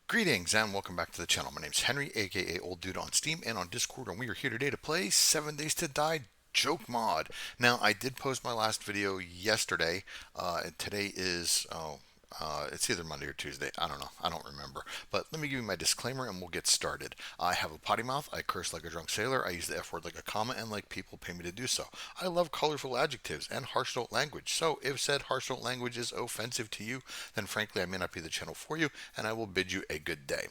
Greetings and welcome back to the channel. My name's Henry, aka Old Dude on Steam and on Discord, and we are here today to play 7 Days to Die Joke Mod. Now, I did post my last video yesterday, and today is, it's either Monday or Tuesday. I don't know. I don't remember. But let me give you my disclaimer and we'll get started. I have a potty mouth. I curse like a drunk sailor. I use the F word like a comma and like people pay me to do so. I love colorful adjectives and harsh adult language. So if said harsh adult language is offensive to you, then frankly I may not be the channel for you, and I will bid you a good day.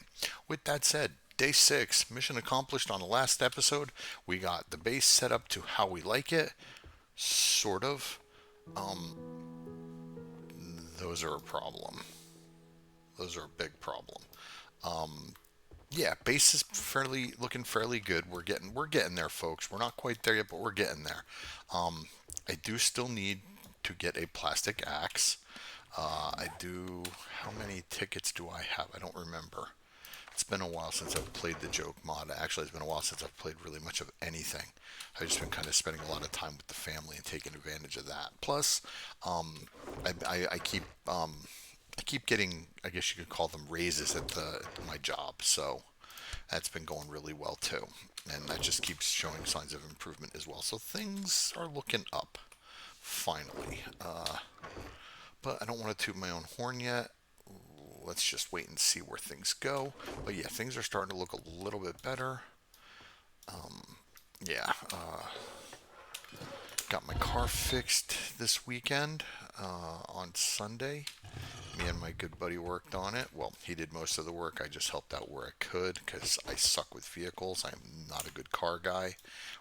With that said, Day 6, mission accomplished on the last episode. We got the base set up to how we like it. Sort of. Those are a problem. Those are a big problem. Yeah, base is looking fairly good. We're getting there, folks. We're not quite there yet, but we're getting there. I do still need to get a plastic axe. How many tickets do I have? I don't remember. It's been a while since I've played the joke mod. Actually, it's been a while since I've played really much of anything. I've just been kind of spending a lot of time with the family and taking advantage of that. Plus, I keep getting, I guess you could call them raises at my job. So that's been going really well too, and that just keeps showing signs of improvement as well. So things are looking up, finally. But I don't want to toot my own horn yet. Let's just wait and see where things go. But yeah, things are starting to look a little bit better. Got my car fixed this weekend on Sunday. Me and my good buddy worked on it. Well, he did most of the work. I just helped out where I could because I suck with vehicles. I'm not a good car guy.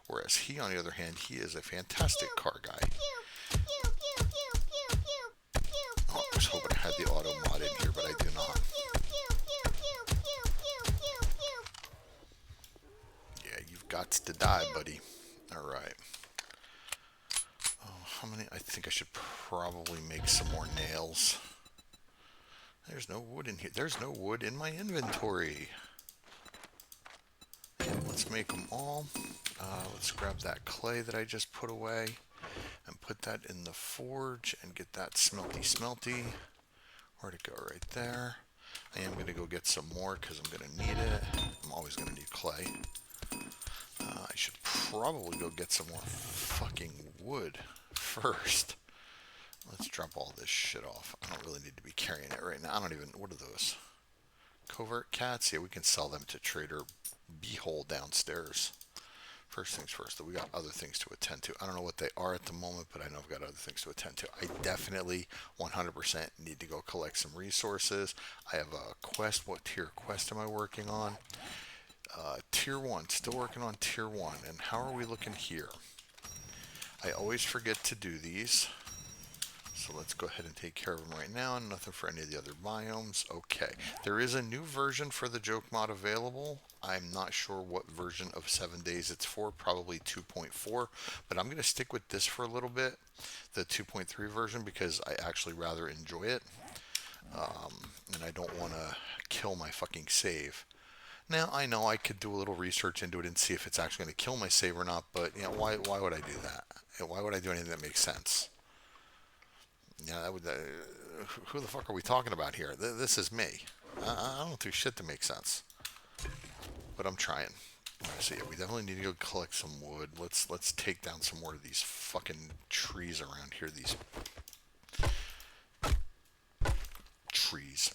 Whereas he, on the other hand, he is a fantastic car guy. Oh, I was hoping I had the auto mod in here, but I do not. Yeah, you've got to die, buddy. Alright. Oh, how many? I think I should probably make some more nails. There's no wood in here. There's no wood in my inventory. Okay, let's make them all. Let's grab that clay that I just put away and put that in the forge and get that smelty. Where'd it go? Right there. I am going to go get some more because I'm going to need it. I'm always going to need clay. I should probably go get some more fucking wood first. Let's drop all this shit off. I don't really need to be carrying it right now. I don't even... What are those? Covert cats? Yeah, we can sell them to Trader Beehole downstairs. First things first, we got other things to attend to. I don't know what they are at the moment, but I know I've got other things to attend to. I definitely 100% need to go collect some resources. I have a quest. What tier quest am I working on? Tier 1. Still working on Tier 1. And how are we looking here? I always forget to do these. So let's go ahead and take care of them right now. Nothing for any of the other biomes. Okay. There is a new version for the joke mod available. I'm not sure what version of 7 Days it's for. Probably 2.4. But I'm going to stick with this for a little bit. The 2.3 version because I actually rather enjoy it. And I don't want to kill my fucking save. Now, I know I could do a little research into it and see if it's actually going to kill my save or not. But, you know, why would I do that? Why would I do anything that makes sense? Yeah, who the fuck are we talking about here? This is me. I don't do shit to make sense. But I'm trying. So yeah, we definitely need to go collect some wood. Let's take down some more of these fucking trees around here. These trees.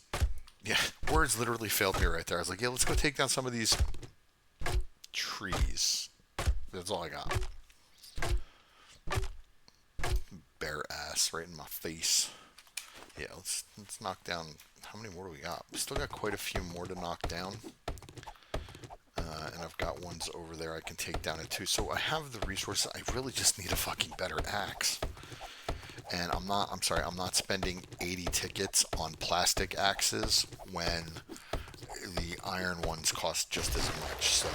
Yeah, words literally failed me right there. I was like, yeah, let's go take down some of these trees. That's all I got. Bare ass right in my face. Yeah, let's knock down. How many more do we got? We still got quite a few more to knock down. And I've got ones over there I can take down it too. So I have the resources. I really just need a fucking better axe. And I'm not spending 80 tickets on plastic axes when the iron ones cost just as much. So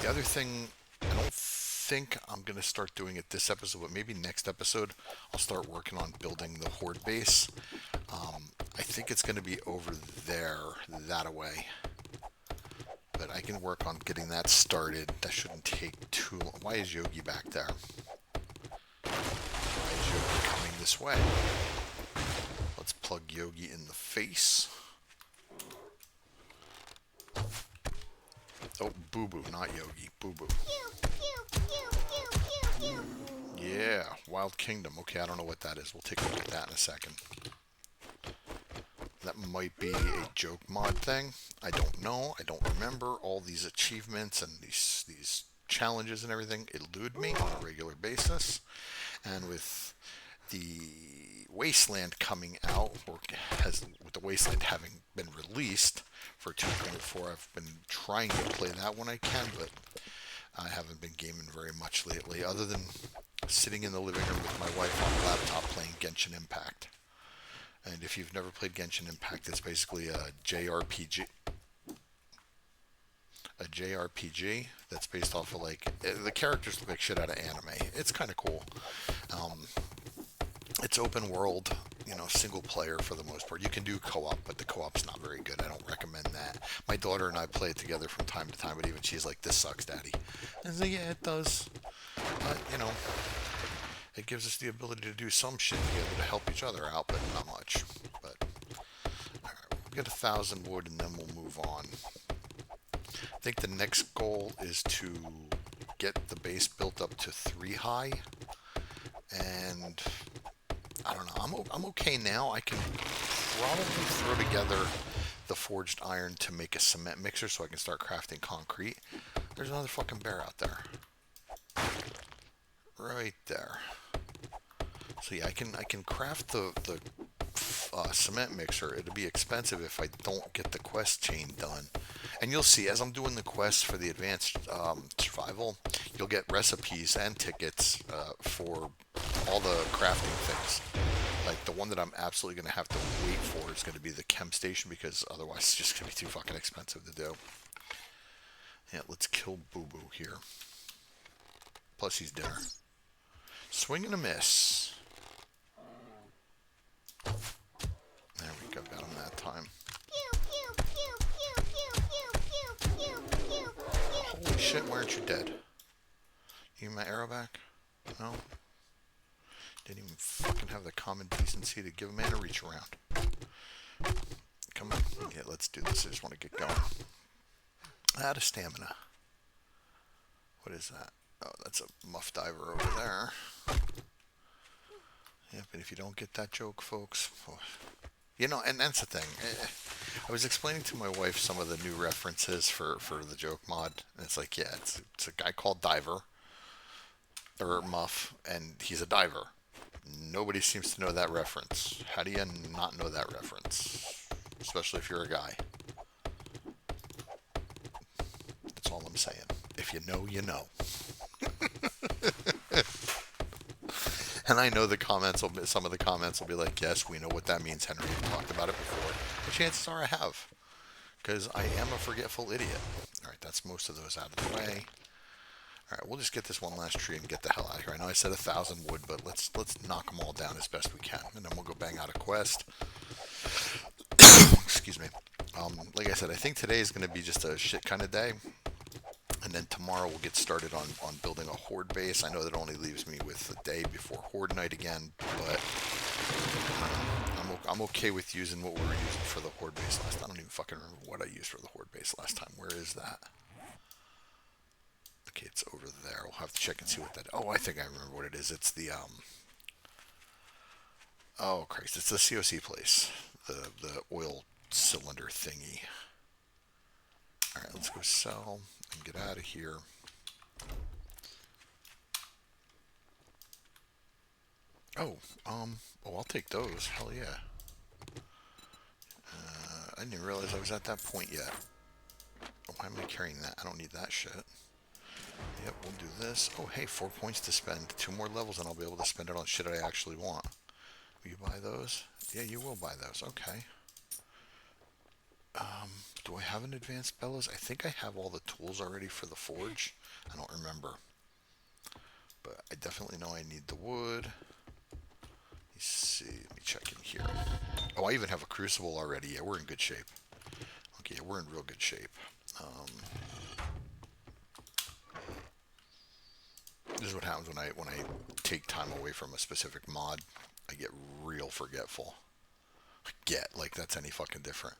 the other thing, I don't think I'm going to start doing it this episode, but maybe next episode I'll start working on building the horde base. I think it's going to be over there, that away. But I can work on getting that started. That shouldn't take too long. Why is Yogi back there? Why is Yogi coming this way? Let's plug Yogi in the face. Oh, Boo Boo, not Yogi. Boo Boo. Yeah, Wild Kingdom. Okay, I don't know what that is. We'll take a look at that in a second. That might be a joke mod thing. I don't know. I don't remember. All these achievements and these challenges and everything elude me on a regular basis. And with the Wasteland coming out, or with the Wasteland having been released for 2.4, I've been trying to play that when I can, but I haven't been gaming very much lately, other than sitting in the living room with my wife on the laptop playing Genshin Impact. And if you've never played Genshin Impact, it's basically a JRPG. A JRPG that's based off of, like, the characters look like shit out of anime. It's kind of cool. It's open world, single player for the most part. You can do co-op, but the co-op's not very good. I don't recommend that. My daughter and I play it together from time to time, but even she's like, "This sucks, Daddy." And I say, "Yeah, it does." But, it gives us the ability to do some shit together to help each other out, but not much. But, alright, we'll get 1,000 wood and then we'll move on. I think the next goal is to get the base built up to 3 high. And I don't know, I'm okay now. I can probably throw together the forged iron to make a cement mixer so I can start crafting concrete. There's another fucking bear out there. Right there. So yeah, I can craft the cement mixer. It'll be expensive if I don't get the quest chain done. And you'll see, as I'm doing the quests for the advanced survival, you'll get recipes and tickets for all the crafting things. Like, the one that I'm absolutely going to have to wait for is going to be the chem station, because otherwise it's just going to be too fucking expensive to do. Yeah, let's kill Boo Boo here. Plus he's dinner. Swing and a miss. There we go, got him that time. Holy shit, why aren't you dead? You my arrow back? No? Didn't even fucking have the common decency to give a man a reach around. Come on. Yeah, let's do this. I just want to get going. Out of stamina. What is that? Oh, that's a muff diver over there. Yep, and if you don't get that joke, folks... and that's the thing. I was explaining to my wife some of the new references for the joke mod, and it's like, yeah, it's a guy called Diver, or Muff, and he's a diver. Nobody seems to know that reference. How do you not know that reference? Especially if you're a guy. That's all I'm saying. If you know, you know. And I know some of the comments will be like, "Yes, we know what that means, Henry. We've talked about it before." But chances are I have. Because I am a forgetful idiot. Alright, that's most of those out of the way. Alright, we'll just get this one last tree and get the hell out of here. I know I said 1,000 wood, but let's knock them all down as best we can. And then we'll go bang out a quest. Excuse me. Like I said, I think today is going to be just a shit kind of day. And then tomorrow we'll get started on building a horde base. I know that only leaves me with the day before horde night again, but I'm okay with using what we were using for the horde base last time. I don't even fucking remember what I used for the horde base last time. Where is that? Okay, it's over there. We'll have to check and see what that... Oh, I think I remember what it is. It's the, Oh, Christ. It's the COC place. The oil cylinder thingy. Alright, let's go sell and get out of here. Oh, I'll take those. Hell yeah. I didn't even realize I was at that point yet. Why am I carrying that? I don't need that shit. Yep, we'll do this. Oh, hey, 4 points to spend. 2 more levels and I'll be able to spend it on shit I actually want. Will you buy those? Yeah, you will buy those. Okay. Do I have an advanced bellows? I think I have all the tools already for the forge. I don't remember. But I definitely know I need the wood. Let me see. Let me check in here. Oh, I even have a crucible already. Yeah, we're in good shape. Okay, we're in real good shape. This is what happens when I take time away from a specific mod. I get real forgetful. get like that's any fucking different.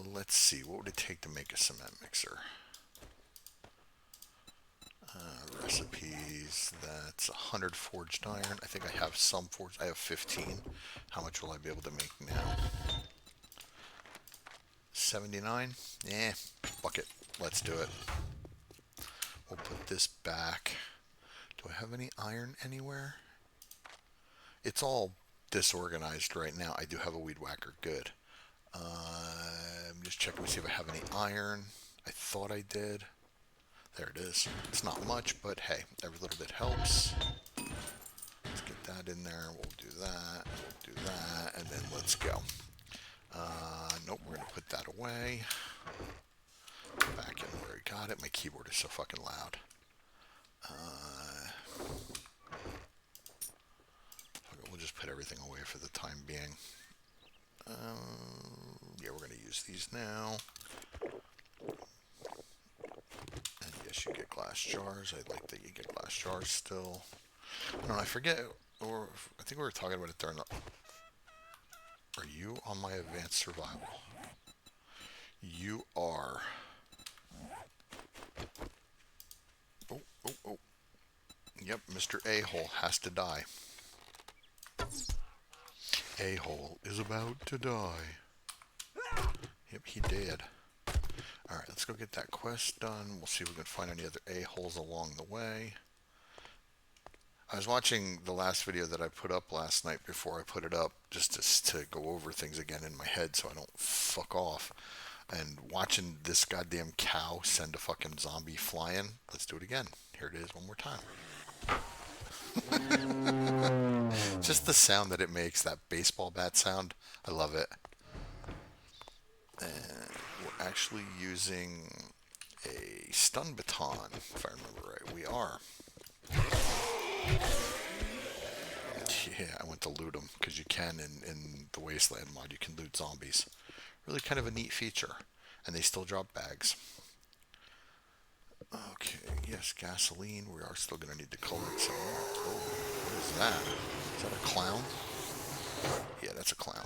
Let's see, what would it take to make a cement mixer? Recipes, that's 100 forged iron. I think I have some forged, I have 15. How much will I be able to make now? 79? Eh, bucket. Let's do it. We'll put this back. Do I have any iron anywhere? It's all disorganized right now. I do have a weed whacker. Good. I'm just checking to see if I have any iron. I thought I did. There it is. It's not much, but hey, every little bit helps. Let's get that in there. We'll do that. We'll do that. And then let's go. Nope, we're going to put that away. Back in where we got it. My keyboard is so fucking loud. We'll just put everything away for the time being. Yeah, we're going to use these now. And yes, you get glass jars. I like that you get glass jars still. No, I forget, or I think we were talking about it during the... Are you on my advanced survival? You are. Oh, oh, oh. Yep, Mr. A-hole has to die. A-hole is about to die. Yep, he did. Alright, let's go get that quest done. We'll see if we can find any other A-holes along the way. I was watching the last video that I put up last night before I put it up, just to go over things again in my head so I don't fuck off. And watching this goddamn cow send a fucking zombie flying. Let's do it again. Here it is one more time. Just the sound that it makes, that baseball bat sound. I love it. And we're actually using a stun baton, if I remember right. We are. Yeah, I went to loot them, because you can in the Wasteland mod, you can loot zombies. Really kind of a neat feature. And they still drop bags. Okay, yes, gasoline. We are still going to need to collect some more. Oh, what is that? Is that a clown? Yeah, that's a clown.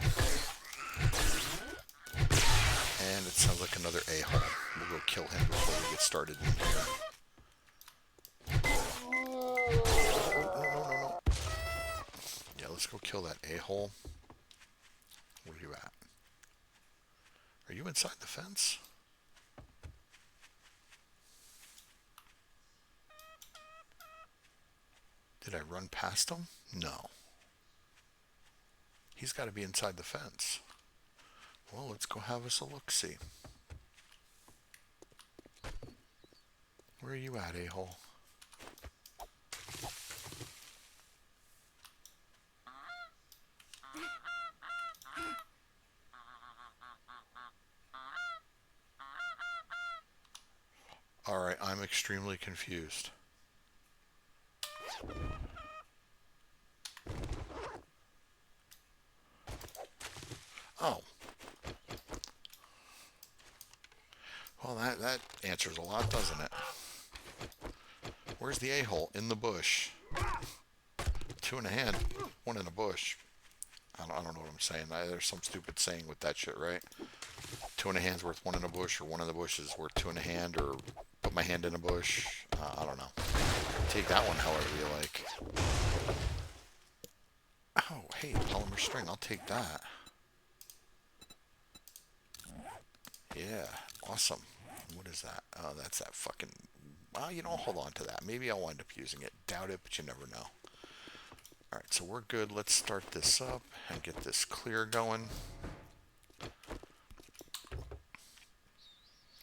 And it sounds like another a-hole. We'll go kill him before we get started in here. No. Yeah, let's go kill that a-hole. Where are you at? Are you inside the fence? Did I run past him? No. He's got to be inside the fence. Well, let's go have us a look-see. Where are you at, a-hole? Alright, I'm extremely confused. Oh. Well, that answers a lot, doesn't it? Where's the a-hole? In the bush. Two in a hand, one in a bush. I don't know what I'm saying. There's some stupid saying with that shit, right? Two in a hand's worth one in a bush, or one in the bush is worth two in a hand, or put my hand in a bush. I don't know. Take that one however you like. Oh, hey, polymer string. I'll take that. Yeah, awesome. What is that? Oh, that's that fucking... Well, you know, hold on to that. Maybe I'll wind up using it. Doubt it, but you never know. Alright, so we're good. Let's start this up and get this clear going.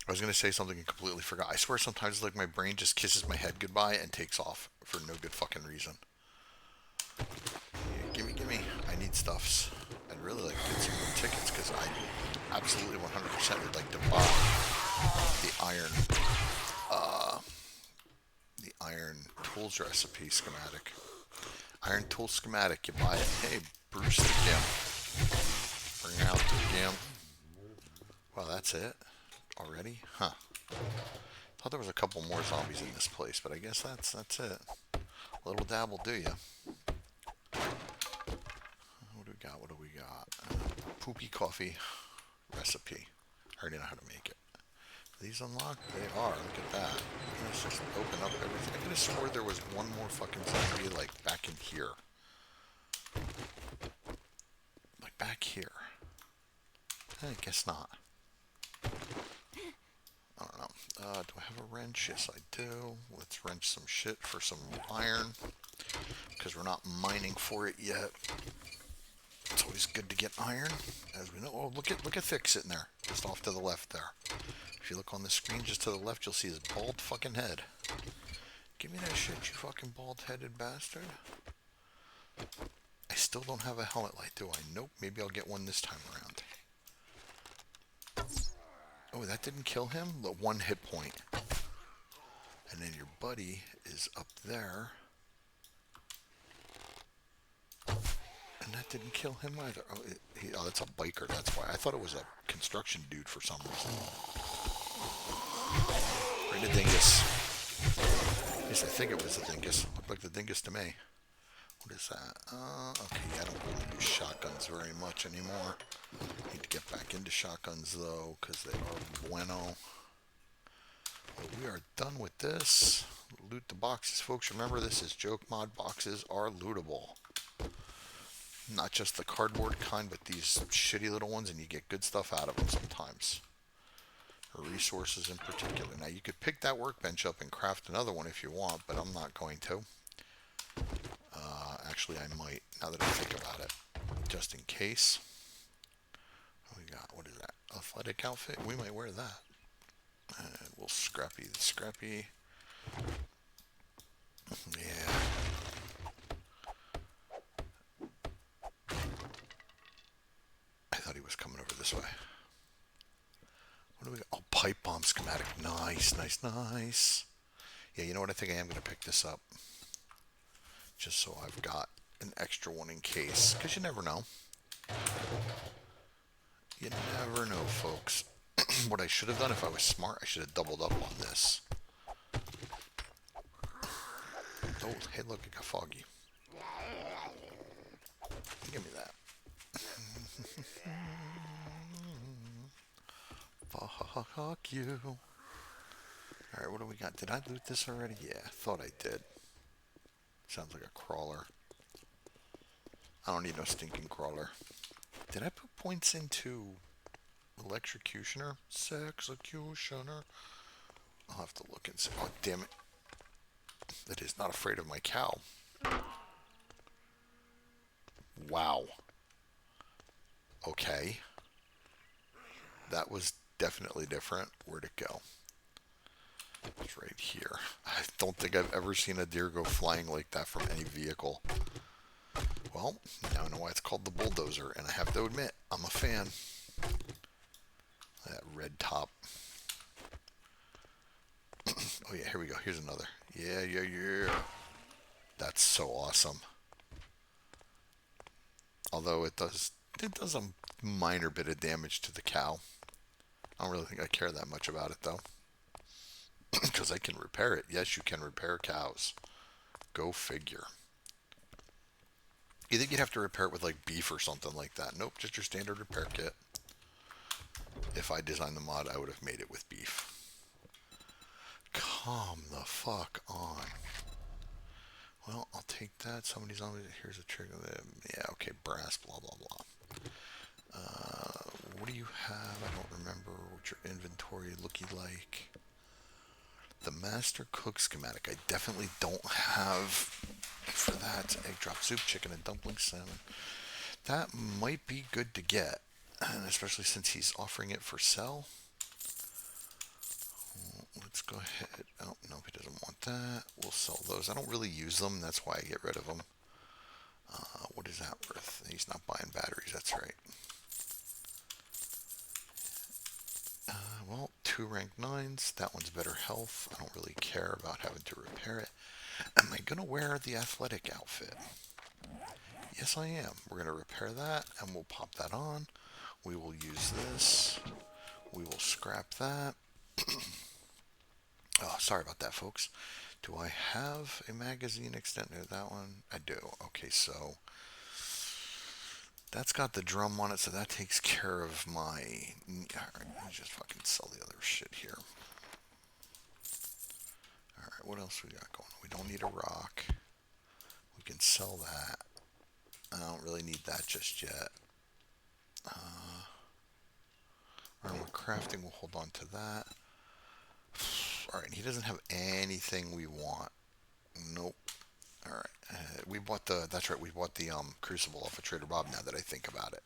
I was going to say something and completely forgot. I swear sometimes like my brain just kisses my head goodbye and takes off for no good fucking reason. Yeah, gimme. I need stuffs. I'd really like to get some more tickets because I absolutely 100% would like to buy the iron tools recipe schematic. Iron tool schematic, you buy it. Hey, Bruce the Gimp. Bring out the Gimp. Well, that's it. Already? Huh. Thought there was a couple more zombies in this place, but I guess that's it. A little dabble, do ya? What do we got? poopy coffee recipe. I already know how to make it. These unlocked? They are. Look at that. Let's just open up everything. I could have swore there was one more fucking zombie, like, back in here. Like, back here. I guess not. I don't know. Do I have a wrench? Yes, I do. Let's wrench some shit for some iron. Because we're not mining for it yet. It's always good to get iron, as we know. Oh, look at Thick sitting there, just off to the left there. If you look on the screen just to the left, you'll see his bald fucking head. Give me that shit, you fucking bald-headed bastard. I still don't have a helmet light, do I? Nope, maybe I'll get one this time around. Oh, that didn't kill him? The 1 hit point. And then your buddy is up there. And that didn't kill him either. Oh, that's a biker, that's why. I thought it was a construction dude for some reason. Or the dingus. Yes, I think it was the dingus. Looked like the dingus to me. What is that? Okay, I don't really use shotguns very much anymore. Need to get back into shotguns, though, because they are bueno. But we are done with this. Loot the boxes, folks. Remember, this is joke mod. Boxes are lootable. Not just the cardboard kind, but these shitty little ones, and you get good stuff out of them sometimes. Or resources in particular. Now, you could pick that workbench up and craft another one if you want, but I'm not going to. Actually, I might, now that I think about it. Just in case. What we got? What is that? Athletic outfit? We might wear that. And we'll scrappy the scrappy. Yeah. I thought he was coming over this way. What do we got? Oh, pipe bomb schematic. Nice, nice, nice. Yeah, you know what? I think I am going to pick this up. Just so I've got an extra one in case. Because you never know. You never know, folks. What I should have done if I was smart, I should have doubled up on this. Oh, hey, look, it got foggy. Give me that. Fuck you. Alright, what do we got? Did I loot this already? Yeah, I thought I did. Sounds like a crawler. I don't need no stinking crawler. Did I put points into electrocutioner? Sexecutioner? I'll have to look and see. Oh, damn it. That is not afraid of my cow. Wow. Okay. That was definitely different. Where'd it go? It's right here. I don't think I've ever seen a deer go flying like that from any vehicle. Well, now I know why it's called the bulldozer, and I have to admit, I'm a fan. That red top. Oh yeah, here we go. Here's another. Yeah. That's so awesome. Although it does a minor bit of damage to the cow. I don't really think I care that much about it, though. Because I can repair it. Yes, you can repair cows. Go figure. You think you'd have to repair it with like beef or something like that? Nope, just your standard repair kit. If I designed the mod, I would have made it with beef. Calm the fuck on. Well, I'll take that. Somebody's on it. Here's a trigger. Yeah, okay, brass, blah, blah, blah. What do you have? I don't remember what your inventory looky like. The master cook schematic. I definitely don't have for that. Egg drop soup, chicken and dumpling salmon. That might be good to get, and especially since he's offering it for sale. Let's go ahead. Oh, no, he doesn't want that. We'll sell those. I don't really use them. That's why I get rid of them. What is that worth? He's not buying batteries. That's right. Well, 2 rank 9s. That one's better health. I don't really care about having to repair it. Am I going to wear the athletic outfit? Yes, I am. We're going to repair that, and we'll pop that on. We will use this. We will scrap that. Oh, sorry about that, folks. Do I have a magazine extender? That one? I do. Okay, so That's got the drum on it, so that takes care of my... Alright, let me just fucking sell the other shit here. Alright, what else we got going on? We don't need a rock. We can sell that. I don't really need that just yet. Armor crafting, we'll hold on to that. Alright, he doesn't have anything we want. Nope. Alright, we bought the... That's right, we bought the Crucible off of Trader Bob now that I think about it.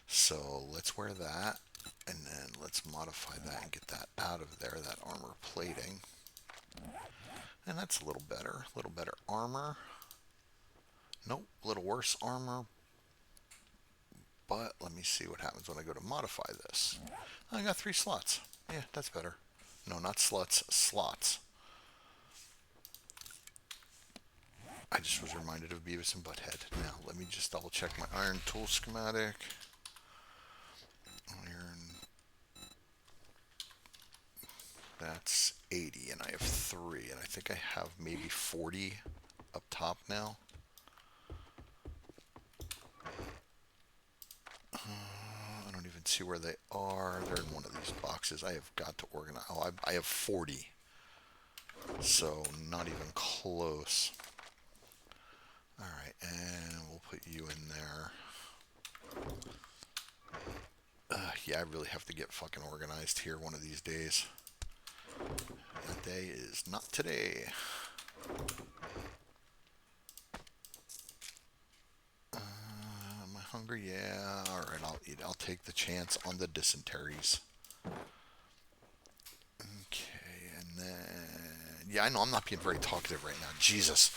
So let's wear that, and then let's modify that and get that out of there, that armor plating. And that's a little better armor. Nope, a little worse armor. But let me see what happens when I go to modify this. I got 3 slots. Yeah, that's better. No, not sluts, slots. I just was reminded of Beavis and Butthead. Now, let me just double check my iron tool schematic. Iron. That's 80, and I have 3, and I think I have maybe 40 up top now. I don't even see where they are. They're in one of these boxes. I have got to organize. Oh, I have 40. So, not even close. Alright, and we'll put you in there. Yeah, I really have to get fucking organized here one of these days. That day is not today. Am I hungry? Yeah. Alright, I'll eat. I'll take the chance on the dysenteries. Okay, and then... Yeah, I know I'm not being very talkative right now. Jesus.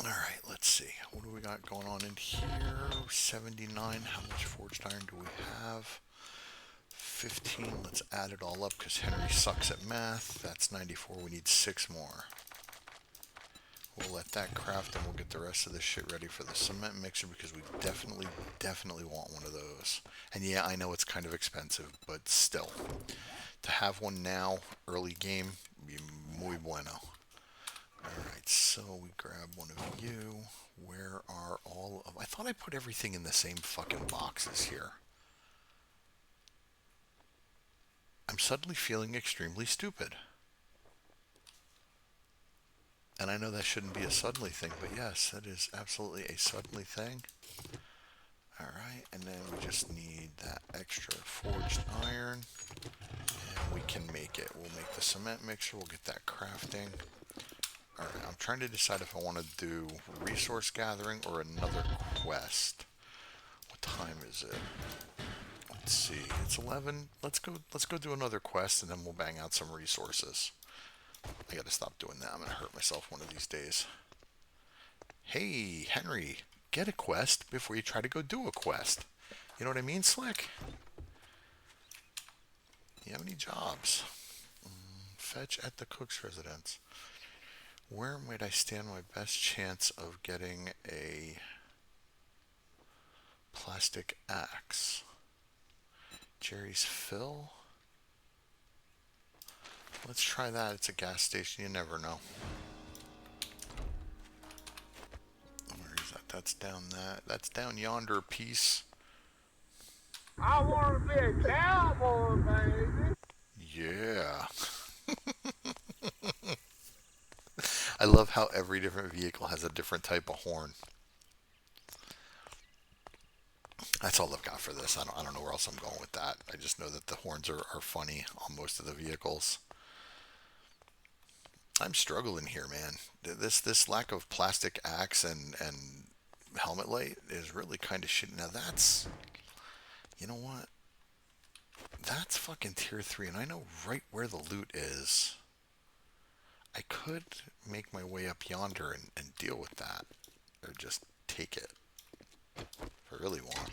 Alright, let's see. What do we got going on in here? 79. How much forged iron do we have? 15. Let's add it all up because Henry sucks at math. That's 94. We need 6 more. We'll let that craft and we'll get the rest of this shit ready for the cement mixer because we definitely want one of those. And yeah, I know it's kind of expensive, but still. To have one now, early game, be muy bueno. Alright, so we grab one of you. Where are all of... I thought I put everything in the same fucking boxes here. I'm suddenly feeling extremely stupid. And I know that shouldn't be a suddenly thing, but yes, that is absolutely a suddenly thing. Alright, and then we just need that extra forged iron. And we can make it. We'll make the cement mixer, we'll get that crafting. Alright, I'm trying to decide if I want to do resource gathering or another quest. What time is it? Let's see, it's 11. Let's go do another quest and then we'll bang out some resources. I gotta stop doing that. I'm gonna hurt myself one of these days. Hey, Henry, get a quest before you try to go do a quest. You know what I mean, Slick? You have any jobs? Fetch at the cook's residence. Where might I stand my best chance of getting a plastic axe? Jerry's Fill? Let's try that. It's a gas station. You never know. Where is that? That's down yonder piece. I want to be a cowboy, baby. Yeah. I love how every different vehicle has a different type of horn. That's all I've got for this. I don't know where else I'm going with that. I just know that the horns are funny on most of the vehicles. I'm struggling here, man. This lack of plastic axe and helmet light is really kind of shit. Now that's, you know what? That's fucking tier 3, and I know right where the loot is. I could make my way up yonder and deal with that. Or just take it. If I really want.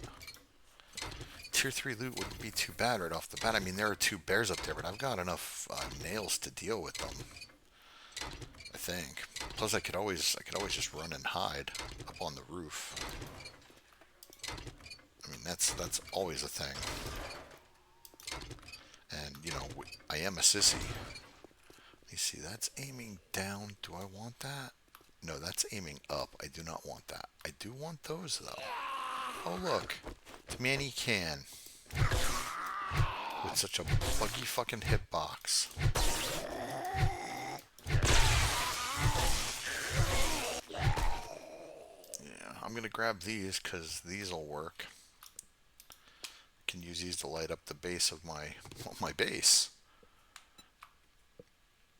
Tier 3 loot wouldn't be too bad right off the bat. I mean, there are 2 bears up there, but I've got enough nails to deal with them. I think. Plus, I could always just run and hide up on the roof. I mean, that's always a thing. And, you know, I am a sissy. Let me see, that's aiming down. Do I want that? No, that's aiming up. I do not want that. I do want those, though. Oh look, it's Manny Can with such a buggy fucking hitbox. Yeah, I'm gonna grab these because these'll work. Can use these to light up the base of my base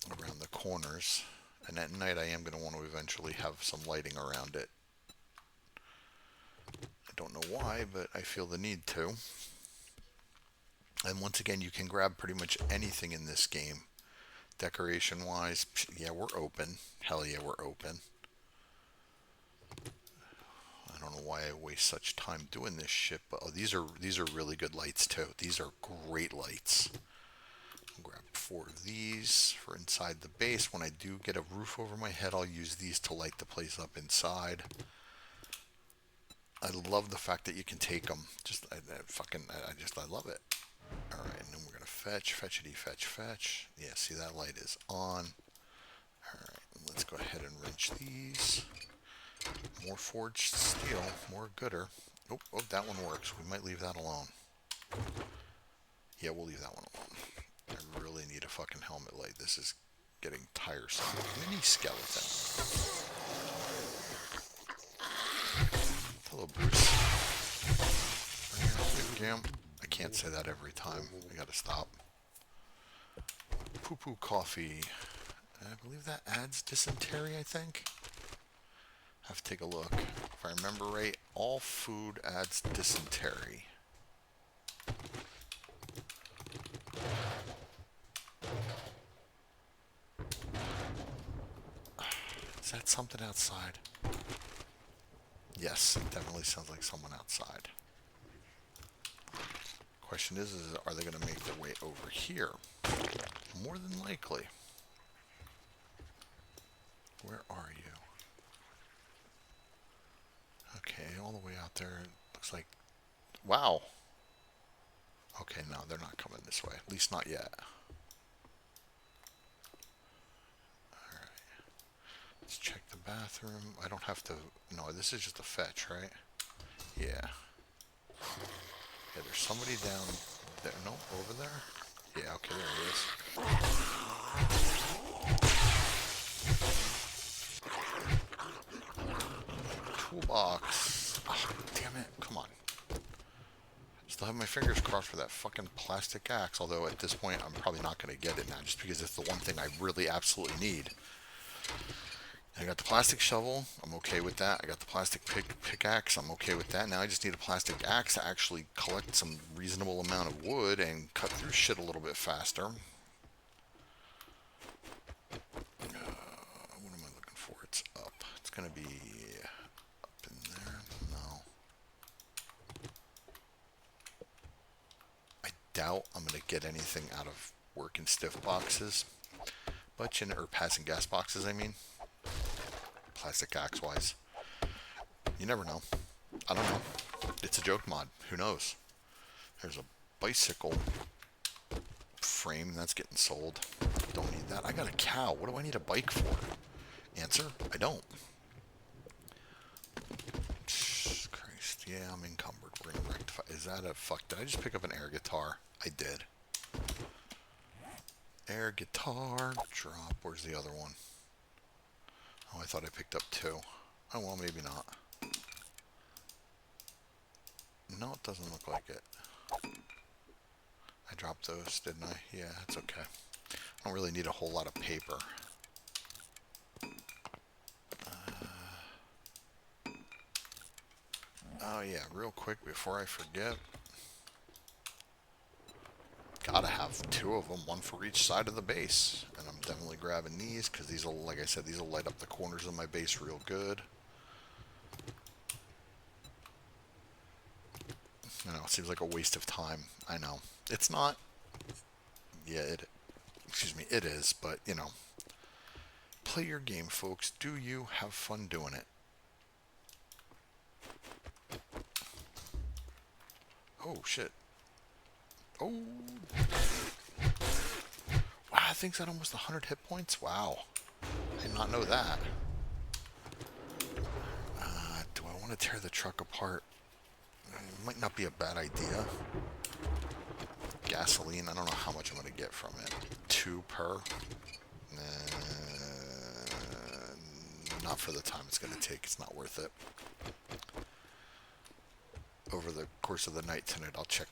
around the corners. And at night I am going to want to eventually have some lighting around it. I don't know why, but I feel the need to. And once again, you can grab pretty much anything in this game. Decoration wise, yeah, we're open. Hell yeah, we're open. I don't know why I waste such time doing this shit, but oh, these are really good lights too. These are great lights. I'll grab 4 of these for inside the base. When I do get a roof over my head, I'll use these to light the place up inside. I love the fact that you can take them. I love it. All right, and then we're gonna fetchity, fetch. Yeah, see that light is on. All right, let's go ahead and wrench these. More forged steel, more gooder. Oh, that one works. We might leave that alone. Yeah, we'll leave that one alone. I really need a fucking helmet light. This is getting tiresome. Mini skeleton. Hello, Bruce. I can't say that every time. I gotta stop. Poo poo coffee. I believe that adds dysentery, I think. Have to take a look. If I remember right, all food adds dysentery. Is that something outside? Yes, it definitely sounds like someone outside. Question is are they going to make their way over here? More than likely. Where are you? Okay, all the way out there. Looks like... Wow. Okay, no, they're not coming this way. At least not yet. Alright. Let's check the bathroom. I don't have to... No, this is just a fetch, right? Yeah. Yeah, there's somebody down there. No, over there? Yeah, okay, there he is. Toolbox. Oh, damn it. Come on. Still have my fingers crossed for that fucking plastic axe, although at this point I'm probably not going to get it now just because it's the one thing I really absolutely need. I got the plastic shovel, I'm okay with that. I got the plastic pickaxe, I'm okay with that. Now I just need a plastic axe to actually collect some reasonable amount of wood and cut through shit a little bit faster. What am I looking for? It's up. It's going to be up in there. No. I doubt I'm going to get anything out of working stiff boxes. But, or passing gas boxes, I mean. Plastic axe wise. You never know. I don't know. It's a joke mod. Who knows? There's a bicycle frame that's getting sold. Don't need that. I got a cow. What do I need a bike for? Answer, I don't. Christ. Yeah, I'm encumbered. We're gonna rectify. Is that a fuck? Did I just pick up an air guitar? I did. Air guitar. Drop. Where's the other one? Oh, I thought I picked up 2. Oh, well, maybe not. No, it doesn't look like it. I dropped those, didn't I? Yeah, it's okay. I don't really need a whole lot of paper. Oh, yeah, real quick before I forget. Gotta have 2 of them, one for each side of the base. And I'm definitely grabbing these, because these will, like I said, these will light up the corners of my base real good. I know, it seems like a waste of time. I know. It's not. Yeah, it is, but, you know. Play your game, folks. Do you have fun doing it? Oh, shit. Oh. Wow, I think that almost 100 hit points? Wow. I did not know that. Do I want to tear the truck apart? Might not be a bad idea. Gasoline, I don't know how much I'm going to get from it. 2 per. Not for the time it's going to take. It's not worth it. Over the course of the night tonight, I'll check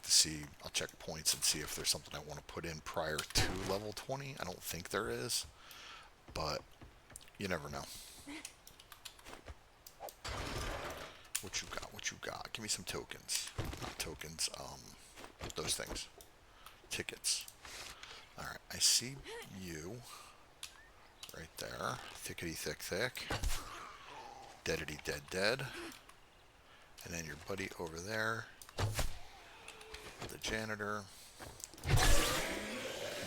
points and see if there's something I want to put in prior to level 20. I don't think there is, but you never know. What you got? What you got? Give me some tokens. Not tokens, those things. Tickets. Alright, I see you. Right there. Thickety thick thick. Deadity dead dead. And then your buddy over there. The janitor.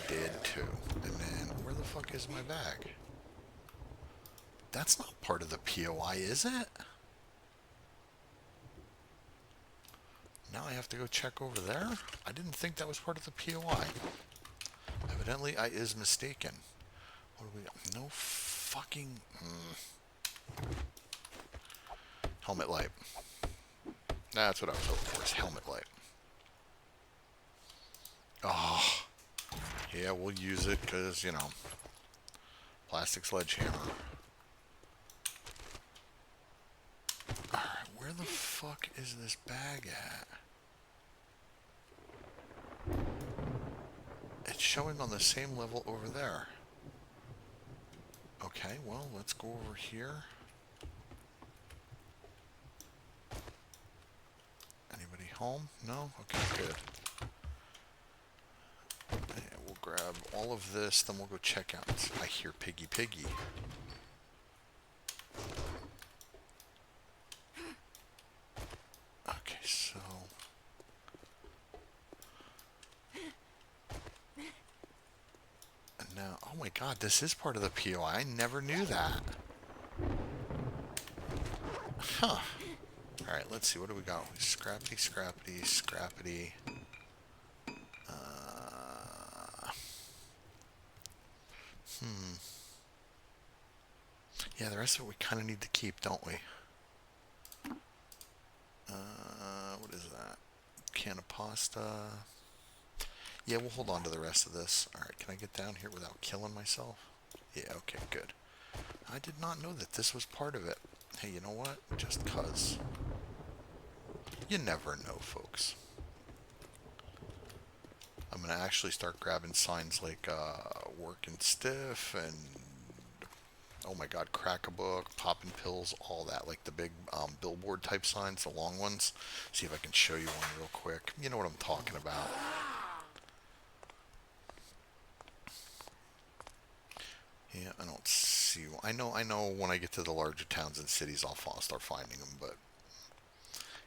Dead too. And then, where the fuck is my bag? That's not part of the POI, is it? Now I have to go check over there? I didn't think that was part of the POI. Evidently, I is mistaken. What do we got? No fucking... Helmet light. That's what I was hoping for, is helmet light. Oh. Yeah, we'll use it, because, you know, plastic sledgehammer. Alright, where the fuck is this bag at? It's showing on the same level over there. Okay, well, let's go over here. Anybody home? No? Okay, good. Yeah, we'll grab all of this, then we'll go check out. I hear Piggy Piggy. Okay, so... And now, oh my god, this is part of the POI. I never knew that. Huh. Alright, let's see. What do we got? Scrappity, scrappity, scrappity. Yeah, the rest of it we kind of need to keep, don't we? What is that? Can of pasta. Yeah, we'll hold on to the rest of this. Alright, can I get down here without killing myself? Yeah, okay, good. I did not know that this was part of it. Hey, you know what? Just cuz. You never know, folks. I'm going to actually start grabbing signs like working stiff and, oh my god, crack a book, popping pills, all that. Like the big billboard type signs, the long ones. See if I can show you one real quick. You know what I'm talking about. Yeah, I don't see. I know when I get to the larger towns and cities, I'll start finding them, but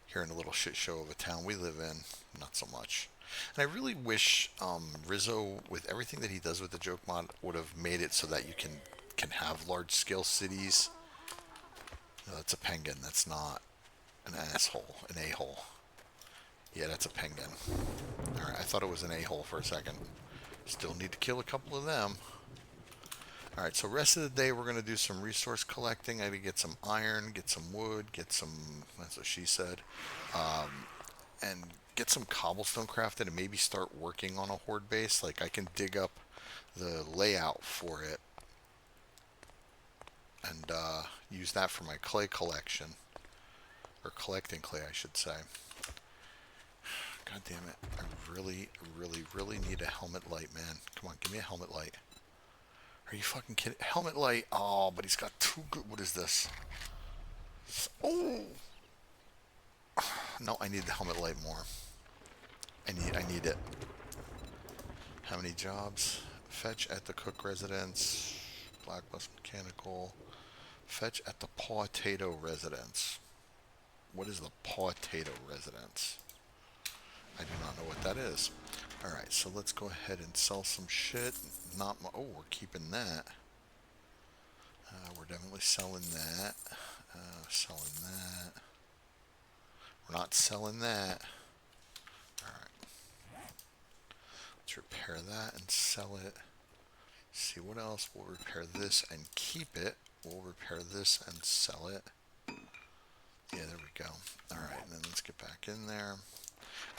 here in a little shit show of a town we live in, not so much. And I really wish Rizzo, with everything that he does with the joke mod, would have made it so that you can have large scale cities. No, that's a penguin. That's not an asshole, an a-hole. Yeah, that's a penguin. All right, I thought it was an a-hole for a second. Still need to kill a couple of them. Alright, so rest of the day we're going to do some resource collecting. I need to get some iron, get some wood, get some, that's what she said, and get some cobblestone crafted and maybe start working on a horde base. Like, I can dig up the layout for it and use that for my clay collection. Or collecting clay, I should say. God damn it. I really, really, really need a helmet light, man. Come on, give me a helmet light. Are you fucking kidding? Helmet light. Oh, but he's got too good. What is this? Oh! No, I need the helmet light more. I need it. How many jobs? Fetch at the cook residence. Black bus mechanical. Fetch at the potato residence. What is the potato residence? I do not know what that is. Alright, so let's go ahead and sell some shit. Not my, oh, we're keeping that. We're definitely selling that. Selling that. We're not selling that. Alright. Let's repair that and sell it. See what else. We'll repair this and keep it. We'll repair this and sell it. Yeah, there we go. All right, and then let's get back in there.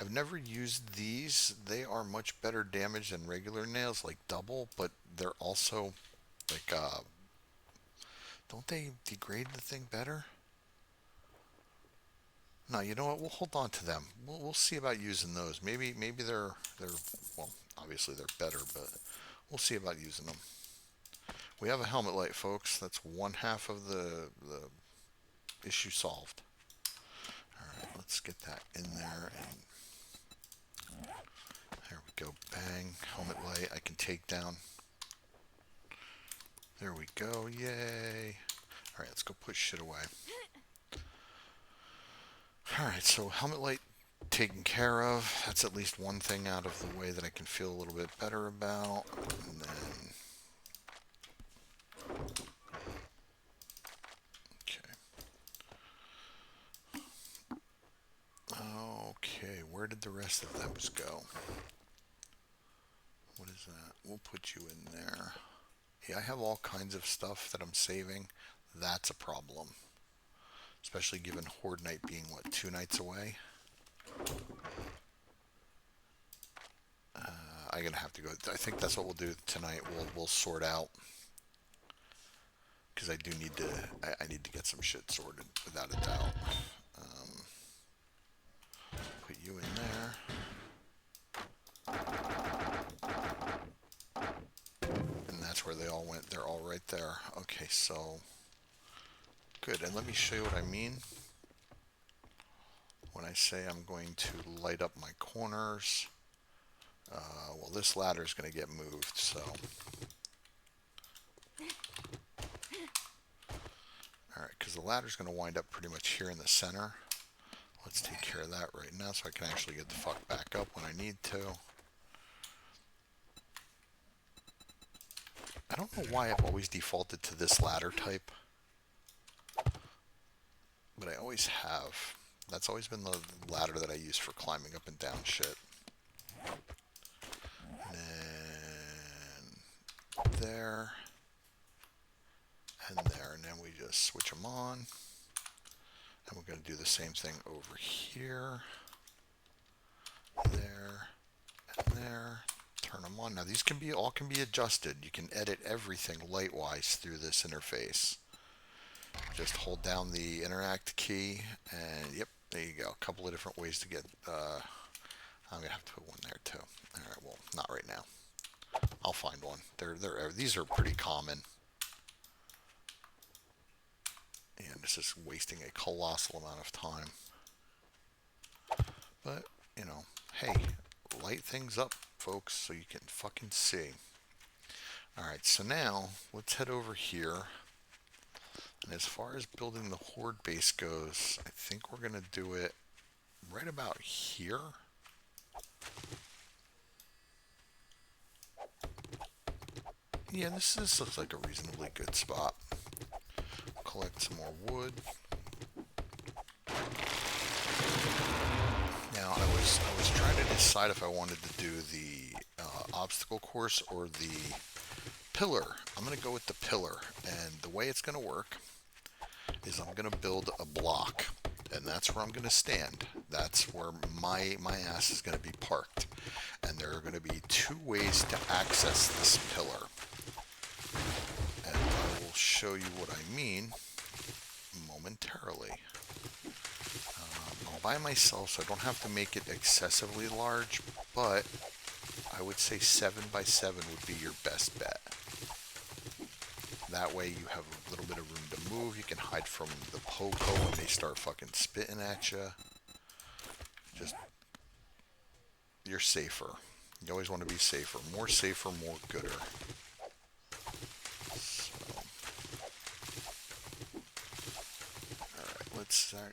I've never used these. They are much better damage than regular nails, like double, but they're also like, don't they degrade the thing better? No, you know what? We'll hold on to them. We'll see about using those. Maybe they're well, obviously they're better, but we'll see about using them. We have a helmet light, folks. That's one half of the issue solved. All right, let's get that in there, and there we go. Bang, helmet light. I can take down. There we go. Yay! All right, let's go put shit away. All right, so helmet light taken care of. That's at least one thing out of the way that I can feel a little bit better about. And then, okay. Okay, where did the rest of those go? What is that? We'll put you in there. Yeah, I have all kinds of stuff that I'm saving. That's a problem. Especially given Horde Night being, what, 2 nights away? I'm gonna have to go. I think that's what we'll do tonight. We'll sort out, because I do need to. I need to get some shit sorted without a doubt. Put you in there, and that's where they all went. They're all right there. Okay, so good. And let me show you what I mean when I say I'm going to light up my corners. Well, this ladder is going to get moved, so. Alright, because the ladder is going to wind up pretty much here in the center. Let's take care of that right now so I can actually get the fuck back up when I need to. I don't know why I've always defaulted to this ladder type, but I always have. That's always been the ladder that I use for climbing up and down shit. And then there, and there, and then we just switch them on. And we're going to do the same thing over here, there, and there. Turn them on. Now these all can be adjusted. You can edit everything light-wise through this interface. Just hold down the interact key, and yep, there you go. A couple of different ways to get. I'm gonna have to put one there too. All right, well, not right now. I'll find one. These are pretty common. And this is wasting a colossal amount of time. But, you know, hey, light things up, folks, so you can fucking see. Alright, so now, let's head over here. And as far as building the Horde base goes, I think we're going to do it right about here. Yeah, this looks like a reasonably good spot. Collect some more wood. Now I was trying to decide if I wanted to do the obstacle course or the pillar. I'm going to go with the pillar, and the way it's going to work is I'm going to build a block, and that's where I'm going to stand. That's where my ass is going to be parked, and there are going to be 2 ways to access this pillar. And I will show you what I mean momentarily. I'm by myself, so I don't have to make it excessively large, but I would say 7 by 7 would be your best bet. That way you have a little bit of room to move. You can hide from the po-po when they start fucking spitting at you. Just, you're safer. You always want to be safer. More safer, more gooder.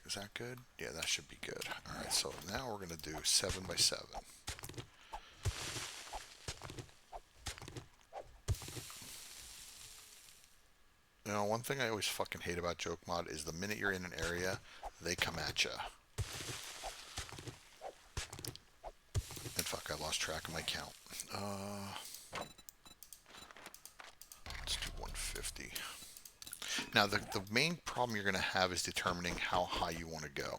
Is that good? Yeah, that should be good. Alright, so now we're going to do 7 by 7. You know, one thing I always fucking hate about Joke Mod is the minute you're in an area, they come at you. And fuck, I lost track of my count. Let's do 150. Now, the main problem you're going to have is determining how high you want to go.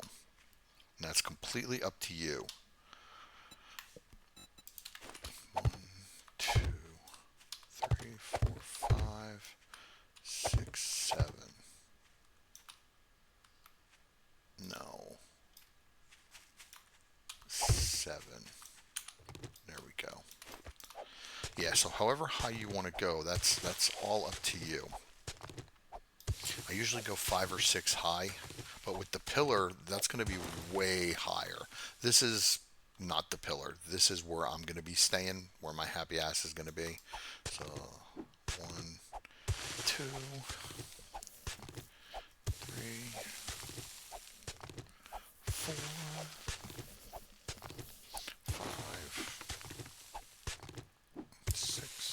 And that's completely up to you. 1, 2, 3, 4, 5, 6, 7. No. 7. There we go. Yeah, so however high you want to go, that's all up to you. I usually go 5 or 6 high, but with the pillar, that's going to be way higher. This is not the pillar. This is where I'm going to be staying, where my happy ass is going to be. So 1, 2, 3, 4, 5, 6,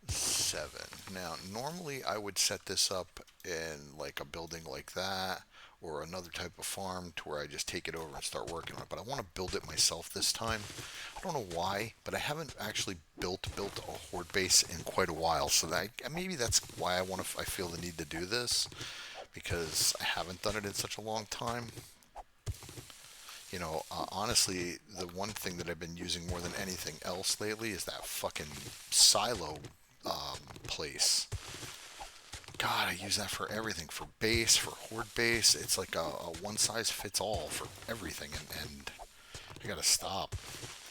7. Now, normally I would set this up in like a building like that or another type of farm to where I just take it over and start working on it. But I want to build it myself this time. I don't know why, but I haven't actually built a horde base in quite a while. So that maybe that's why I feel the need to do this, because I haven't done it in such a long time. You know, honestly, the one thing that I've been using more than anything else lately is that fucking silo place. God, I use that for everything. For base, for horde base. It's like a one size fits all for everything. And I gotta stop.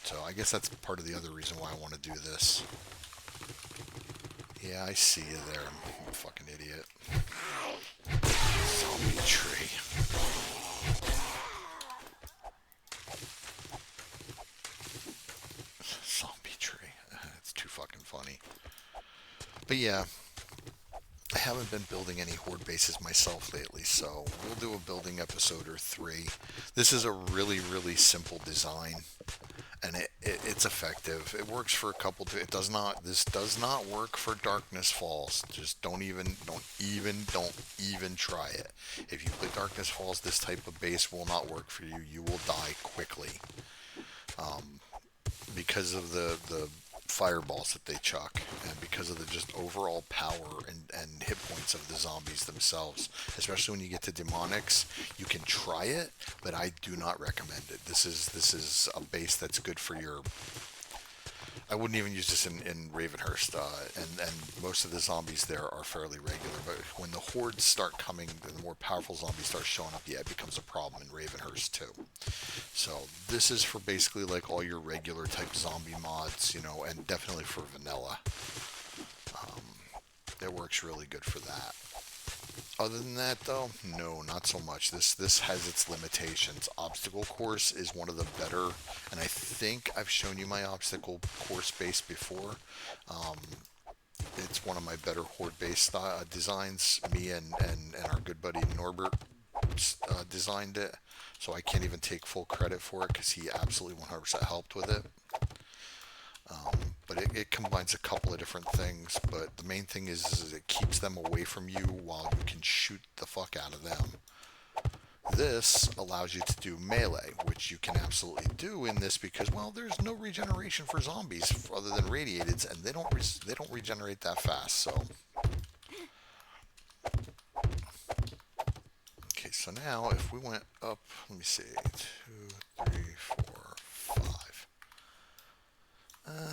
So I guess that's part of the other reason why I want to do this. Yeah, I see you there. I'm a fucking idiot. Zombie tree. Zombie tree. It's too fucking funny. But yeah, I haven't been building any horde bases myself lately, so we'll do a building episode or 3. This is a really, really simple design, and it's effective. It works for a couple. It does not. This does not work for Darkness Falls. Just don't even try it. If you play Darkness Falls, this type of base will not work for you. You will die quickly. Because of the fireballs that they chuck, and because of the just overall power and hit points of the zombies themselves. Especially when you get to demonics, you can try it, but I do not recommend it. This is a base that's good for your. I wouldn't even use this in Ravenhurst, and most of the zombies there are fairly regular. But when the hordes start coming, the more powerful zombies start showing up, yeah, it becomes a problem in Ravenhurst too. So this is for basically like all your regular type zombie mods, you know, and definitely for vanilla. It works really good for that. Other than that, though, no, not so much. This has its limitations. Obstacle course is one of the better, and I think I've shown you my obstacle course base before. It's one of my better horde base designs. Me and our good buddy Norbert designed it, so I can't even take full credit for it because he absolutely 100% helped with it. But it combines a couple of different things, but the main thing is it keeps them away from you while you can shoot the fuck out of them. This allows you to do melee, which you can absolutely do in this because, well, there's no regeneration for zombies other than radiateds, and they don't regenerate that fast. So, okay, so now if we went up, let me see, 2, 3, 4, 5.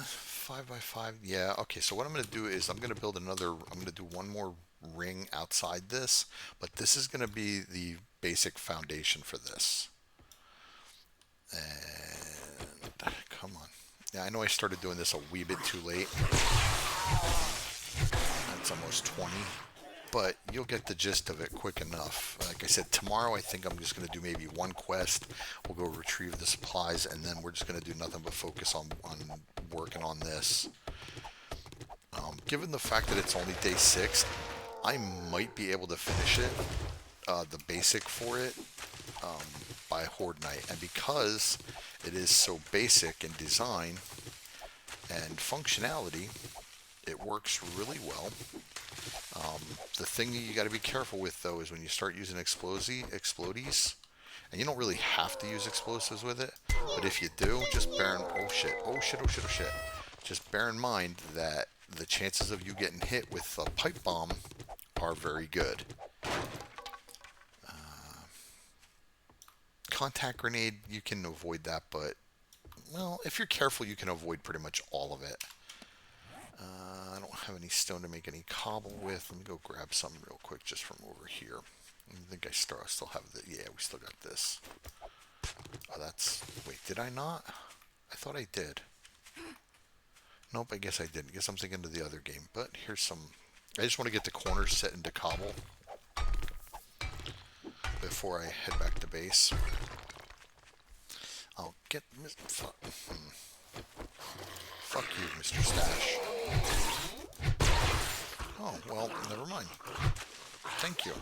5 by 5. Yeah, okay, so what I'm going to do is I'm going to do one more ring outside this, but this is going to be the basic foundation for this. And come on. Yeah, I know I started doing this a wee bit too late. It's almost 20. But you'll get the gist of it quick enough. Like I said, tomorrow I think I'm just going to do maybe one quest. We'll go retrieve the supplies, and then we're just going to do nothing but focus on working on this. Given the fact that it's only day 6, I might be able to finish it, the basic for it, by Horde Night. And because it is so basic in design and functionality, it works really well. The thing you got to be careful with, though, is when you start using explodies, and you don't really have to use explosives with it, but if you do, just bear in, oh shit, just bear in mind that the chances of you getting hit with a pipe bomb are very good. Contact grenade, you can avoid that, but, well, if you're careful, you can avoid pretty much all of it. I don't have any stone to make any cobble with. Let me go grab some real quick just from over here. I think I still have the, yeah, we still got this. Oh, that's, wait, did I not? I thought I did. Nope, I guess I didn't. I guess I'm thinking of the other game. But here's some, I just want to get the corners set into cobble before I head back to base. I'll get, fuck you, Mr. Stash. Oh, well, never mind. Thank you.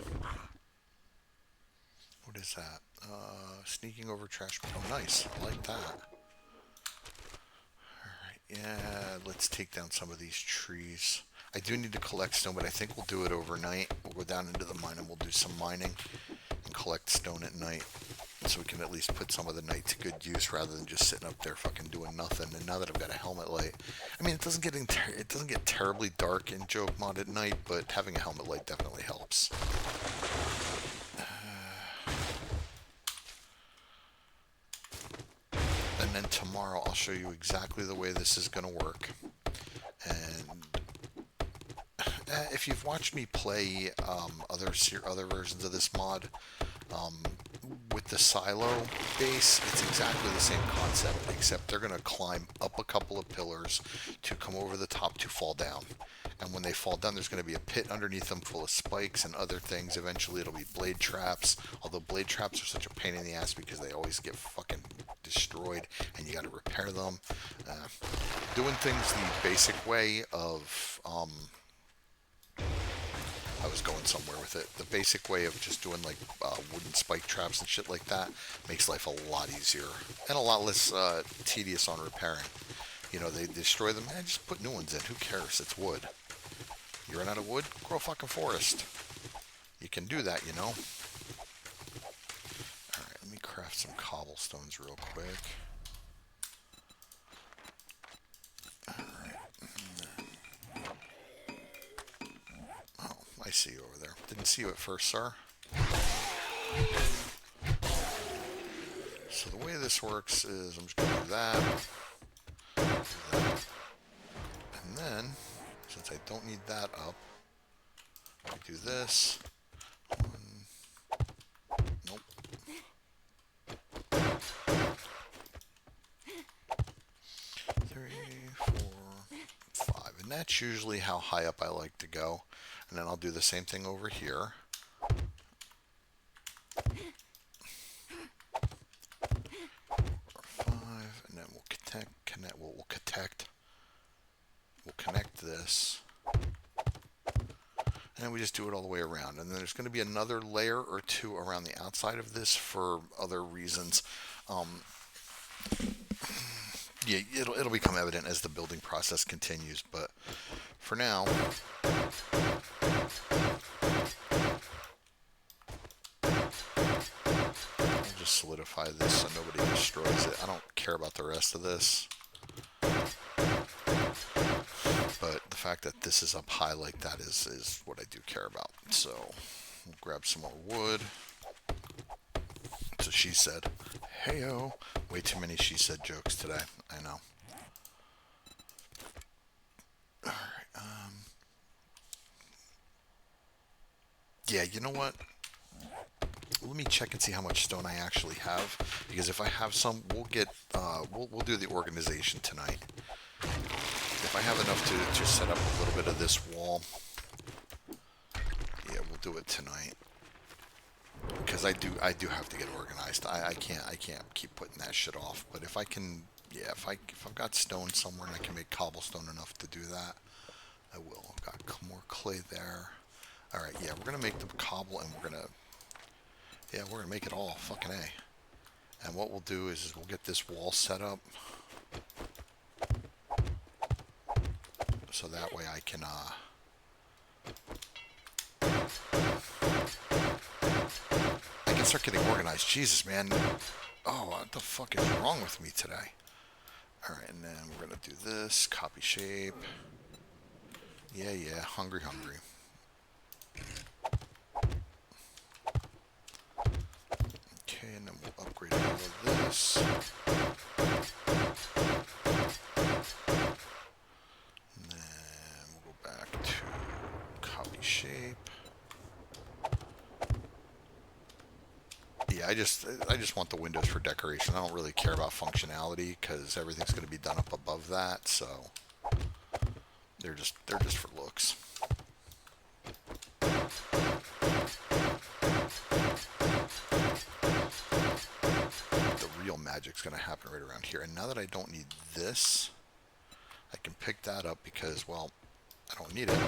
What is that? Sneaking over trash. Oh, nice. I like that. Alright, yeah, let's take down some of these trees. I do need to collect stone, but I think we'll do it overnight. We'll go down into the mine and we'll do some mining and collect stone at night, so we can at least put some of the night to good use rather than just sitting up there fucking doing nothing. And now that I've got a helmet light, I mean, it doesn't get terribly dark in Joke Mod at night, but having a helmet light definitely helps. And then tomorrow I'll show you exactly the way this is going to work. And if you've watched me play other versions of this mod, with the silo base, it's exactly the same concept, except they're going to climb up a couple of pillars to come over the top to fall down. And when they fall down, there's going to be a pit underneath them full of spikes and other things. Eventually it'll be blade traps, although blade traps are such a pain in the ass because they always get fucking destroyed and you got to repair them. Doing things the basic way of I was going somewhere with it. The basic way of just doing like wooden spike traps and shit like that makes life a lot easier and a lot less tedious on repairing. You know, they destroy them, and just put new ones in. Who cares? It's wood. You run out of wood? Grow a fucking forest. You can do that, you know. Alright, let me craft some cobblestones real quick. I see you over there. Didn't see you at first, sir. So the way this works is I'm just going to do that. And then, since I don't need that up, I do this. Nope. 3, 4, 5. And that's usually how high up I like to go. And then I'll do the same thing over here. 5, and then we'll connect this. And then we just do it all the way around. And then there's going to be another layer or two around the outside of this for other reasons. Yeah, it'll become evident as the building process continues, but for now, I'll just solidify this so nobody destroys it. I don't care about the rest of this, but the fact that this is up high like that is what I do care about. So we'll grab some more wood. So she said, "Heyo." Way too many she said jokes today. I know. All right. Yeah, you know what? Let me check and see how much stone I actually have, because if I have some, we'll get we'll do the organization tonight. If I have enough to just set up a little bit of this wall, yeah, we'll do it tonight. Because I do have to get organized. I can't keep putting that shit off. But if I can, yeah, if I've got stone somewhere and I can make cobblestone enough to do that, I will. I've got more clay there. All right, yeah, we're gonna make the cobble, and we're gonna make it all fucking A. And what we'll do is we'll get this wall set up, so that way I can start getting organized. Jesus, man. Oh, what the fuck is wrong with me today? Alright, and then we're going to do this. Copy shape. Yeah, yeah, hungry, hungry. Okay, and then we'll upgrade all of this. And then we'll go back to copy shape. Yeah, I just want the windows for decoration. I don't really care about functionality because everything's going to be done up above that, so they're just for looks. The real magic's going to happen right around here. And now that I don't need this, I can pick that up because, well, I don't need it.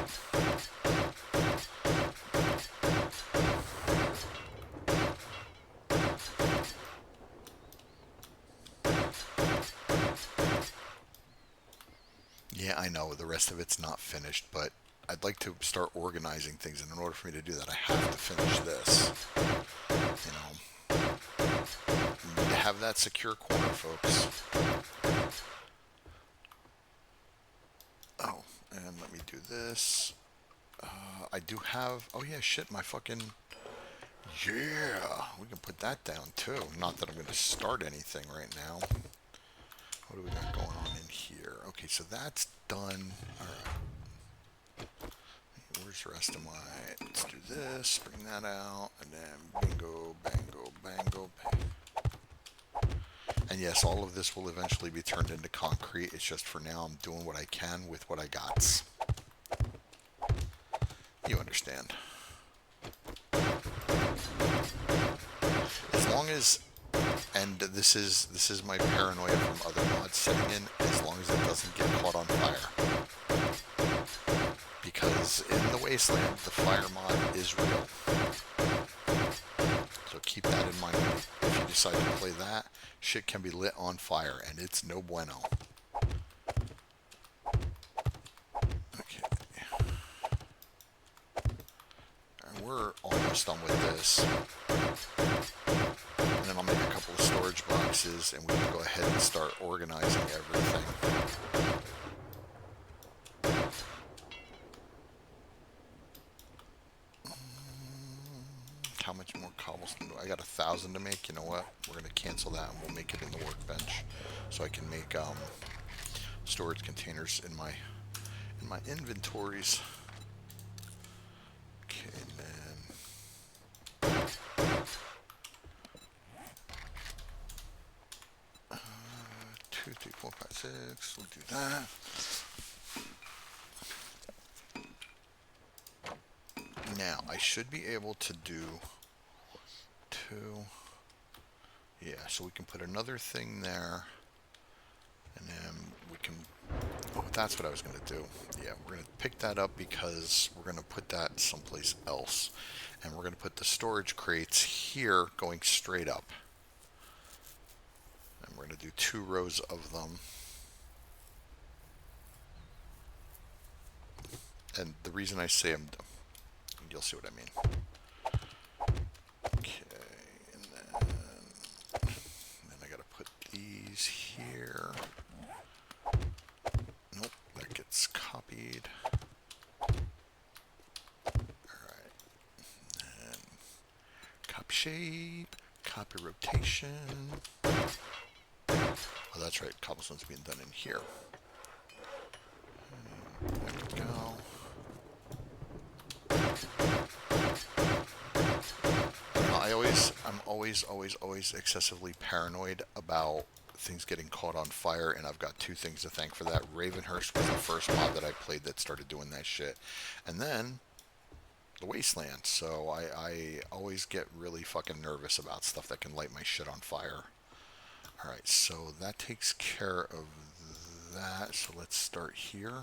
Yeah, I know the rest of it's not finished, but I'd like to start organizing things, and in order for me to do that, I have to finish this. You know, need to have that secure corner, folks. Oh, and let me do this. I do have. Oh yeah, shit, my fucking. Yeah, we can put that down too. Not that I'm going to start anything right now. What do we got going on in here? Okay, so that's done. All right. Where's the rest of my... Let's do this, bring that out, and then bingo, bango, bango, bang. And yes, all of this will eventually be turned into concrete. It's just for now I'm doing what I can with what I got. You understand. As long as... And this is my paranoia from other mods setting in, as long as it doesn't get caught on fire. Because in the Wasteland, the fire mod is real. So keep that in mind if you decide to play that. Shit can be lit on fire, and it's no bueno. Okay. And we're almost done with this. And then I'll make a couple of storage boxes, and we can go ahead and start organizing everything. How much more cobblestone do I got? 1,000 to make. You know what? We're gonna cancel that, and we'll make it in the workbench, so I can make storage containers in my inventories. Okay, and then 2, 3, 4, 5, 6. We'll do that. Now I should be able to do 2. Yeah, so we can put another thing there, and then we can. Oh, that's what I was going to do. Yeah, we're going to pick that up because we're going to put that someplace else. And we're going to put the storage crates here going straight up. And we're going to do 2 rows of them. And the reason I say you'll see what I mean. Okay, and then I got to put these here. Nope, that gets copied. Alright. And copy shape, copy rotation. Oh, that's right, cobblestone's being done in here. There we go. I'm always excessively paranoid about things getting caught on fire, and I've got 2 things to thank for that. Ravenhurst was the first mod that I played that started doing that shit. And then the Wasteland. So I always get really fucking nervous about stuff that can light my shit on fire. Alright, so that takes care of that. So let's start here.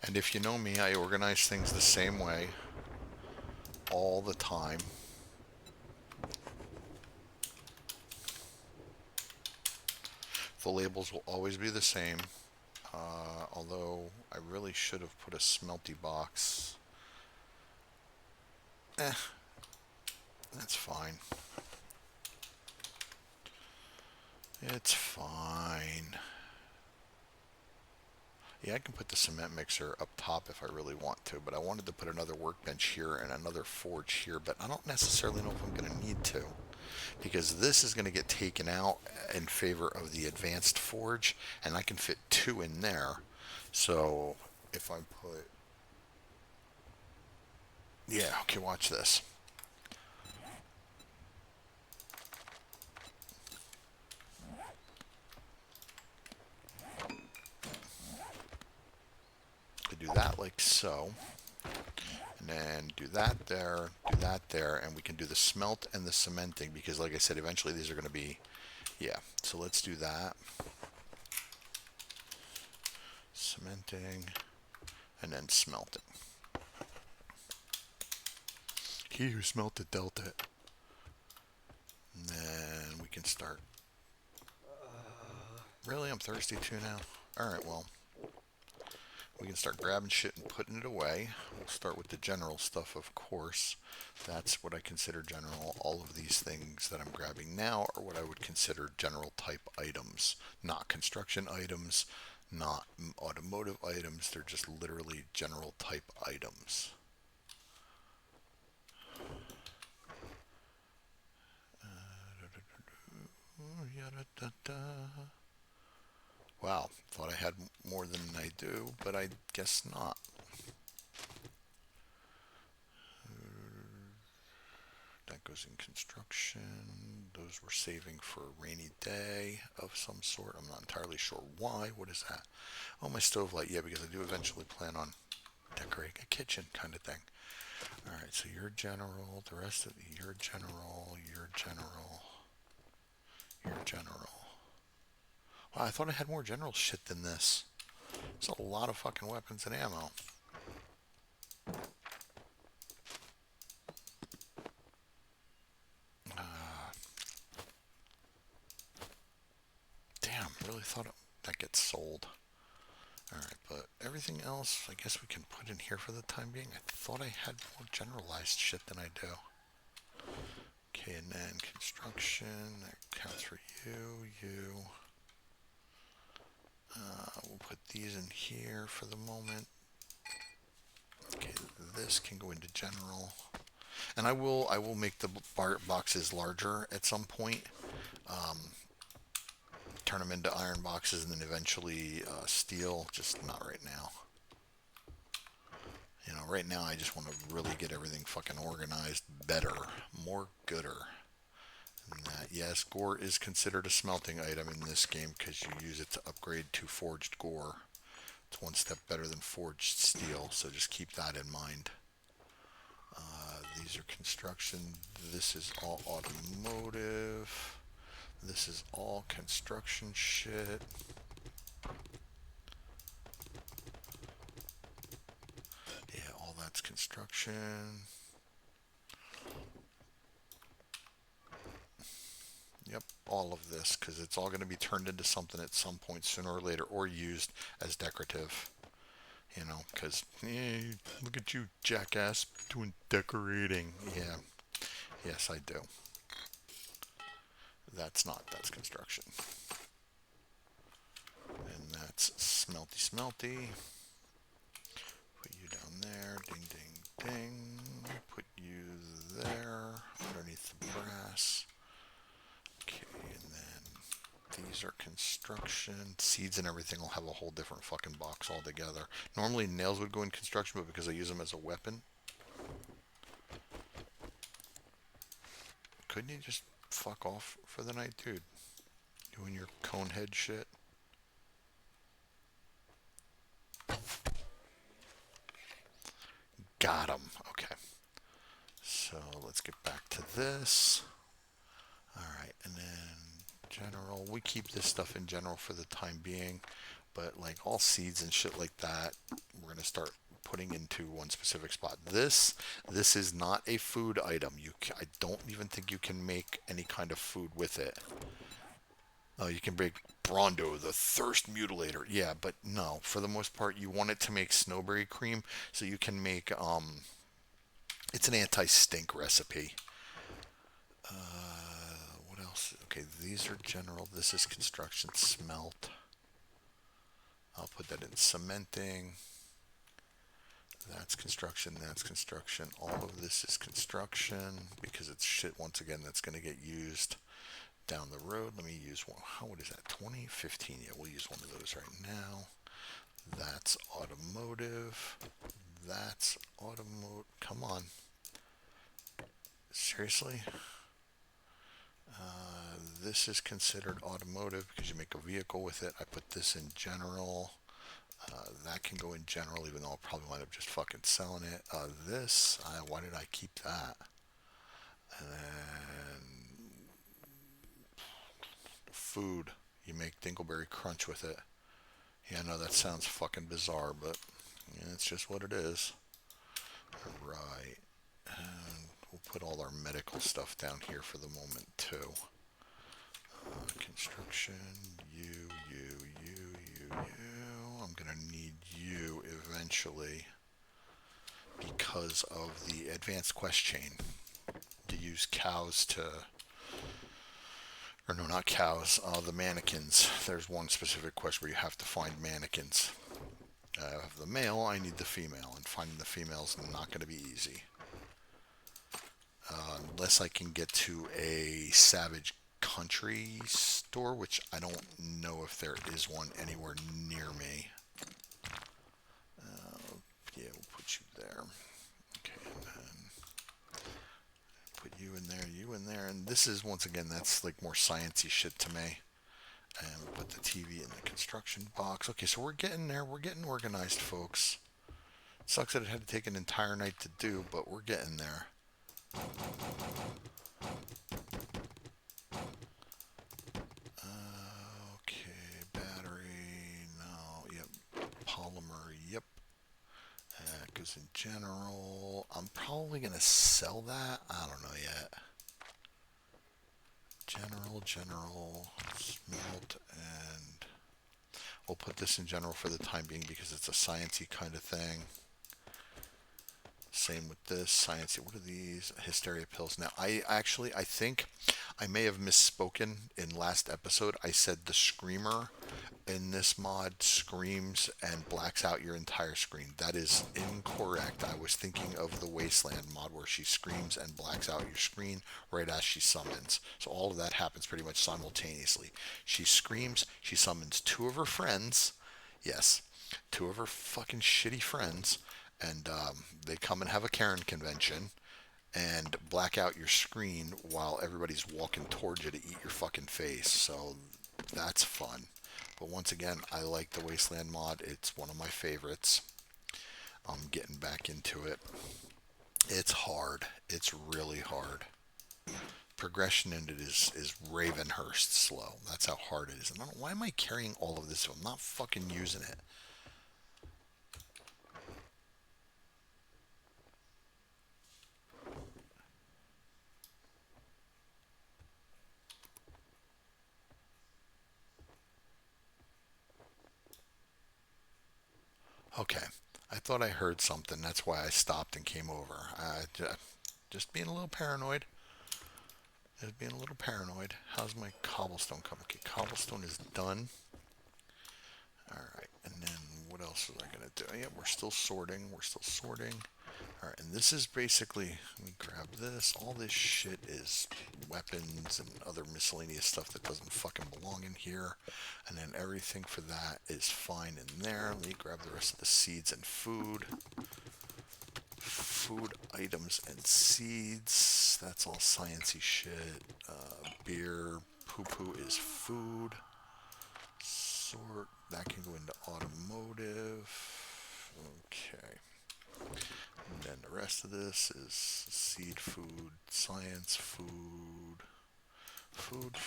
And if you know me, I organize things the same way all the time. The labels will always be the same, although I really should have put a smelty box. That's fine. It's fine. Yeah, I can put the cement mixer up top if I really want to, but I wanted to put another workbench here and another forge here, but I don't necessarily know if I'm going to need to, because this is going to get taken out in favor of the advanced forge, and I can fit two in there. So if I put, yeah, okay, watch this. I do that like so, and then do that there, and we can do the smelt and the cementing, because like I said, eventually these are going to be, yeah, so let's do that. Cementing, and then smelting. He who smelted dealt it. And then we can start. Really? I'm thirsty too now? Alright, well, we can start grabbing shit and putting it away. We'll start with the general stuff, of course. That's what I consider general. All of these things that I'm grabbing now are what I would consider general type items. Not construction items, not automotive items. They're just literally general type items. Wow, thought I had more than I do, but I guess not. That goes in construction. Those we're saving for a rainy day of some sort. I'm not entirely sure why. What is that? Oh, my stove light. Yeah, because I do eventually plan on decorating a kitchen kind of thing. All right, so you're general. The rest of you're general. You're general. You're general. Wow, I thought I had more general shit than this. There's a lot of fucking weapons and ammo. Damn, really thought that gets sold. Alright, but everything else, I guess we can put in here for the time being. I thought I had more generalized shit than I do. Okay, and then construction, that counts for you. We'll put these in here for the moment. Okay, this can go into general. And I will make the boxes larger at some point. Turn them into iron boxes and then eventually steel, just not right now. You know, right now I just want to really get everything fucking organized better, more gooder. And that, yes, gore is considered a smelting item in this game because you use it to upgrade to forged gore. It's one step better than forged steel, so just keep that in mind. These are construction. This is all automotive. This is all construction shit. Yeah, all that's construction. Yep, all of this, because it's all going to be turned into something at some point sooner or later, or used as decorative. You know, because, look at you, jackass, doing decorating. Yeah, yes, I do. That's construction. And that's smelty smelty. Put you down there, ding ding ding. Put you there, underneath the brass. Okay, and then these are construction. Seeds and everything will have a whole different fucking box altogether. Normally nails would go in construction, but because I use them as a weapon. Couldn't you just fuck off for the night, dude? Doing your cone head shit. Got him. Okay. So let's get back to this. Alright, and then general. We keep this stuff in general for the time being. But like all seeds and shit like that, we're going to start putting into one specific spot. This is not a food item. I don't even think you can make any kind of food with it. Oh, you can make Brondo, the thirst mutilator. Yeah, but no. For the most part, you want it to make snowberry cream, so you can make it's an anti-stink recipe. What else? Okay, these are general. This is construction smelt. I'll put that in cementing. That's construction. That's construction. All of this is construction because it's shit, once again, that's going to get used down the road. Let me use one. What is that? 2015. Yeah, we'll use one of those right now. That's automotive. That's automotive. Come on. Seriously? This is considered automotive because you make a vehicle with it. I put this in general. That can go in general, even though I'll probably wind up just fucking selling it. Why did I keep that? And then food. You make Dingleberry Crunch with it. Yeah, I know that sounds fucking bizarre, but yeah, it's just what it is. Right. And we'll put all our medical stuff down here for the moment, too. Construction, you. I'm gonna need you eventually because of the advanced quest chain. To use cows to, or no, not cows, the mannequins. There's one specific quest where you have to find mannequins. I have the male, I need the female, and finding the female's not going to be easy. Unless I can get to a Savage Country store, which I don't know if there is one anywhere near me. Yeah, we'll put you there. Okay, and then put you in there, and this is, once again, that's like more sciencey shit to me. And we'll put the TV in the construction box. Okay, so we're getting there. We're getting organized, folks. Sucks that it had to take an entire night to do, but we're getting there. Okay, battery, no, yep. Polymer, yep. That goes in general. I'm probably going to sell that. I don't know yet. General, smelt, and we'll put this in general for the time being because it's a sciencey kind of thing. Same with this, sciencey. What are these? Hysteria pills. Now, I think I may have misspoken in last episode. I said the screamer in this mod screams and blacks out your entire screen. That is incorrect. I was thinking of the Wasteland mod where she screams and blacks out your screen right as she summons. So all of that happens pretty much simultaneously. She screams, she summons two of her friends. Yes, two of her fucking shitty friends. And they come and have a Karen convention and black out your screen while everybody's walking towards you to eat your fucking face. So that's fun. But once again, I like the Wasteland mod. It's one of my favorites. I'm getting back into it. It's hard. It's really hard. Progression in it is Ravenhurst slow. That's how hard it is. And I don't know, why am I carrying all of this if I'm not fucking using it? Okay, I thought I heard something. That's why I stopped and came over. Just being a little paranoid. Just being a little paranoid. How's my cobblestone coming? Okay, cobblestone is done. Alright, and then what else was I going to do? Yeah, we're still sorting. Alright, and this is basically, let me grab this. All this shit is weapons and other miscellaneous stuff that doesn't fucking belong in here. And then everything for that is fine in there. Let me grab the rest of the seeds and food. Food items and seeds. That's all sciencey shit. Beer, poo-poo is food. Sort, that can go into automotive. Okay. And then the rest of this is seed, food, science, food. Food.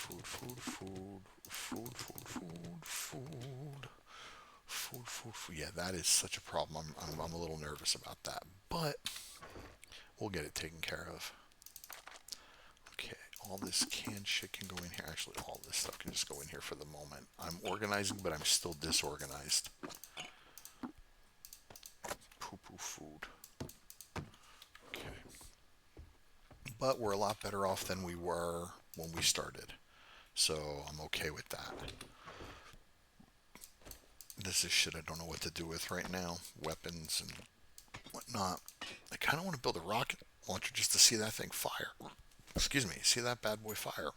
Yeah, that is such a problem. I'm a little nervous about that, but we'll get it taken care of. Okay, all this canned shit can go in here. Actually, all this stuff can just go in here for the moment. I'm organizing, but I'm still disorganized. Poo-poo food. Okay. But we're a lot better off than we were when we started. So I'm okay with that. This is shit I don't know what to do with right now. Weapons and whatnot. I kind of want to build a rocket launcher just to see that thing fire. Excuse me, see that bad boy fire.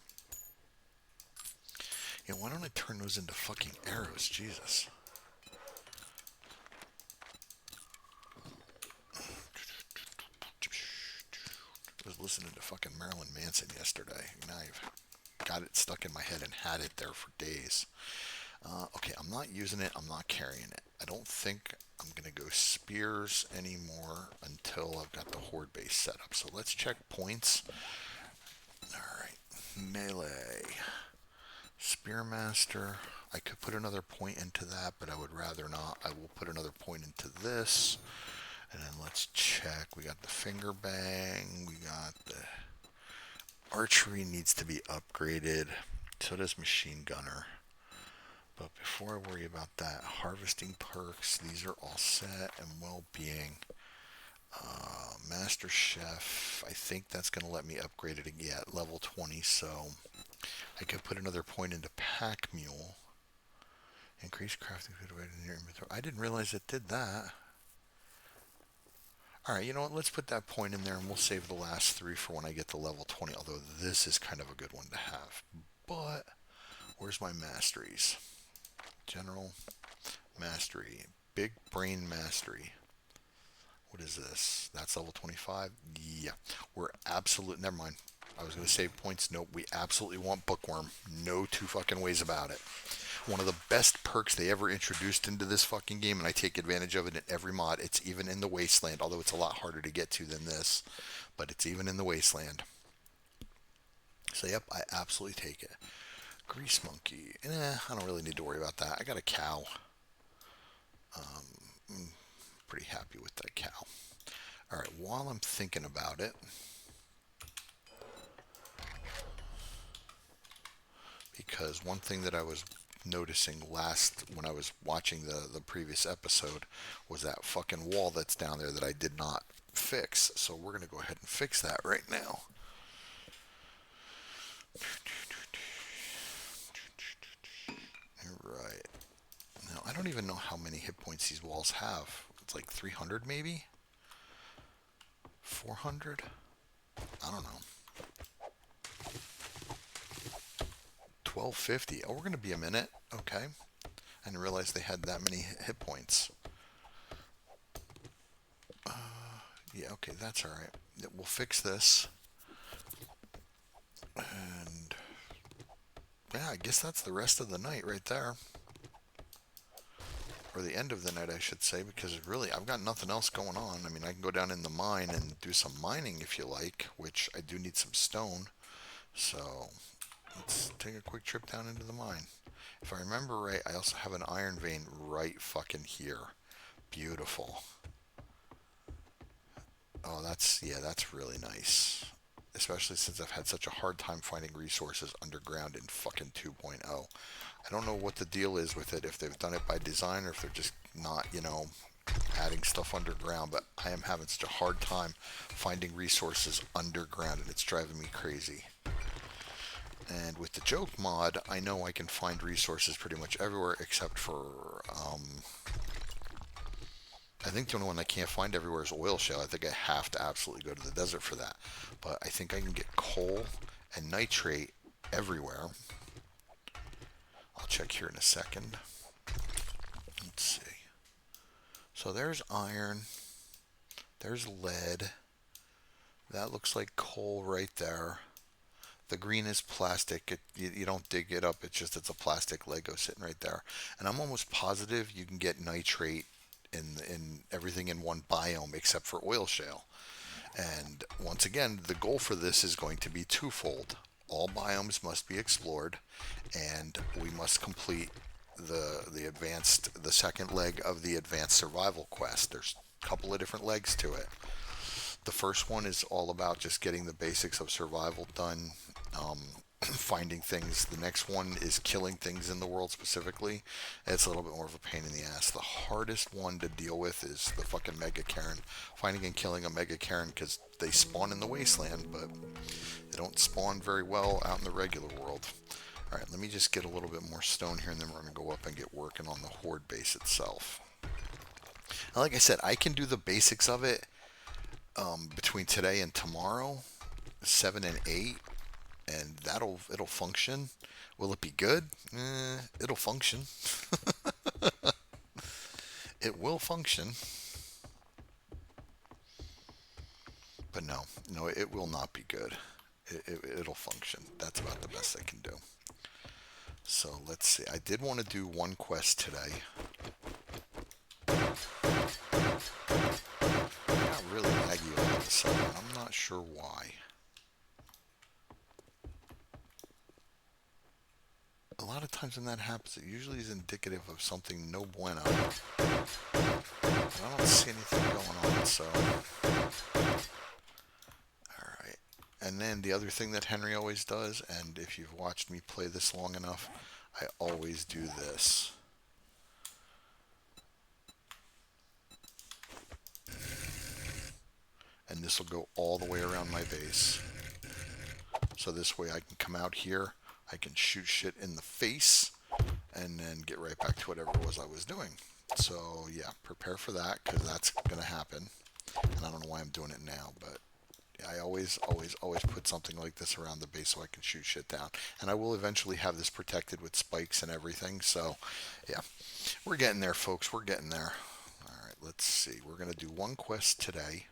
You know, why don't I turn those into fucking arrows? Jesus. I was listening to fucking Marilyn Manson yesterday. Now I've got it stuck in my head and had it there for days. Okay, I'm not using it. I'm not carrying it. I don't think I'm going to go spears anymore until I've got the horde base set up. So let's check points. Alright, melee. Spearmaster. I could put another point into that, but I would rather not. I will put another point into this. And then let's check. We got the finger bang. We got the archery needs to be upgraded. So does machine gunner. But before I worry about that, harvesting perks, these are all set, and well-being. Master Chef, I think that's going to let me upgrade it again at level 20, so I could put another point into Pack Mule. Increase crafting food in your inventory. I didn't realize it did that. Alright, you know what? Let's put that point in there, and we'll save the last 3 for when I get to level 20, although this is kind of a good one to have. But, where's my masteries? General Mastery. Big Brain Mastery. What is this? That's level 25? Yeah. We're absolute. Never mind. I was going to save points. Nope. We absolutely want Bookworm. No two fucking ways about it. One of the best perks they ever introduced into this fucking game, and I take advantage of it in every mod. It's even in the Wasteland, although it's a lot harder to get to than this. But it's even in the Wasteland. So, yep, I absolutely take it. Grease Monkey. I don't really need to worry about that. I got a cow. I'm pretty happy with that cow. Alright, while I'm thinking about it, because one thing that I was noticing last when I was watching the previous episode was that fucking wall that's down there that I did not fix. So we're going to go ahead and fix that right now. Right. Now, I don't even know how many hit points these walls have. It's like 300 maybe? 400? I don't know. 1250. Oh, we're going to be a minute. Okay. I didn't realize they had that many hit points. Yeah, okay, that's alright. We'll fix this. And yeah, I guess that's the rest of the night right there. Or the end of the night, I should say, because really, I've got nothing else going on. I mean, I can go down in the mine and do some mining if you like, which I do need some stone. So, let's take a quick trip down into the mine. If I remember right, I also have an iron vein right fucking here. Beautiful. Oh, that's really nice. Especially since I've had such a hard time finding resources underground in fucking 2.0. I don't know what the deal is with it, if they've done it by design or if they're just not, adding stuff underground, but I am having such a hard time finding resources underground, and it's driving me crazy. And with the joke mod, I know I can find resources pretty much everywhere except for, I think the only one I can't find everywhere is oil shale. I think I have to absolutely go to the desert for that. But I think I can get coal and nitrate everywhere. I'll check here in a second. Let's see. So there's iron. There's lead. That looks like coal right there. The green is plastic. You don't dig it up. It's a plastic Lego sitting right there. And I'm almost positive you can get nitrate in everything in one biome except for oil shale. And once again, the goal for this is going to be twofold. All biomes must be explored, and we must complete the second leg of the advanced survival quest. There's a couple of different legs to it. The first one is all about just getting the basics of survival done, finding things. The next one is killing things in the world specifically. It's a little bit more of a pain in the ass. The hardest one to deal with is the fucking Mega Karen. Finding and killing a Mega Karen, because they spawn in the wasteland, but They don't spawn very well out in the regular world. Alright, let me just get a little bit more stone here, and then we're going to go up and get working on the horde base itself. And like I said, I can do the basics of it between today and tomorrow, 7 and 8, and it'll function. Will it be good? It'll function. It will function. But no, it will not be good. It'll function. That's about the best I can do. So let's see. I did want to do one quest today. Got really laggy all of a sudden. I'm not sure why. A lot of times when that happens, it usually is indicative of something no bueno. But I don't see anything going on, so... Alright. And then the other thing that Henry always does, and if you've watched me play this long enough, I always do this. And this will go all the way around my base. So this way I can come out here, I can shoot shit in the face, and then get right back to whatever it was I was doing. So yeah, prepare for that, because that's going to happen. And I don't know why I'm doing it now, but I always put something like this around the base so I can shoot shit down. And I will eventually have this protected with spikes and everything. So yeah, we're getting there, folks. We're getting there. All right, let's see. We're going to do one quest today.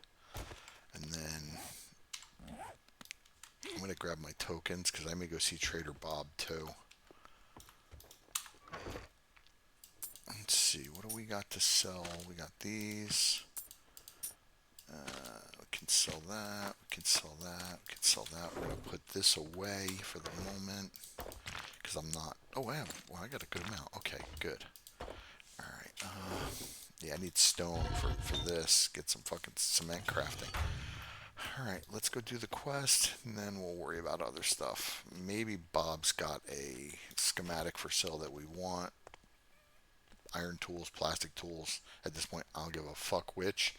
And then I'm going to grab my tokens because I may go see Trader Bob too. Let's see. What do we got to sell? We got these. We can sell that. We can sell that. We can sell that. We're going to put this away for the moment because I'm not... Oh, wow. Well, I got a good amount. Okay, good. All right. Yeah, I need stone for this. Get some fucking cement crafting. Alright, let's go do the quest, and then we'll worry about other stuff. Maybe Bob's got a schematic for sale that we want. Iron tools, plastic tools. At this point, I'll give a fuck which.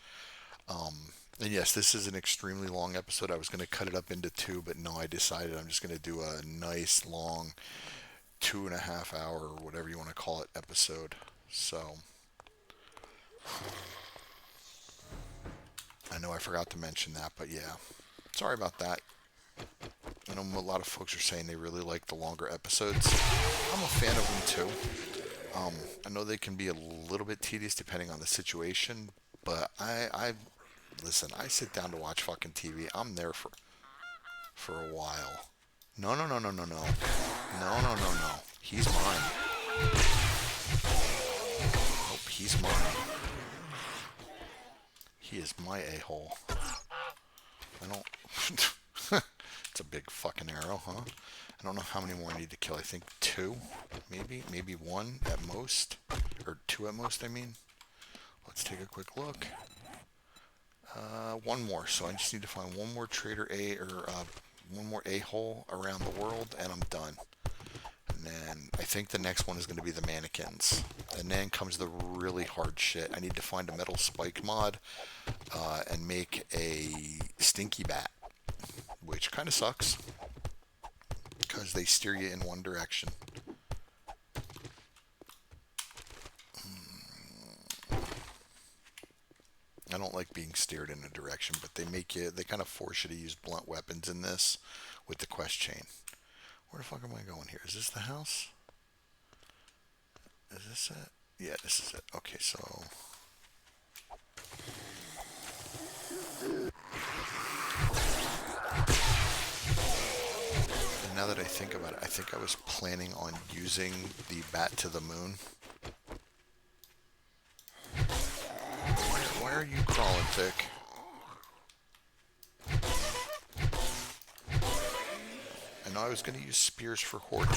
And yes, this is an extremely long episode. I was going to cut it up into two, but no, I decided I'm just going to do a nice, long, 2.5 hour, or whatever you want to call it, episode. So... I know I forgot to mention that, but yeah. Sorry about that. I know a lot of folks are saying they really like the longer episodes. I'm a fan of them too. I know they can be a little bit tedious depending on the situation, but listen, I sit down to watch fucking TV. I'm there for a while. No. No. He's mine. Nope, he's mine. He is my a-hole. I don't... It's a big fucking arrow, huh? I don't know how many more I need to kill. I think 2, maybe? Maybe 1 at most. Or 2 at most, I mean. Let's take a quick look. 1 more. So I just need to find 1 more trader one more a-hole around the world, and I'm done. And then I think the next one is going to be the mannequins. And then comes the really hard shit. I need to find a metal spike mod and make a stinky bat, which kind of sucks because they steer you in one direction. I don't like being steered in a direction, but they kind of force you to use blunt weapons in this with the quest chain. Where the fuck am I going here? Is this the house? Is this it? Yeah, this is it. Okay, so... And now that I think about it, I think I was planning on using the bat to the moon. Why are you crawling, Tick? I know I was going to use spears for horde.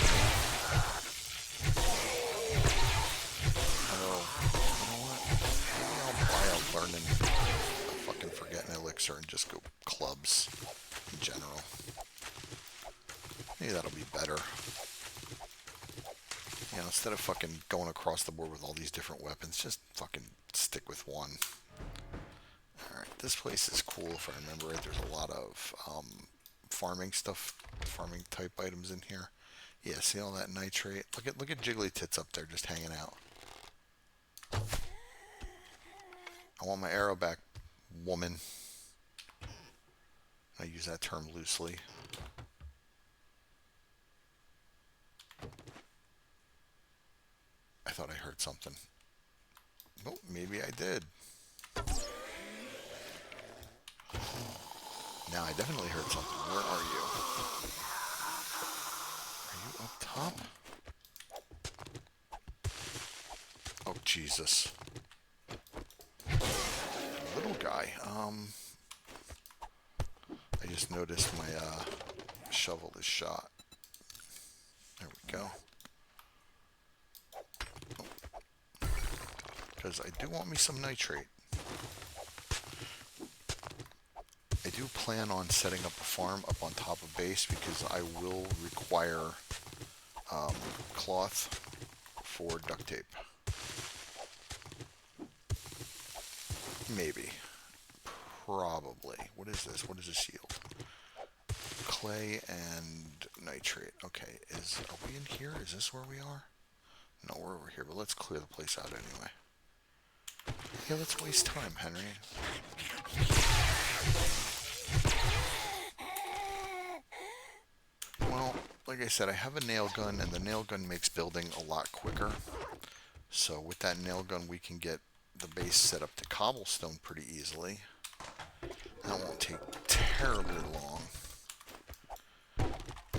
Although, you know what? Maybe I'll buy a learning, I fucking forget an elixir and just go clubs in general. Maybe that'll be better. You know, instead of fucking going across the board with all these different weapons, just fucking stick with one. Alright, this place is cool if I remember right. There's a lot of farming stuff, farming type items in here. Yeah, see all that nitrate? Look at Jiggly Tits up there just hanging out. I want my arrow back, woman. I use that term loosely. I thought I heard something. Oh, maybe I did. Now I definitely heard something. Where are you? Are you up top? Oh, Jesus. Little guy. I just noticed my shovel is shot. There we go. Because I do want me some nitrate. I do plan on setting up a farm up on top of base because I will require cloth for duct tape. Maybe. Probably. What is this? What does this yield? Clay and nitrate. Okay, are we in here? Is this where we are? No, we're over here, but let's clear the place out anyway. Yeah, let's waste time, Henry. Well, like I said, I have a nail gun, and the nail gun makes building a lot quicker. So with that nail gun, we can get the base set up to cobblestone pretty easily. That won't take terribly long.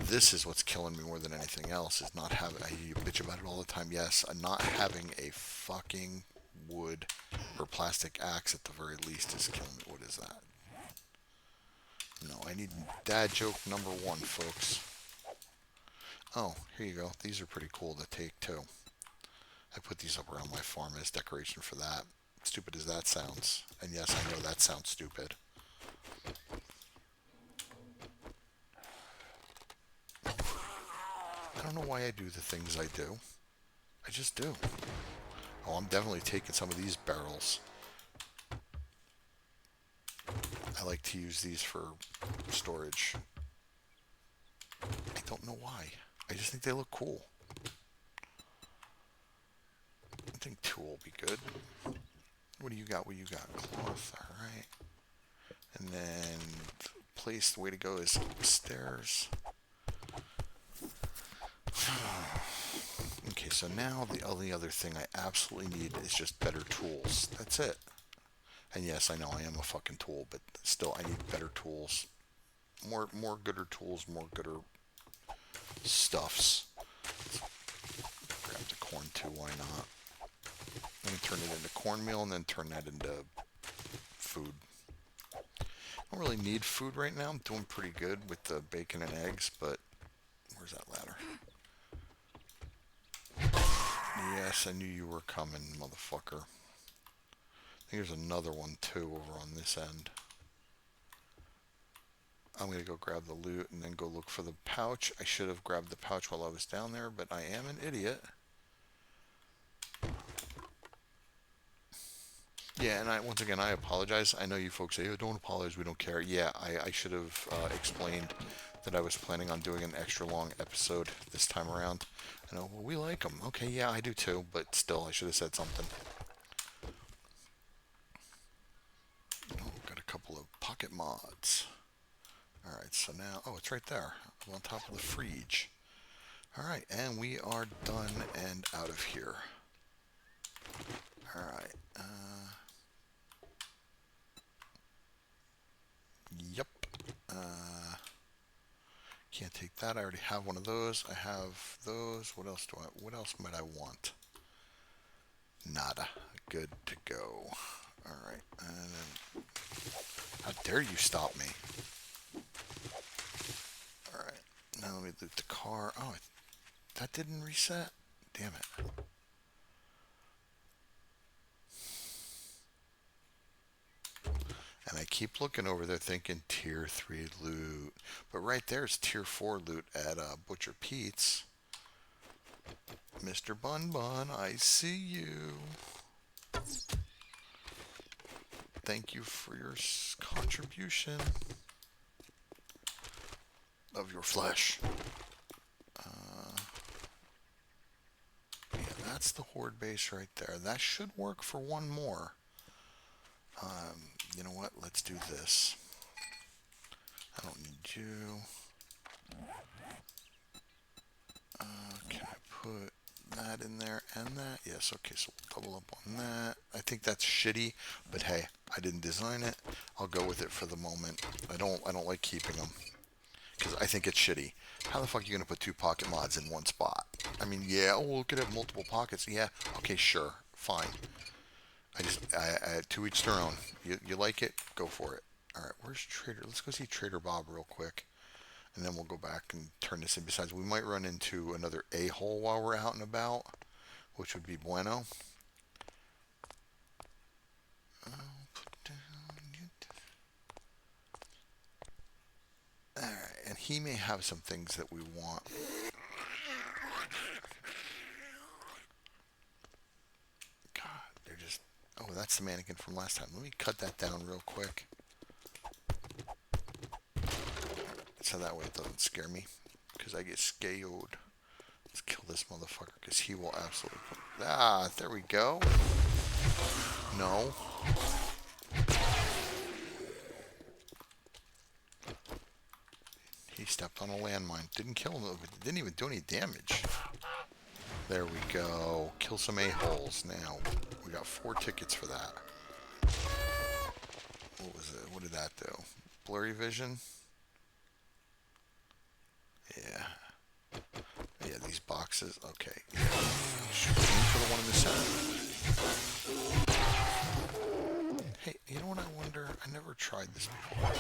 This is what's killing me more than anything else, is not having, I hear you bitch about it all the time, yes, not having a fucking wood or plastic axe at the very least is killing me. What is that? No, I need dad joke number 1, folks. Oh, here you go. These are pretty cool to take too. I put these up around my farm as decoration for that. Stupid as that sounds. And yes, I know that sounds stupid. I don't know why I do the things I do. I just do. Oh, I'm definitely taking some of these barrels. I like to use these for storage. I don't know why. I just think they look cool. I think 2 will be good. What do you got? What do you got? Cloth, alright. And then place, the way to go is upstairs. Okay, so now the only other thing I absolutely need is just better tools. That's it. And yes, I know I am a fucking tool, but still I need better tools. More gooder tools, more gooder stuffs. Grab the corn too, why not? I'm going to turn it into cornmeal and then turn that into food. I don't really need food right now. I'm doing pretty good with the bacon and eggs, but where's that ladder? Yes, I knew you were coming, motherfucker. I think there's another one too over on this end. I'm going to go grab the loot and then go look for the pouch. I should have grabbed the pouch while I was down there, but I am an idiot. Yeah, and once again, I apologize. I know you folks say, oh, don't apologize, we don't care. Yeah, I should have explained that I was planning on doing an extra long episode this time around. I know, well, we like them. Okay, yeah, I do too, but still, I should have said something. Oh, got a couple of pocket mods. Alright, so now, oh, it's right there. I'm on top of the fridge. Alright, and we are done and out of here. Alright, yep. Can't take that. I already have one of those. I have those. What else might I want? Nada. Good to go. Alright, and then, how dare you stop me? Alright, now let me loot the car. Oh, that didn't reset? Damn it. And I keep looking over there thinking tier 3 loot. But right there's tier 4 loot at Butcher Pete's. Mr. Bun Bun, I see you. Thank you for your contribution. of your flesh. Yeah, that's the horde base right there. That should work for one more. You know what? Let's do this. I don't need you. Can I put that in there and that? Yes, okay, so we'll double up on that. I think that's shitty, but hey, I didn't design it. I'll go with it for the moment. I don't like keeping them because I think it's shitty. How the fuck are you gonna put 2 pocket mods in one spot? I mean, yeah, oh, we could have multiple pockets. Yeah, okay, sure, fine. I to each their own. You like it, go for it. All right, where's Trader? Let's go see Trader Bob real quick, and then we'll go back and turn this in. Besides, we might run into another a-hole while we're out and about, which would be bueno. All right, and he may have some things that we want. God, they're just... Oh, that's the mannequin from last time. Let me cut that down real quick. So that way it doesn't scare me. Because I get scared. Let's kill this motherfucker because he will absolutely... Ah, there we go. No. He stepped on a landmine. Didn't kill him. Didn't even do any damage. There we go. Kill some a-holes. Now, we got 4 tickets for that. What was it? What did that do? Blurry vision? Yeah. Yeah, these boxes. Okay. Yeah. Aim for the one in the center. Hey, you know what I wonder? I never tried this before.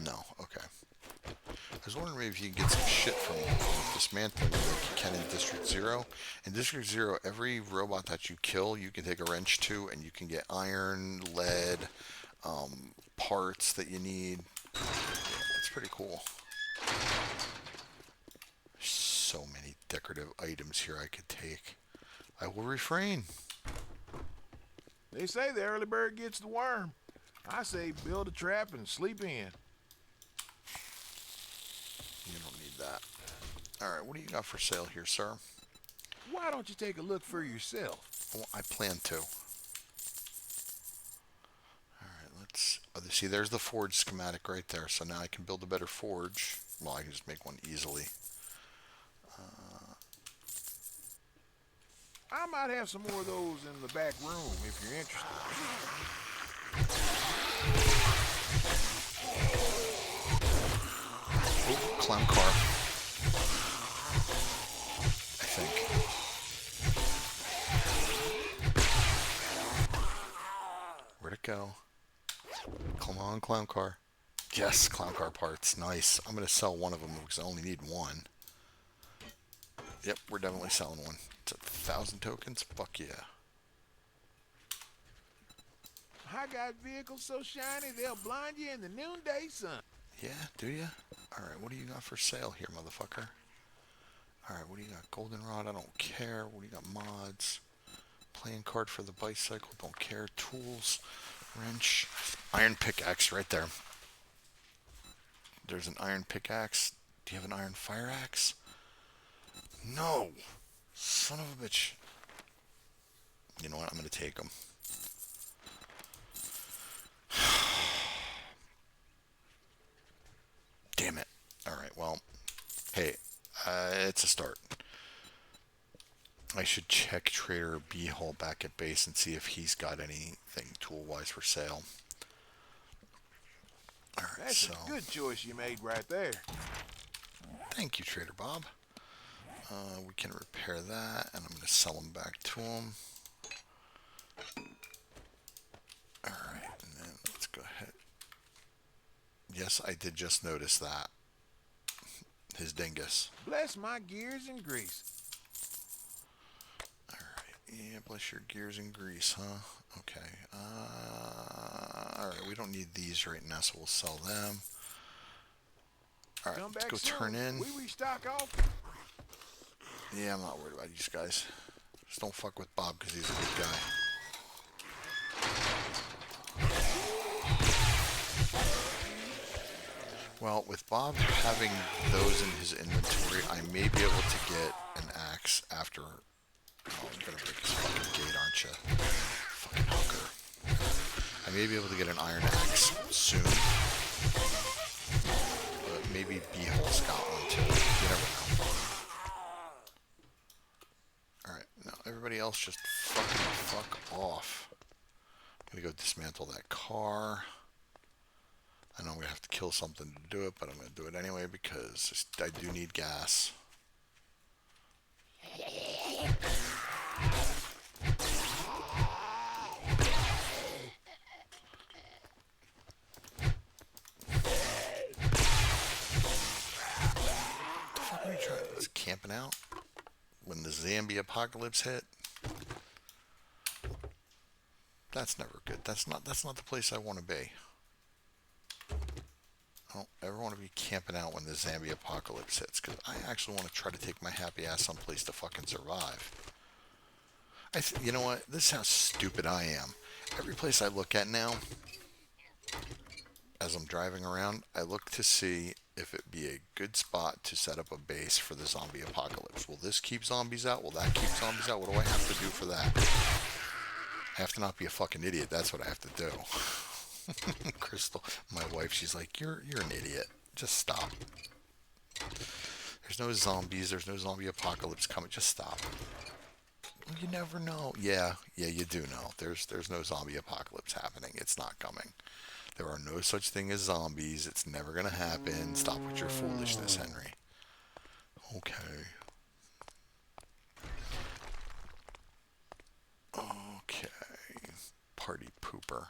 No. Okay. I was wondering maybe if you can get some shit from dismantling like you can in District 0. In District 0, every robot that you kill, you can take a wrench to, and you can get iron, lead, parts that you need. It's pretty cool. So many decorative items here I could take. I will refrain. They say the early bird gets the worm. I say build a trap and sleep in. You don't need that. Alright, what do you got for sale here, sir? Why don't you take a look for yourself? Well, I plan to. Alright, let's... Oh, see, there's the forge schematic right there. So now I can build a better forge. Well, I can just make one easily. I might have some more of those in the back room if you're interested. Oh, clown car. I think. Where'd it go? Come on, clown car. Yes, clown car parts. Nice. I'm going to sell one of them because I only need one. Yep, we're definitely selling one. It's 1,000 tokens? Fuck yeah. I got vehicles so shiny they'll blind you in the noonday sun. Yeah, do ya? Alright, what do you got for sale here, motherfucker? Alright, what do you got? Goldenrod, I don't care. What do you got? Mods. Playing card for the bicycle, don't care. Tools. Wrench. Iron pickaxe right there. There's an iron pickaxe. Do you have an iron fire axe? No! Son of a bitch. You know what? I'm going to take them. Damn it. Alright, well. Hey, it's a start. I should check Trader B-Hole back at base and see if he's got anything tool-wise for sale. Alright, That's so... a good choice you made right there. Thank you, Trader Bob. We can repair that, and I'm going to sell them back to him. Alright, and then let's go ahead. Yes, I did just notice that. His dingus. Bless my gears and grease. Alright, yeah, bless your gears and grease, huh? Okay. Alright, we don't need these right now, so we'll sell them. Alright, Come let's back go soon. turn in. We restock off. Yeah, I'm not worried about you guys. Just don't fuck with Bob because he's a good guy. Well, with Bob having those in his inventory, I may be able to get an axe after. Oh, you're gonna break his fucking gate, aren't you? Fucking hooker. I may be able to get an iron axe soon. But maybe B-Hole's got one too. You never know. Alright, now everybody else just fuck off. I'm gonna go dismantle that car. I know I'm gonna have to kill something to do it, but I'm gonna do it anyway because I do need gas. What are you trying? Is it camping out? When the zombie apocalypse hit? That's never good. That's not the place I want to be. I don't ever want to be camping out when the zombie apocalypse hits, because I actually want to try to take my happy ass someplace to fucking survive. You know what? This is how stupid I am. Every place I look at now, as I'm driving around, I look to see if it be a good spot to set up a base for the zombie apocalypse. Will this keep zombies out? Will that keep zombies out? What do I have to do for that? I have to not be a fucking idiot. That's what I have to do. Crystal, my wife, she's like, you're an idiot. Just stop. There's no zombies. There's no zombie apocalypse coming. Just stop. You never know. Yeah, you do know. There's no zombie apocalypse happening. It's not coming. There are no such thing as zombies. It's never gonna happen. Stop with your foolishness, Henry. Okay. Okay. Party pooper.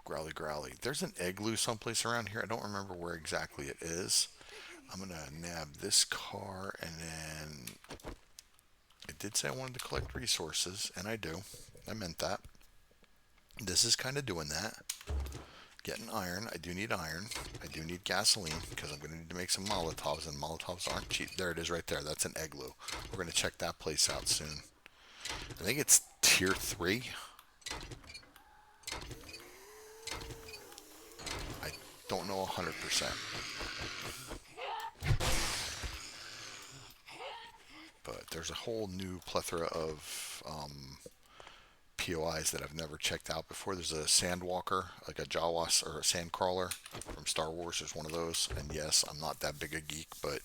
Growly growly. There's an igloo someplace around here. I don't remember where exactly it is. I'm gonna nab this car, and then I did say I wanted to collect resources, and I do. I meant that. This is kind of doing that. Getting iron. I do need iron. I do need gasoline, because I'm going to need to make some Molotovs, and Molotovs aren't cheap. There it is right there. That's an igloo. We're going to check that place out soon. I think it's tier 3. I don't know 100%. But there's a whole new plethora of POIs that I've never checked out before. There's a Sandwalker, like a Jawas or a Sandcrawler from Star Wars. There's one of those. And yes, I'm not that big a geek, but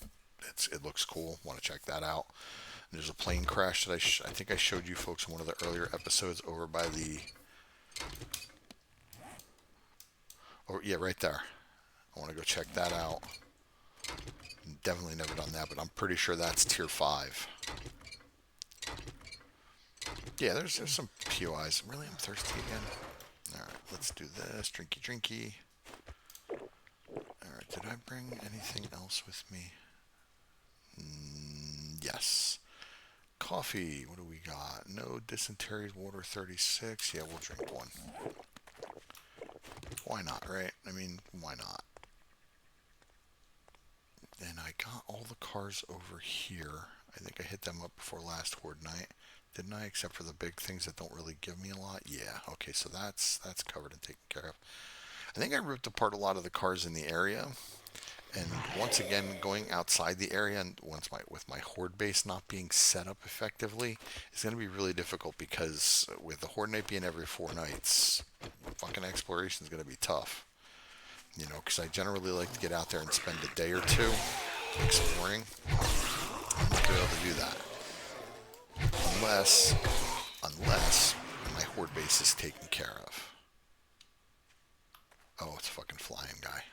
it looks cool. Want to check that out. And there's a plane crash that I think I showed you folks in one of the earlier episodes over by the... Oh, yeah, right there. I want to go check that out. Definitely never done that, but I'm pretty sure that's tier 5. Yeah, there's some POIs. Really, I'm thirsty again. Alright, let's do this. Drinky drinky. Alright, did I bring anything else with me? Yes. Coffee. What do we got? No dysentery, water 36. Yeah, we'll drink one. Why not, right? I mean, why not? And I got all the cars over here. I think I hit them up before last Horde night. Didn't I? Except for the big things that don't really give me a lot. Yeah, okay, so that's covered and taken care of. I think I ripped apart a lot of the cars in the area. And once again, going outside the area, and with my Horde base not being set up effectively, it's going to be really difficult, because with the Horde night being every 4 nights, fucking exploration is going to be tough. You know, because I generally like to get out there and spend a day or two exploring. I'm not going to be able to do that. Unless my Horde base is taken care of. Oh, it's a fucking flying guy.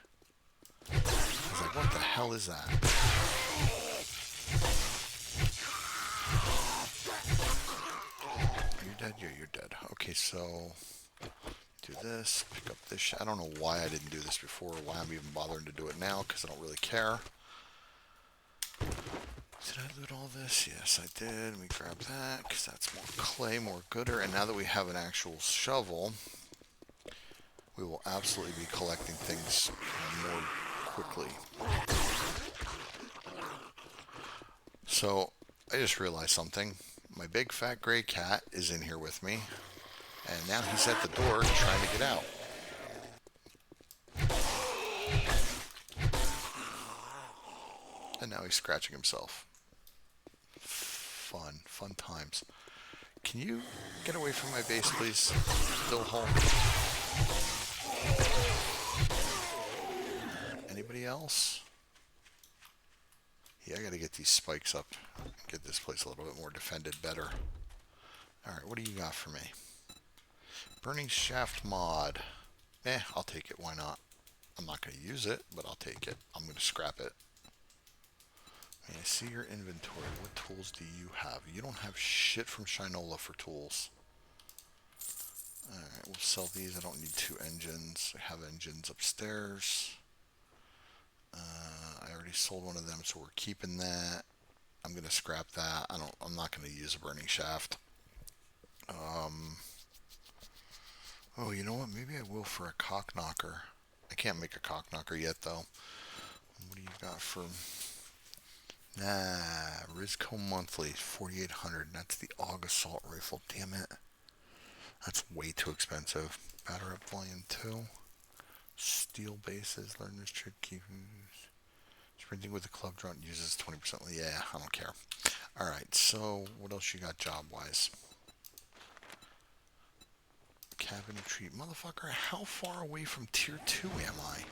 I was like, what the hell is that? You're dead? Yeah, you're dead. Okay, so... do this, pick up this I don't know why I didn't do this before, or why I'm even bothering to do it now, because I don't really care. Did I loot all this? Yes, I did. Let me grab that, because that's more clay, more gooder. And now that we have an actual shovel, we will absolutely be collecting things more quickly. So, I just realized something. My big fat gray cat is in here with me. And now he's at the door trying to get out. And now he's scratching himself. Fun times. Can you get away from my base, please? Still home. Anybody else? Yeah, I gotta get these spikes up. Get this place a little bit more defended better. Alright, what do you got for me? Burning shaft mod. I'll take it. Why not? I'm not going to use it, but I'll take it. I'm going to scrap it. May I see your inventory? What tools do you have? You don't have shit from Shinola for tools. Alright, we'll sell these. I don't need 2 engines. I have engines upstairs. I already sold one of them, so we're keeping that. I'm going to scrap that. I'm not going to use a burning shaft. Oh, you know what? Maybe I will for a cock knocker. I can't make a cock knocker yet, though. What do you got for... Nah, Rizco Monthly, 4,800. That's the AUG assault rifle. Damn it. That's way too expensive. Batter up volume 2. Steel bases. Learner's trick. Sprinting with the club drone uses 20%. Yeah, I don't care. Alright, so what else you got job-wise? Cabin retreat. Motherfucker, how far away from tier 2 am I?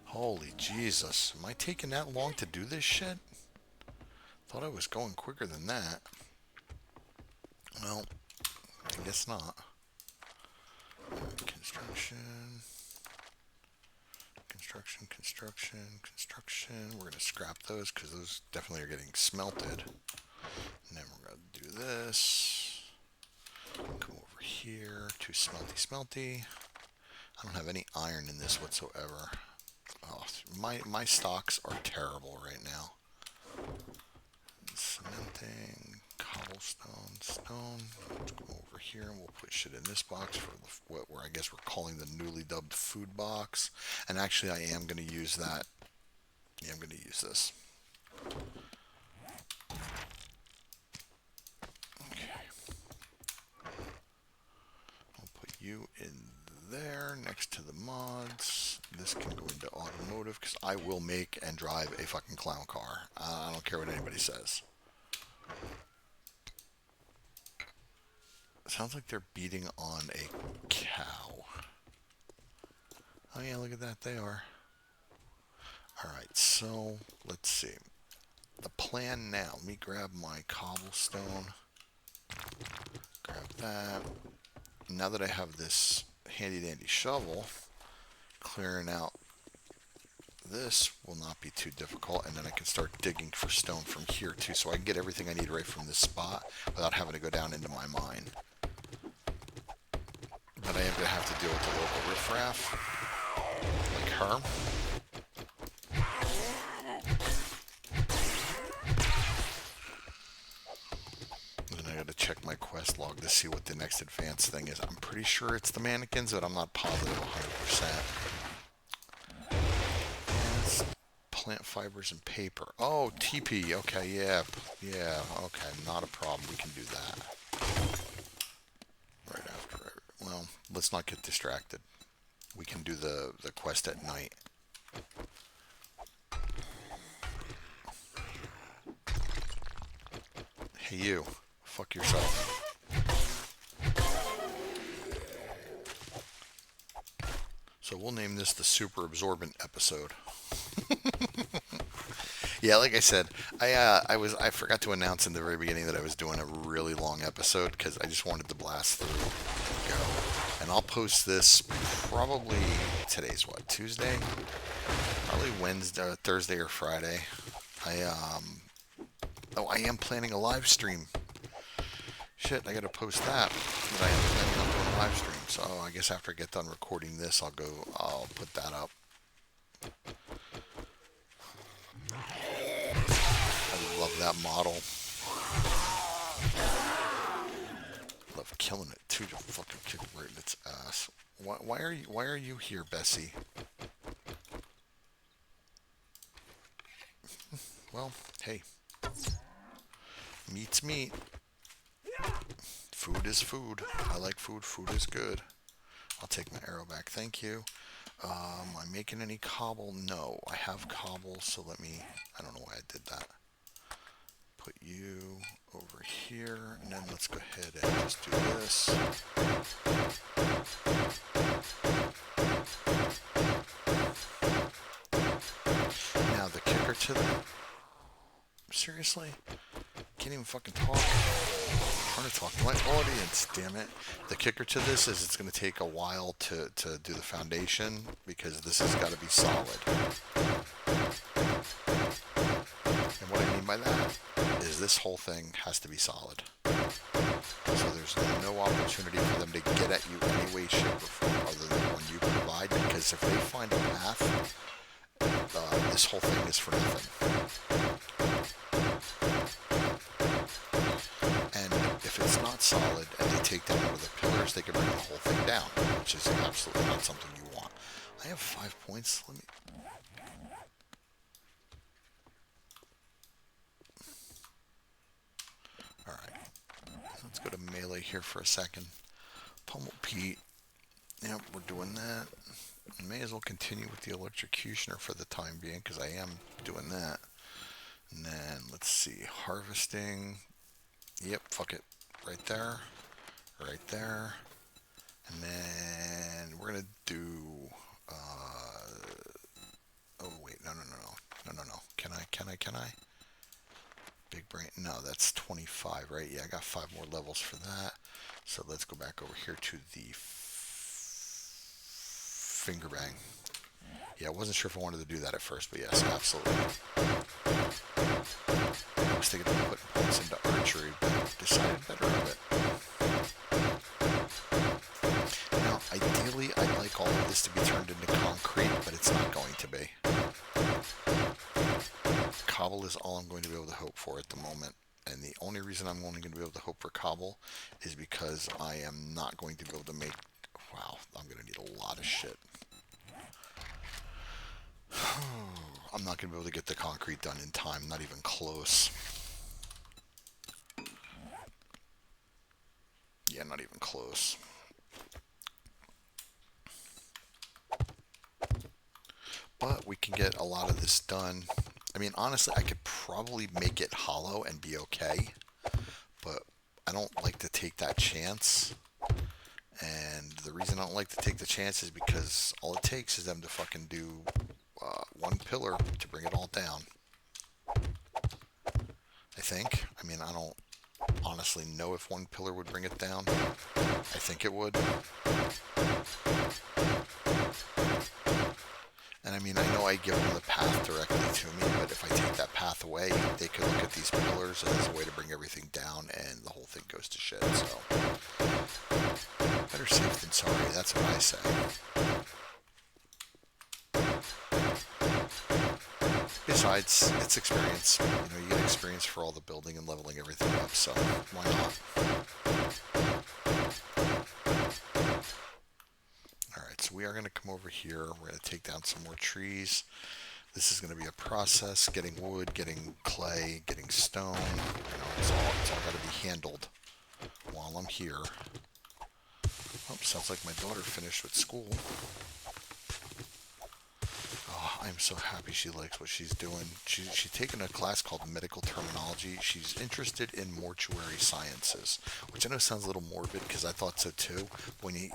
Holy Jesus. Am I taking that long to do this shit? Thought I was going quicker than that. Well, I guess not. Construction. We're going to scrap those because those definitely are getting smelted. And then we're going to do this. Come over here to smelty. I don't have any iron in this whatsoever. Oh, my stocks are terrible right now. Cementing, cobblestone, stone. Let's go over here and we'll put shit in this box for what I guess we're calling the newly dubbed food box. And actually I am going to use that. Yeah, I'm going to use this. Okay. I'll put you in there next to the mods. This can go into automotive because I will make and drive a fucking clown car. I don't care what anybody says. Sounds like they're beating on a cow. Oh yeah, look at that, they are. Alright, so let's see. The plan now, let me grab my cobblestone. Grab that. Now that I have this handy dandy shovel, clearing out this will not be too difficult, and then I can start digging for stone from here too, so I can get everything I need right from this spot without having to go down into my mine. But I am going to have to deal with the local riffraff, like her. And then I got to check my quest log to see what the next advanced thing is. I'm pretty sure it's the mannequins, but I'm not positive 100%. Yes, plant fibers and paper. Oh, TP. Okay, yeah. Yeah, okay, not a problem. We can do that. Right after. Well, let's not get distracted. We can do the quest at night. Hey, you. Fuck yourself. So we'll name this the super absorbent episode. Yeah, like I said, I forgot to announce in the very beginning that I was doing a really long episode because I just wanted to blast through and go. And I'll post this probably, today's what, Tuesday? Probably Wednesday, Thursday or Friday. I am planning a live stream. Shit, I gotta post that. But I am planning on doing a live stream. So I guess after I get done recording this, I'll put that up. I love that model. Love killing it too, to fucking kick it right in its ass. Why are you here, Bessie? Well, hey. Meat's meat. Food is food. I like food. Food is good. I'll take my arrow back. Thank you. Am I making any cobble? No, I have cobble, so I don't know why I did that. Put you over here, and then let's go ahead and just do this. Now the kicker to the... Seriously? Can't even fucking talk. I'm trying to talk to my audience, damn it. The kicker to this is it's going to take a while to do the foundation because this has got to be solid. And what I mean by that is this whole thing has to be solid. So there's no opportunity for them to get at you any way, shape, or form other than the one you provide, because if they find a path, this whole thing is for nothing. And if it's not solid and they take down one of the pillars, they can bring the whole thing down, which is absolutely not something you want. I have 5 points. Let me... Alright. Let's go to melee here for a second. Pummel Pete. Yep, we're doing that. May as well continue with the electrocutioner for the time being, because I am doing that. And then, let's see, harvesting. Yep, fuck it. Right there. Right there. And then we're going to do... oh, wait, no. Can I? Big brain. No, that's 25, right? Yeah, I got 5 more levels for that. So let's go back over here to the finger bang. Yeah, I wasn't sure if I wanted to do that at first, but yes, absolutely. I was thinking of putting points into archery, but decided better of it. Now, ideally, I'd like all of this to be turned into concrete, but it's not going to be. Cobble is all I'm going to be able to hope for at the moment. And the only reason I'm only going to be able to hope for cobble is because I am not going to be able to make... Wow, I'm going to need a lot of shit. I'm not going to be able to get the concrete done in time, not even close. Yeah, not even close. But we can get a lot of this done. I mean, honestly, I could probably make it hollow and be okay, but I don't like to take that chance. And the reason I don't like to take the chance is because all it takes is them to fucking do one pillar to bring it all down. I think. I mean, I don't honestly know if one pillar would bring it down. I think it would. And I mean, I know I give them the path directly to me, but if I take that path away, they could look at these pillars as a way to bring everything down, and the whole thing goes to shit. So, better safe than sorry, that's what I say. Besides, it's experience. You know, you get experience for all the building and leveling everything up, so why not? Alright, so we are going to come over here. We're going to take down some more trees. This is going to be a process, getting wood, getting clay, getting stone. You know, it's all got to be handled while I'm here. Oh, sounds like my daughter finished with school. Oh, I'm so happy she likes what she's doing. She's taken a class called Medical Terminology. She's interested in mortuary sciences, which I know sounds a little morbid because I thought so too. When you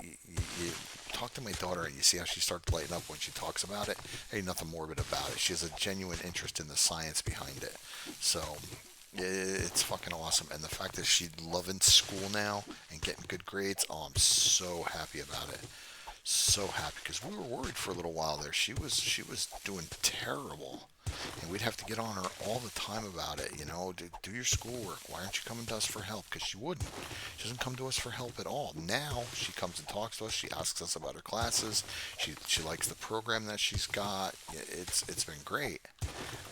talk to my daughter and you see how she starts lighting up when she talks about it, ain't nothing morbid about it. She has a genuine interest in the science behind it. So it's fucking awesome. And the fact that she's loving school now and getting good grades, oh, I'm so happy about it. So happy, because we were worried for a little while there. She was doing terrible, and we'd have to get on her all the time about it. You know, do your schoolwork. Why aren't you coming to us for help? Because she wouldn't. She doesn't come to us for help at all. Now she comes and talks to us. She asks us about her classes. She likes the program that she's got. It's been great.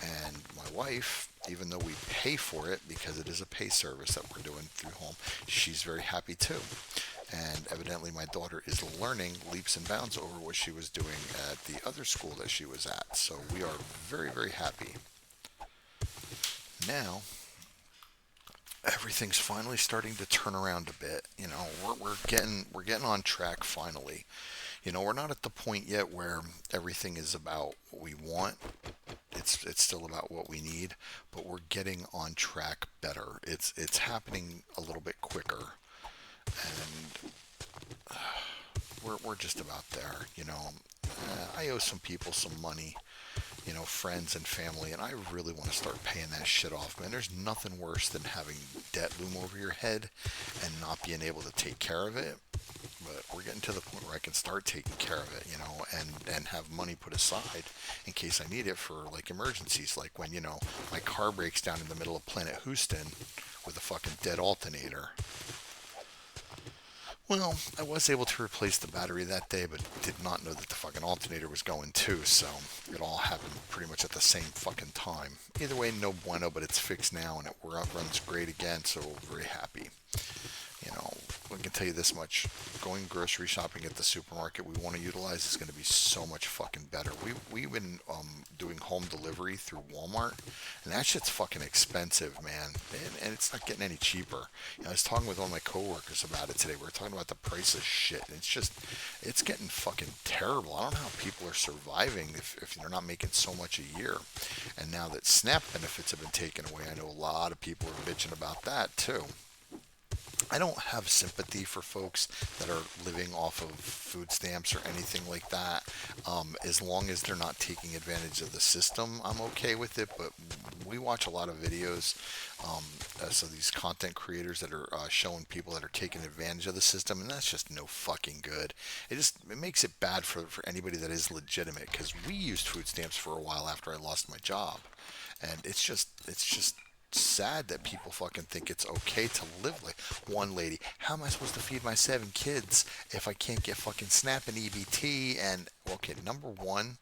And my wife, even though we pay for it because it is a pay service that we're doing through home, she's very happy too. And evidently my daughter is learning leaps and bounds over what she was doing at the other school that she was at. So we are very, very happy. Now, everything's finally starting to turn around a bit. You know, we're getting on track finally. We're not at the point yet where everything is about what we want. It's still about what we need, but we're getting on track better. It's happening a little bit quicker, and we're just about there. I owe some people some money, friends and family, and I really want to start paying that shit off, man. There's nothing worse than having debt loom over your head and not being able to take care of it. But we're getting to the point where I can start taking care of it, and have money put aside in case I need it for like emergencies, like when my car breaks down in the middle of Planet Houston with a fucking dead alternator. Well, I was able to replace the battery that day, but did not know that the fucking alternator was going too, so it all happened pretty much at the same fucking time. Either way, no bueno, but it's fixed now and it runs great again, so very happy. I can tell you this much. Going grocery shopping at the supermarket we want to utilize is going to be so much fucking better. We've been doing home delivery through Walmart, and that shit's fucking expensive, man. And it's not getting any cheaper. I was talking with one of my coworkers about it today. We were talking about the price of shit. And it's getting fucking terrible. I don't know how people are surviving if they're not making so much a year. And now that SNAP benefits have been taken away, I know a lot of people are bitching about that too. I don't have sympathy for folks that are living off of food stamps or anything like that. As long as they're not taking advantage of the system, I'm okay with it. But we watch a lot of videos. So these content creators that are showing people that are taking advantage of the system, and that's just no fucking good. It makes it bad for anybody that is legitimate, because we used food stamps for a while after I lost my job, and it's just sad that people fucking think it's okay to live like one lady. How am I supposed to feed my 7 kids if I can't get fucking SNAP and EBT? And okay, number one,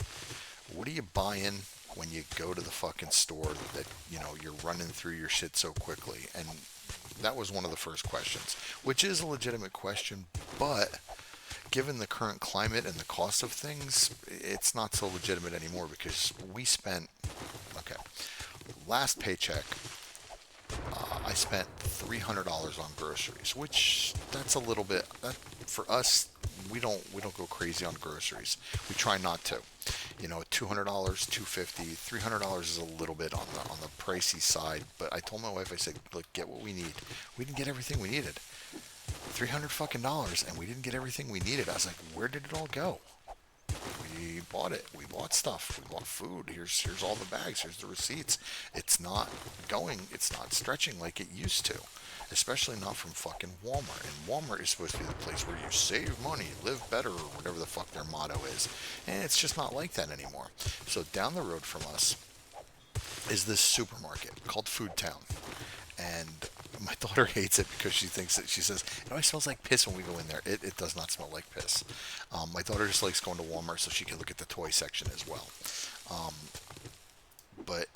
what are you buying when you go to the fucking store that you're running through your shit so quickly? And that was one of the first questions, which is a legitimate question, but given the current climate and the cost of things, it's not so legitimate anymore, because we spent, okay, last paycheck, I spent $300 on groceries, which that's a little bit. That, for us, we don't go crazy on groceries. We try not to. $200, $250, $300 is a little bit on the pricey side. But I told my wife, I said, look, get what we need. We didn't get everything we needed. $300 fucking dollars, and we didn't get everything we needed. I was like, where did it all go? We bought it. We bought stuff. We bought food. Here's all the bags. Here's the receipts. It's not going. It's not stretching like it used to, especially not from fucking Walmart. And Walmart is supposed to be the place where you save money, live better, or whatever the fuck their motto is. And it's just not like that anymore. So down the road from us is this supermarket called Food Town, and my daughter hates it because she says it always smells like piss when we go in there. It does not smell like piss. My daughter just likes going to Walmart so she can look at the toy section as well. But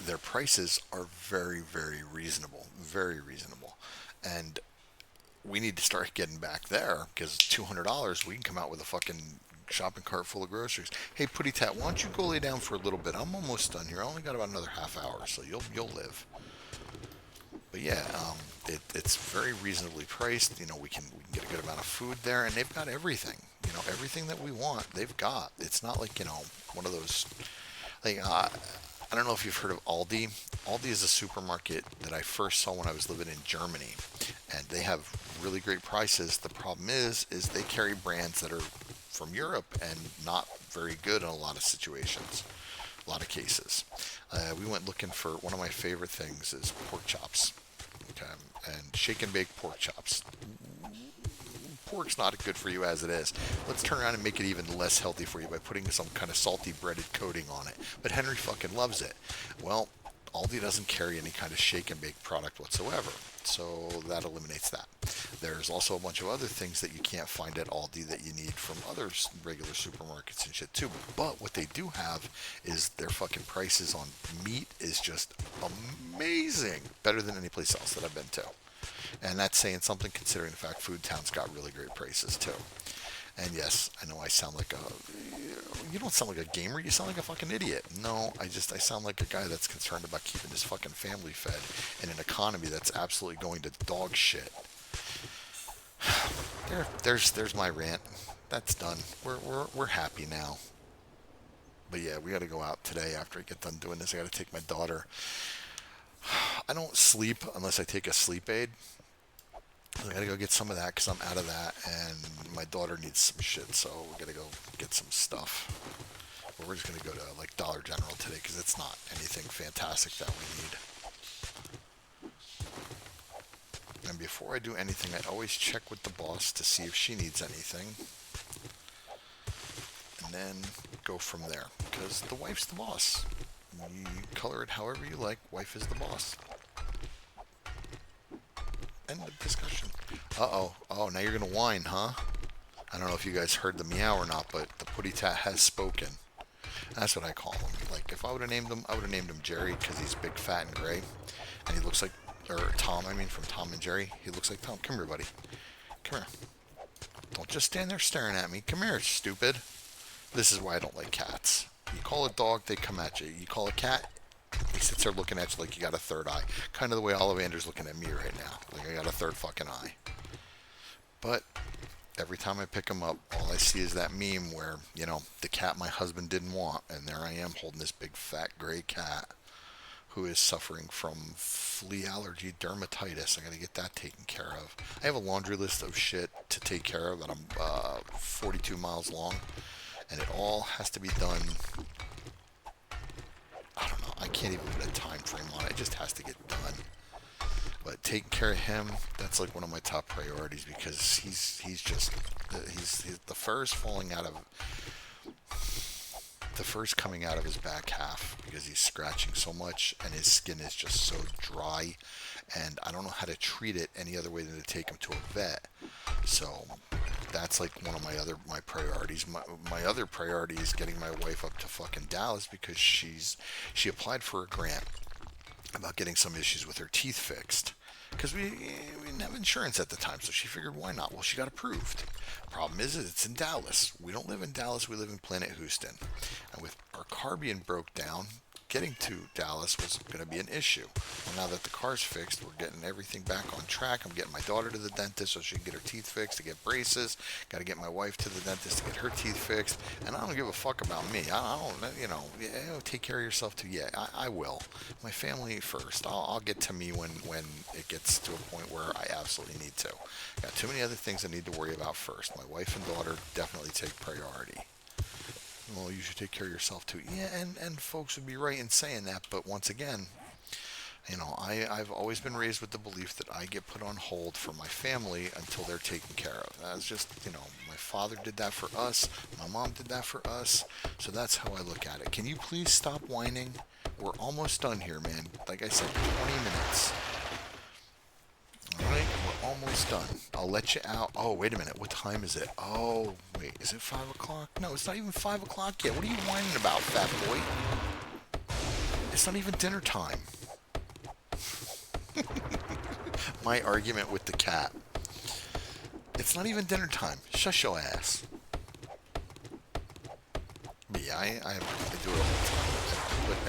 their prices are very, very reasonable. Very reasonable. And we need to start getting back there, because $200, we can come out with a fucking shopping cart full of groceries. Hey, Putty Tat, why don't you go lay down for a little bit? I'm almost done here. I only got about another half hour, so you'll live. But yeah, it's very reasonably priced. We can get a good amount of food there, and they've got everything. Everything that we want, they've got. It's not like one of those. Like I don't know if you've heard of Aldi. Aldi is a supermarket that I first saw when I was living in Germany, and they have really great prices. The problem is they carry brands that are from Europe and not very good in a lot of situations. A lot of cases. We went looking for, one of my favorite things is pork chops. Okay, and shake and bake pork chops. Pork's not good for you as it is. Let's turn around and make it even less healthy for you by putting some kind of salty breaded coating on it. But Henry fucking loves it. Well, Aldi doesn't carry any kind of shake and bake product whatsoever, so that eliminates that. There's also a bunch of other things that you can't find at Aldi that you need from other regular supermarkets and shit too. But what they do have is their fucking prices on meat is just amazing. Better than any place else that I've been to. And that's saying something, considering the fact Food Town's got really great prices too. And yes, I know I sound like you don't sound like a gamer, you sound like a fucking idiot. No, I sound like a guy that's concerned about keeping his fucking family fed in an economy that's absolutely going to dog shit. There's my rant. that's done. We're happy now. But yeah, we got to go out today after I get done doing this. I got to take my daughter. I don't sleep unless I take a sleep aid. I got to go get some of that because I'm out of that, and my daughter needs some shit, so we got to go get some stuff. But we're just going to go to like Dollar General today because it's not anything fantastic that we need. And before I do anything, I always check with the boss to see if she needs anything. And then go from there. Because the wife's the boss. You color it however you like. Wife is the boss. End of discussion. Uh-oh. Oh, now you're going to whine, huh? I don't know if you guys heard the meow or not, but the putty tat has spoken. That's what I call him. Like, if I would have named him, I would have named him Jerry because he's big, fat, and gray. And he looks like, or Tom, I mean, from Tom and Jerry. He looks like Tom. Come here, buddy. Come here. Don't just stand there staring at me. Come here, stupid. This is why I don't like cats. You call a dog, they come at you. You call a cat, he sits there looking at you like you got a third eye. Kind of the way Ollivander's looking at me right now. Like I got a third fucking eye. But every time I pick him up, all I see is that meme where, you know, the cat my husband didn't want. And there I am holding this big fat gray cat who is suffering from flea allergy dermatitis. I got to get that taken care of. I have a laundry list of shit to take care of that I'm 42 miles long. And it all has to be done. I don't know. I can't even put a time frame on it. It just has to get done. But taking care of him, that's like one of my top priorities because he's the fur is falling out of the fur's coming out of his back half because he's scratching so much and his skin is just so dry, and I don't know how to treat it any other way than to take him to a vet. So that's like one of my priorities. My other priority is getting my wife up to fucking Dallas because she applied for a grant about getting some issues with her teeth fixed because we didn't have insurance at the time, so she figured why not. Well, she got approved. Problem is it's in Dallas. We don't live in Dallas, we live in Planet Houston, and with our car being broke down, getting to Dallas was going to be an issue. Well, now that the car's fixed, we're getting everything back on track. I'm getting my daughter to the dentist so she can get her teeth fixed, to get braces. Got to get my wife to the dentist to get her teeth fixed. And I don't give a fuck about me. I don't, you know, take care of yourself too. Yeah, I will. My family first. I'll get to me when it gets to a point where I absolutely need to. Got too many other things I need to worry about first. My wife and daughter definitely take priority. Well, you should take care of yourself too. Yeah, and folks would be right in saying that, but once again, you know, I've always been raised with the belief that I get put on hold for my family until they're taken care of. That's just, you know, my father did that for us, my mom did that for us, so that's how I look at it. Can you please stop whining? We're almost done here, man. Like I said, 20 minutes. Alright, we're almost done. I'll let you out. Oh, wait a minute. What time is it? Oh, wait. Is it 5 o'clock? No, it's not even 5 o'clock yet. What are you whining about, fat boy? It's not even dinner time. My argument with the cat. It's not even dinner time. Shush your ass. But yeah, I do it all the time. I put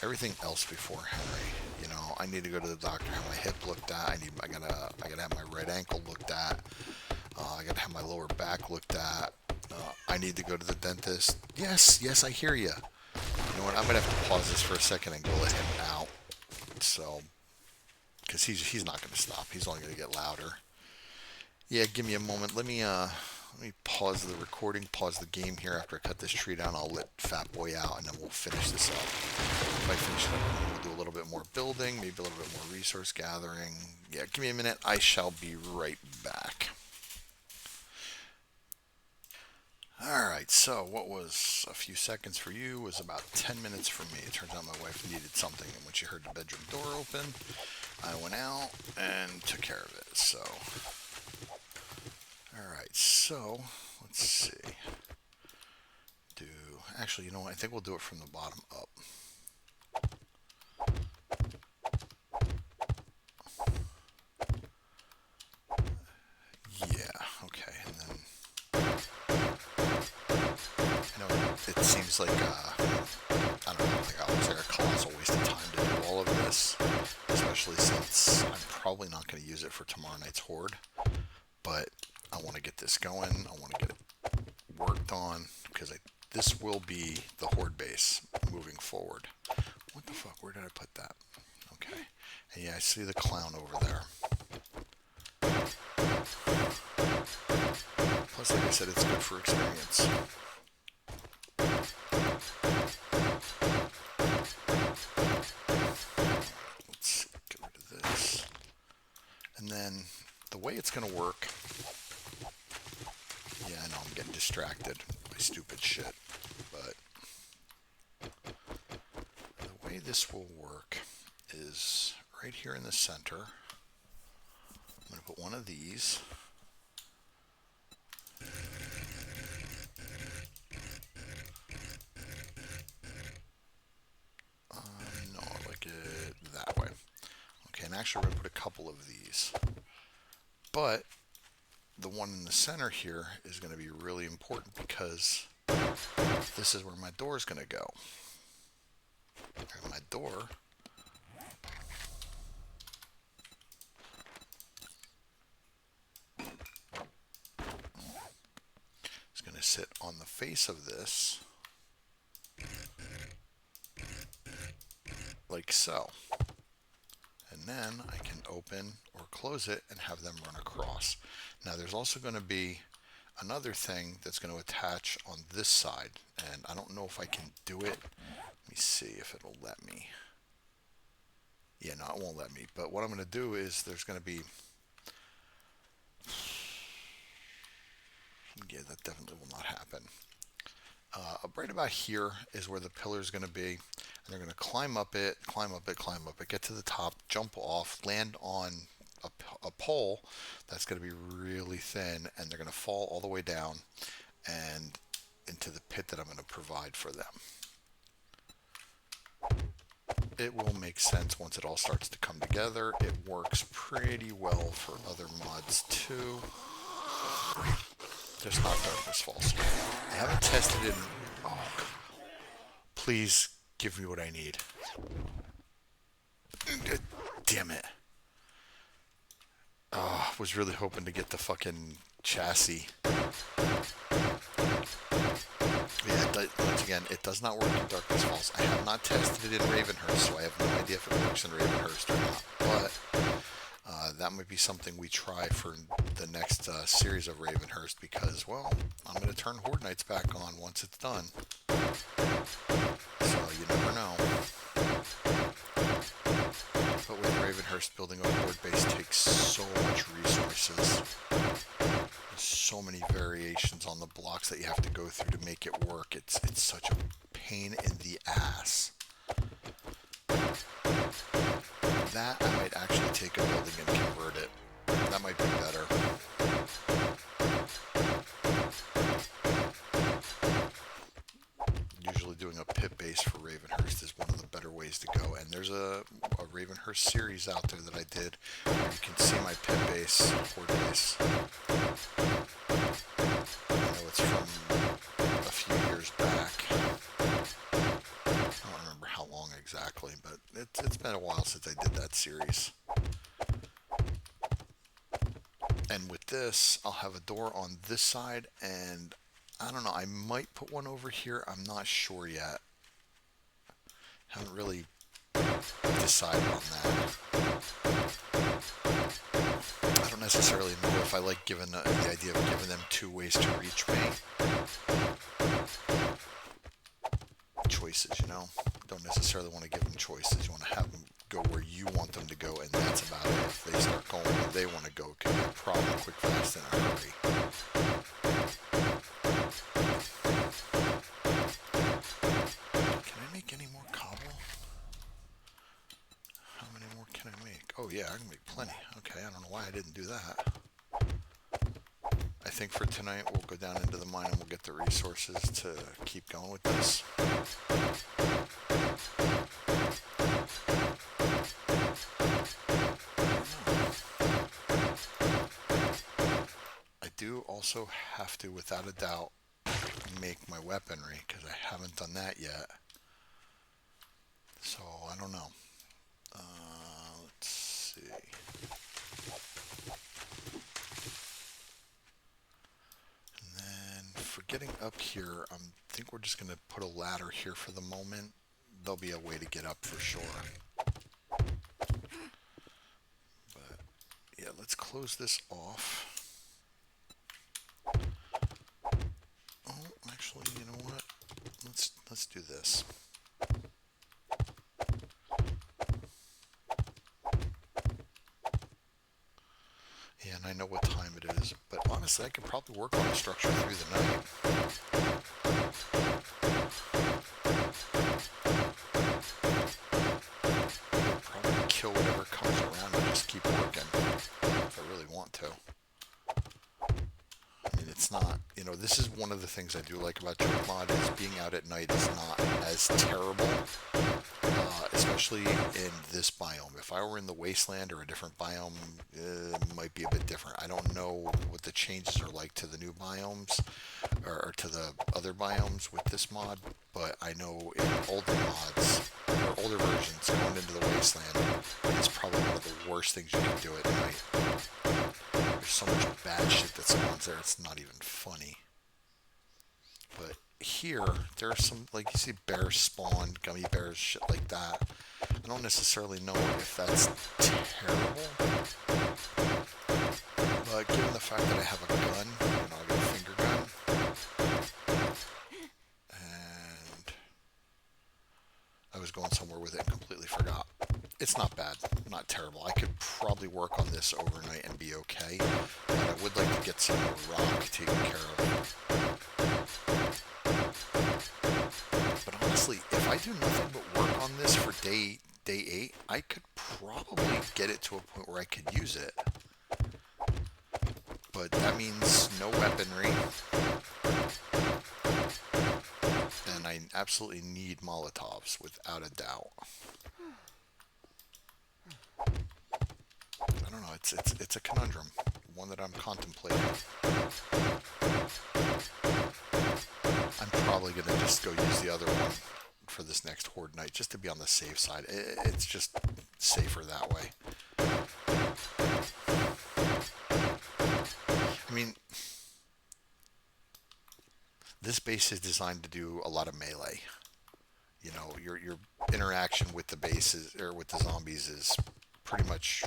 everything else before Henry. You know, I need to go to the doctor, have my hip looked at. I gotta have my right ankle looked at. I gotta have my lower back looked at. I need to go to the dentist. Yes, I hear you. You know what? I'm gonna have to pause this for a second and go let him out. So, because he's not gonna stop. He's only gonna get louder. Yeah, give me a moment. Let me pause the recording, pause the game here. After I cut this tree down, I'll let Fat Boy out, and then we'll finish this up. If I finish it up, we'll do a little bit more building, maybe a little bit more resource gathering. Yeah, give me a minute. I shall be right back. Alright, so what was a few seconds for you was about 10 minutes for me. It turns out my wife needed something, and when she heard the bedroom door open, I went out and took care of it. So, alright, so let's see. Actually, you know what? I think we'll do it from the bottom up. Yeah, okay, and then you know, it seems like I don't know, like it looks like a colossal waste of time to do all of this, especially since I'm probably not going to use it for tomorrow night's horde. But I want to get this going. I want to get it worked on because this will be the horde base moving forward. What the fuck? Where did I put that? Okay. And yeah, I see the clown over there. Plus, like I said, it's good for experience. Let's get rid of this. And then the way it's going to work... Yeah, I know I'm getting distracted by stupid shit. But the way this will work is right here in the center. I'm going to put one of these. No, I like it that way. Okay, and actually we're going to put a couple of these. But the one in the center here is going to be really important because this is where my door is going to go. And my door is going to sit on the face of this like so. And then I can open or close it and have them run across. Now there's also going to be another thing that's going to attach on this side, and I don't know if I can do it. Let me see if it'll let me. Yeah, no, it won't let me. But what I'm going to do is there's going to be... Yeah, that definitely will not happen. Right about here is where the pillar is going to be. And they're going to climb up it, get to the top, jump off, land on a pole that's going to be really thin, and they're going to fall all the way down and into the pit that I'm going to provide for them. It will make sense once it all starts to come together. It works pretty well for other mods too. Just not Darkness Falls. I haven't tested it in... Oh, please give me what I need. Damn it. Oh, I was really hoping to get the fucking chassis. Yeah, once again, it does not work in Darkness Falls. I have not tested it in Ravenhurst, so I have no idea if it works in Ravenhurst or not. But that might be something we try for the next series of Ravenhurst because, well, I'm going to turn Horde Knights back on once it's done. So you never know. But with Ravenhurst, building a horde base takes so much resources. There's so many variations on the blocks that you have to go through to make it work. It's such a pain in the ass. That I might actually take a building and convert it. That might be better. Usually doing a pit base for Ravenhurst is one of the better ways to go. And there's a Ravenhurst series out there that I did where you can see my pit base, horde base. I know it's from a few years back. I don't remember how long exactly, but it's been a while since I did that series. And with this, I'll have a door on this side, and I don't know, I might put one over here. I'm not sure yet. Haven't really decided on that. I don't necessarily know if I like giving the idea of giving them two ways to reach me. Choices, you know? Don't necessarily want to give them choices. You want to have them go where you want them to go, and that's about it. If they start going where they want to go, it can be a problem quick, fast, in a hurry. Can I make any more cobble? How many more can I make? Oh yeah, I can make plenty. Okay, I don't know why I didn't do that. I think for tonight we'll go down into the mine and we'll get the resources to keep going with this. I do also have to, without a doubt, make my weaponry because I haven't done that yet. So I don't know. Let's see. for getting up here, I think we're just going to put a ladder here for the moment. There'll be a way to get up for sure. But yeah, let's close this off. Oh, actually, you know what? Let's do this. Yeah, and I know what time it is, but honestly, I could probably work on the structure through the night. Probably kill whatever comes around and just keep working if I really want to. I mean, it's not, this is one of the things I do like about Joke Mod is being out at night is not as terrible, especially in this biome. If I were in the wasteland or a different biome, it might be a bit different. I don't know what the changes are like to the new biomes or to the other biomes with this mod, but I know in older mods or older versions going into the wasteland, it's probably one of the worst things you can do at night. There's so much bad shit that spawns there, it's not even funny. But here, there are some, like you see bears spawn, gummy bears, shit like that. I don't necessarily know if that's terrible. But given the fact that I have a gun, I got a finger gun. And I was going somewhere with it and completely forgot. It's not bad, not terrible. I could probably work on this overnight and be okay, but I would like to get some more rock taken care of. But honestly, if I do nothing but work on this for day 8, I could probably get it to a point where I could use it. But that means no weaponry. And I absolutely need Molotovs, without a doubt. I don't know, it's a conundrum, one that I'm contemplating. I'm probably going to just go use the other one for this next horde night, just to be on the safe side. It's just safer that way. I mean, this base is designed to do a lot of melee. Your interaction with the bases or with the zombies is pretty much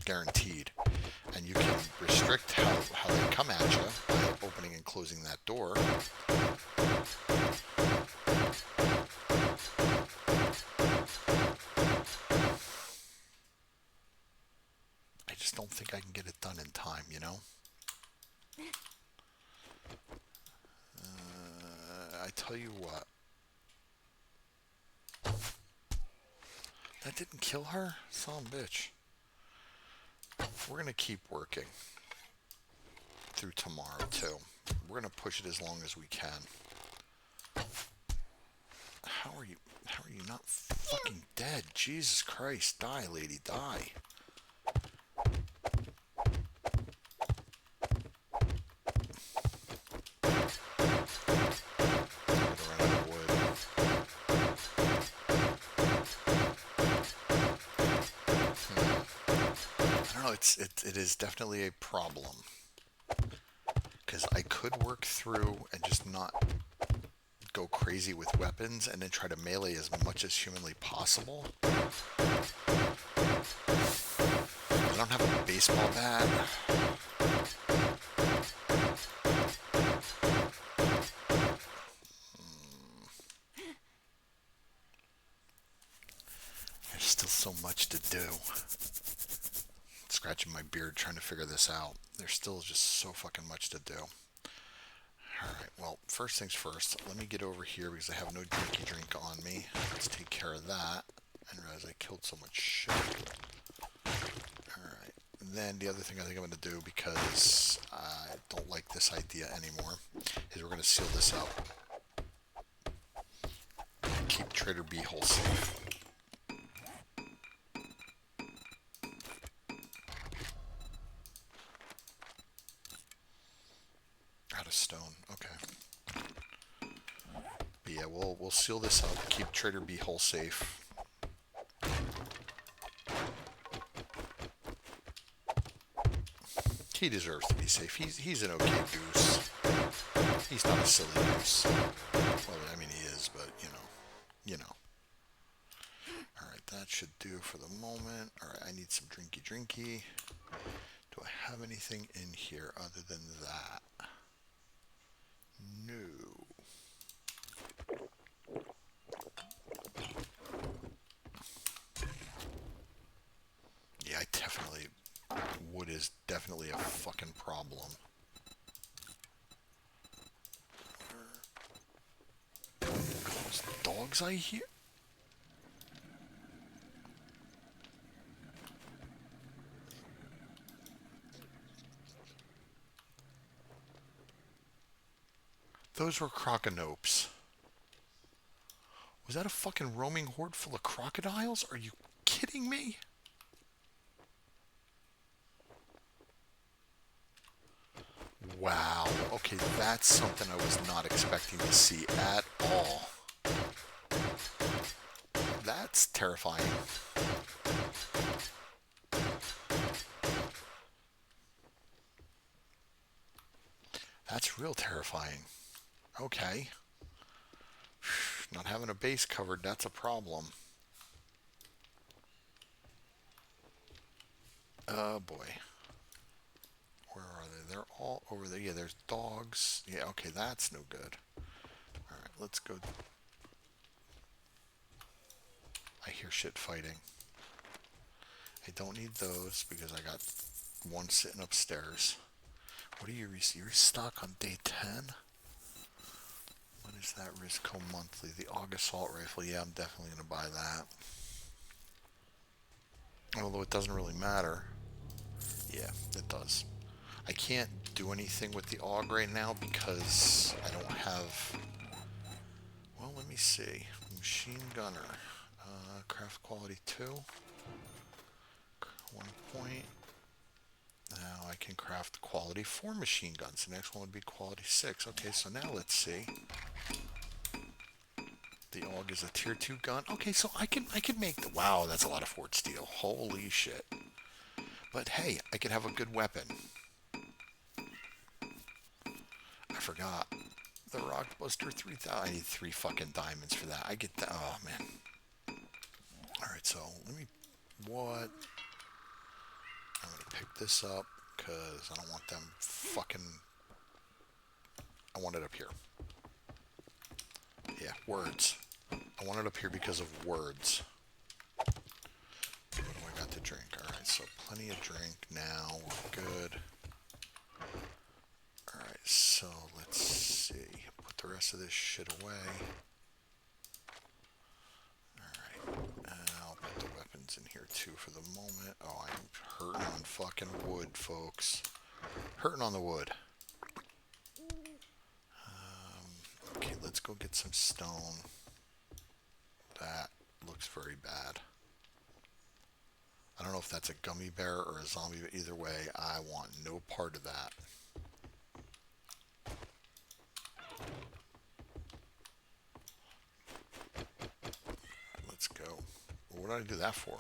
guaranteed, and you can restrict how they come at you by opening and closing that door. I just don't think I can get it done in time, I tell you what, that didn't kill her? Son of a bitch. We're going to keep working through tomorrow, too. We're going to push it as long as we can. How are you not fucking dead? Jesus Christ. Die, lady, die. It is definitely a problem, because I could work through and just not go crazy with weapons and then try to melee as much as humanly possible. I don't have a baseball bat. There's still so much to do. Scratching my beard trying to figure this out. There's still just so fucking much to do. Alright, well, first things first, let me get over here because I have no drinky drink on me. Let's take care of that. I realize I killed so much shit. Alright, then the other thing I think I'm going to do, because I don't like this idea anymore, is we're going to seal this up. Keep Trader B-hole safe. Out of stone, okay. But yeah, we'll seal this up, keep Trader B-hole safe. He deserves to be safe. He's an okay goose. He's not a silly goose. Well, I mean, he is, but, you know. Alright, that should do for the moment. Alright, I need some drinky. Do I have anything in here other than that? No. Yeah, I definitely... Wood is definitely a fucking problem. Those dogs I hear? Those were croconopes. Was that a fucking roaming horde full of crocodiles? Are you kidding me? Wow. Okay, that's something I was not expecting to see at all. That's terrifying. That's real terrifying. Okay. Not having a base covered, that's a problem. Oh boy. Where are they? They're all over there. Yeah, there's dogs. Yeah, okay, that's no good. Alright, let's go. I hear shit fighting. I don't need those because I got one sitting upstairs. What are you? You're stuck on day 10? What is that Risco monthly? The AUG assault rifle. Yeah, I'm definitely going to buy that. Although it doesn't really matter. Yeah, it does. I can't do anything with the AUG right now because I don't have... Well, let me see. Machine gunner. Craft quality 2. 1 point. Now I can craft quality 4 machine guns. The next one would be quality 6. Okay, so now let's see. The AUG is a tier 2 gun. Okay, so I can make the... Wow, that's a lot of Fort Steel. Holy shit. But hey, I could have a good weapon. I forgot. The Rockbuster 3000. I need 3 fucking diamonds for that. I get that. Oh, man. Alright, so let me... What? I'm going to pick this up because I don't want them fucking... I want it up here. Yeah, words. I want it up here because of words. What do I got to drink? Alright, so plenty of drink now. We're good. Alright, so let's see. Put the rest of this shit away. Alright, I'll put the weapons in here too for the moment. Oh, I'm hurting on fucking wood, folks. Hurting on the wood. Okay, let's go get some stone. That looks very bad. I don't know if that's a gummy bear or a zombie, but either way, I want no part of that. Let's go. What did I do that for?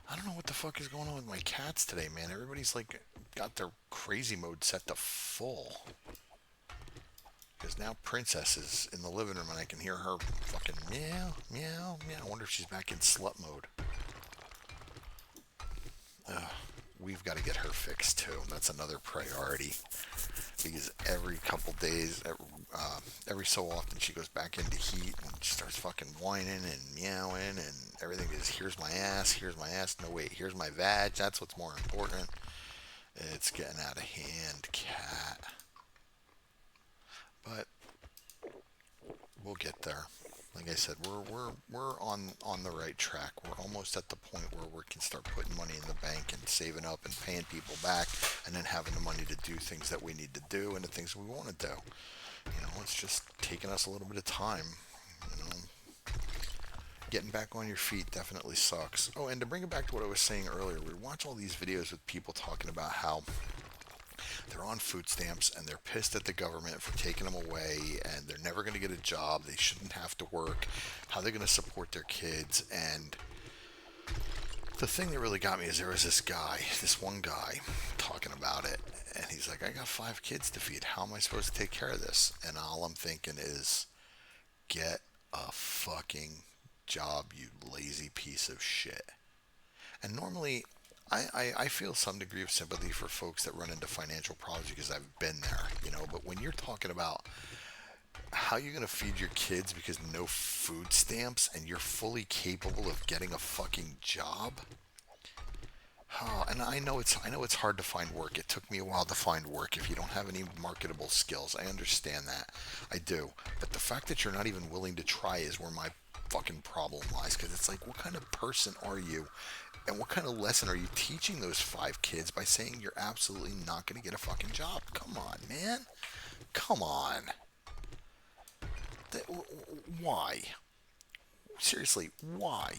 I don't know what the fuck is going on with my cats today, man. Everybody's like got their crazy mode set to full. Because now Princess is in the living room and I can hear her fucking meow, meow, meow. I wonder if she's back in slut mode. We've got to get her fixed too. That's another priority. Because every couple days, every so often she goes back into heat and she starts fucking whining and meowing and everything is, here's my ass, no wait, here's my vag, that's what's more important. It's getting out of hand, cat. But we'll get there. Like I said, we're on the right track. We're almost at the point where we can start putting money in the bank and saving up and paying people back, and then having the money to do things that we need to do and the things we want to do. You know, it's just taking us a little bit of time. You know, getting back on your feet definitely sucks. Oh, and to bring it back to what I was saying earlier, we watch all these videos with people talking about how they're on food stamps and they're pissed at the government for taking them away and they're never going to get a job. They shouldn't have to work. How they're going to support their kids. And The thing that really got me is there was this one guy, talking about it, and he's like, I got 5 kids to feed. How am I supposed to take care of this? And all I'm thinking is, get a fucking job, you lazy piece of shit. And normally, I feel some degree of sympathy for folks that run into financial problems because I've been there, But when you're talking about how you're going to feed your kids because no food stamps and you're fully capable of getting a fucking job, oh, and I know it's hard to find work. It took me a while to find work if you don't have any marketable skills. I understand that. I do. But the fact that you're not even willing to try is where my fucking problem lies, because it's like, what kind of person are you? And what kind of lesson are you teaching those 5 kids by saying you're absolutely not going to get a fucking job? Come on, man. Come on. Why? Seriously, why?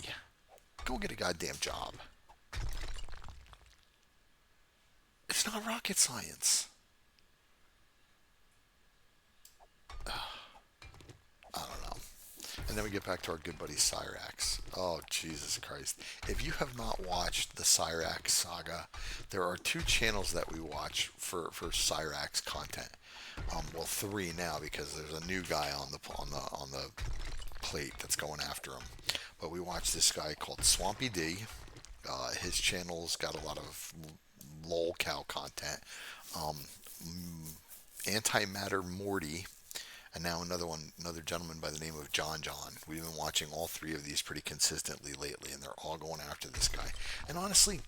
Go get a goddamn job. It's not rocket science. I don't know. And then we get back to our good buddy Cyrax. Oh, Jesus Christ. If you have not watched the Cyrax saga, there are 2 channels that we watch for Cyrax content. Well, 3 now, because there's a new guy on the plate that's going after him. But we watch this guy called Swampy D. His channel's got a lot of lol cow content. Um, Antimatter Morty, and now another gentleman by the name of John John. We've been watching all 3 of these pretty consistently lately, and they're all going after this guy. And honestly,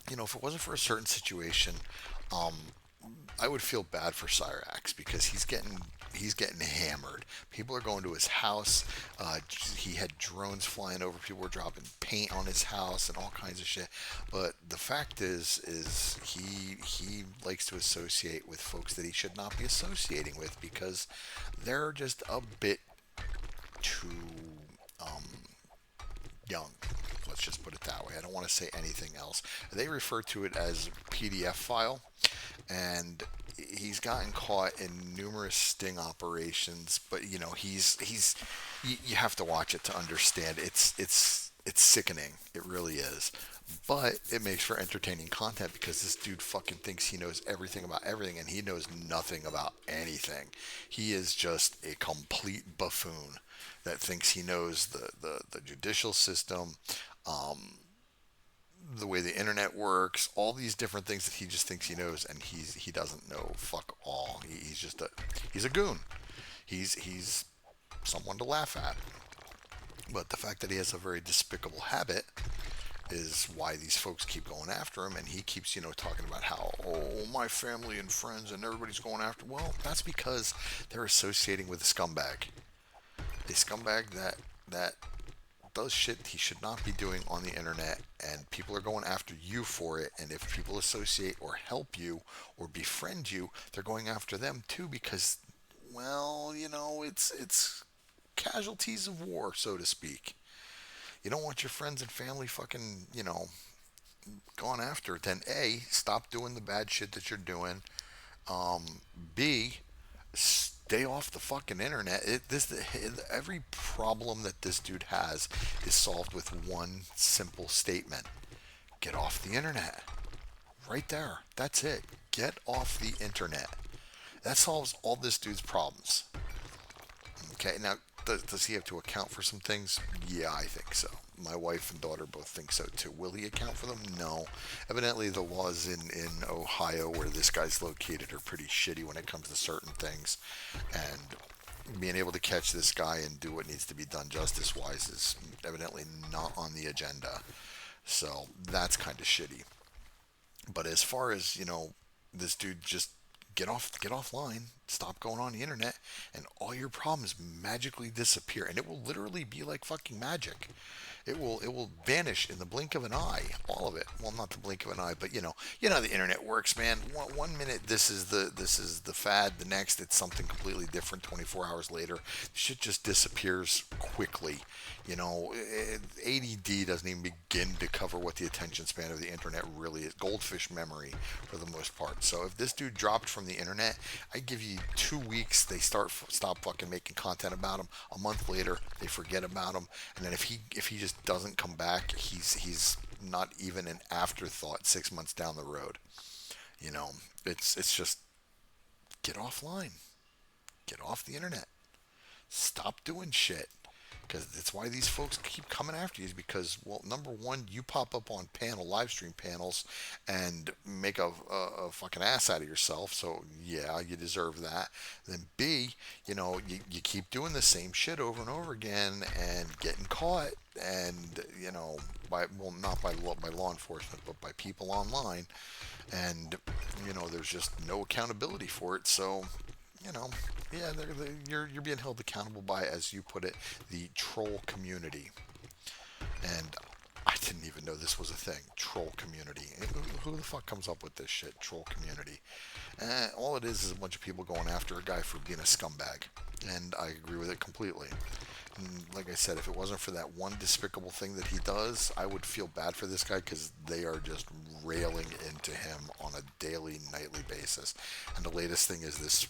if it wasn't for a certain situation, um, I would feel bad for Cyrax because he's getting hammered. People are going to his house. He had drones flying over. People were dropping paint on his house and all kinds of shit. But the fact is he likes to associate with folks that he should not be associating with because they're just a bit too young. Let's just put it that way. I don't want to say anything else. They refer to it as PDF file, and he's gotten caught in numerous sting operations. But you have to watch it to understand. It's sickening. It really is. But it makes for entertaining content because this dude fucking thinks he knows everything about everything, and he knows nothing about anything. He is just a complete buffoon that thinks he knows the judicial system, the way the internet works, all these different things that he just thinks he knows, and he doesn't know fuck all. He's a goon. He's someone to laugh at. But the fact that he has a very despicable habit is why these folks keep going after him, and he keeps talking about how, oh, my family and friends and everybody's going after. Well, that's because they're associating with a scumbag. A scumbag that does shit he should not be doing on the internet, and people are going after you for it. And if people associate or help you or befriend you, they're going after them too because, well, it's casualties of war, so to speak. You don't want your friends and family fucking, gone after. Then A, stop doing the bad shit that you're doing. B, stay off the fucking internet. Every problem that this dude has is solved with one simple statement: get off the internet. Right there. That's it. Get off the internet. That solves all this dude's problems. Okay, now, does he have to account for some things? Yeah, I think so. My wife and daughter both think so too. Will he account for them? No. Evidently, the laws in Ohio where this guy's located are pretty shitty when it comes to certain things. And being able to catch this guy and do what needs to be done justice-wise is evidently not on the agenda. So that's kind of shitty. But as far as, this dude just get offline, stop going on the internet, and all your problems magically disappear, and it will literally be like fucking magic. It will vanish in the blink of an eye, all of it. Well, not the blink of an eye, but how the internet works, man. One minute this is the fad, the next it's something completely different. 24 hours later, shit just disappears quickly. ADD doesn't even begin to cover what the attention span of the internet really is. Goldfish memory for the most part. So if this dude dropped from the internet, I give you 2 weeks, they stop fucking making content about him. A month later, they forget about him, and then if he just doesn't come back, he's not even an afterthought 6 months down the road. You know, it's just get offline, get off the internet, stop doing shit. Because that's why these folks keep coming after you, is because, well, number one, you pop up on live stream panels and make a fucking ass out of yourself. So yeah, you deserve that. Then B, you keep doing the same shit over and over again and getting caught, and not by law enforcement, but by people online, and there's just no accountability for it. So yeah, you're being held accountable by, as you put it, the troll community. And I didn't even know this was a thing. Troll community. Who the fuck comes up with this shit? Troll community. All it is a bunch of people going after a guy for being a scumbag. And I agree with it completely. And like I said, if it wasn't for that one despicable thing that he does, I would feel bad for this guy, because they are just railing into him on a daily, nightly basis. And the latest thing is this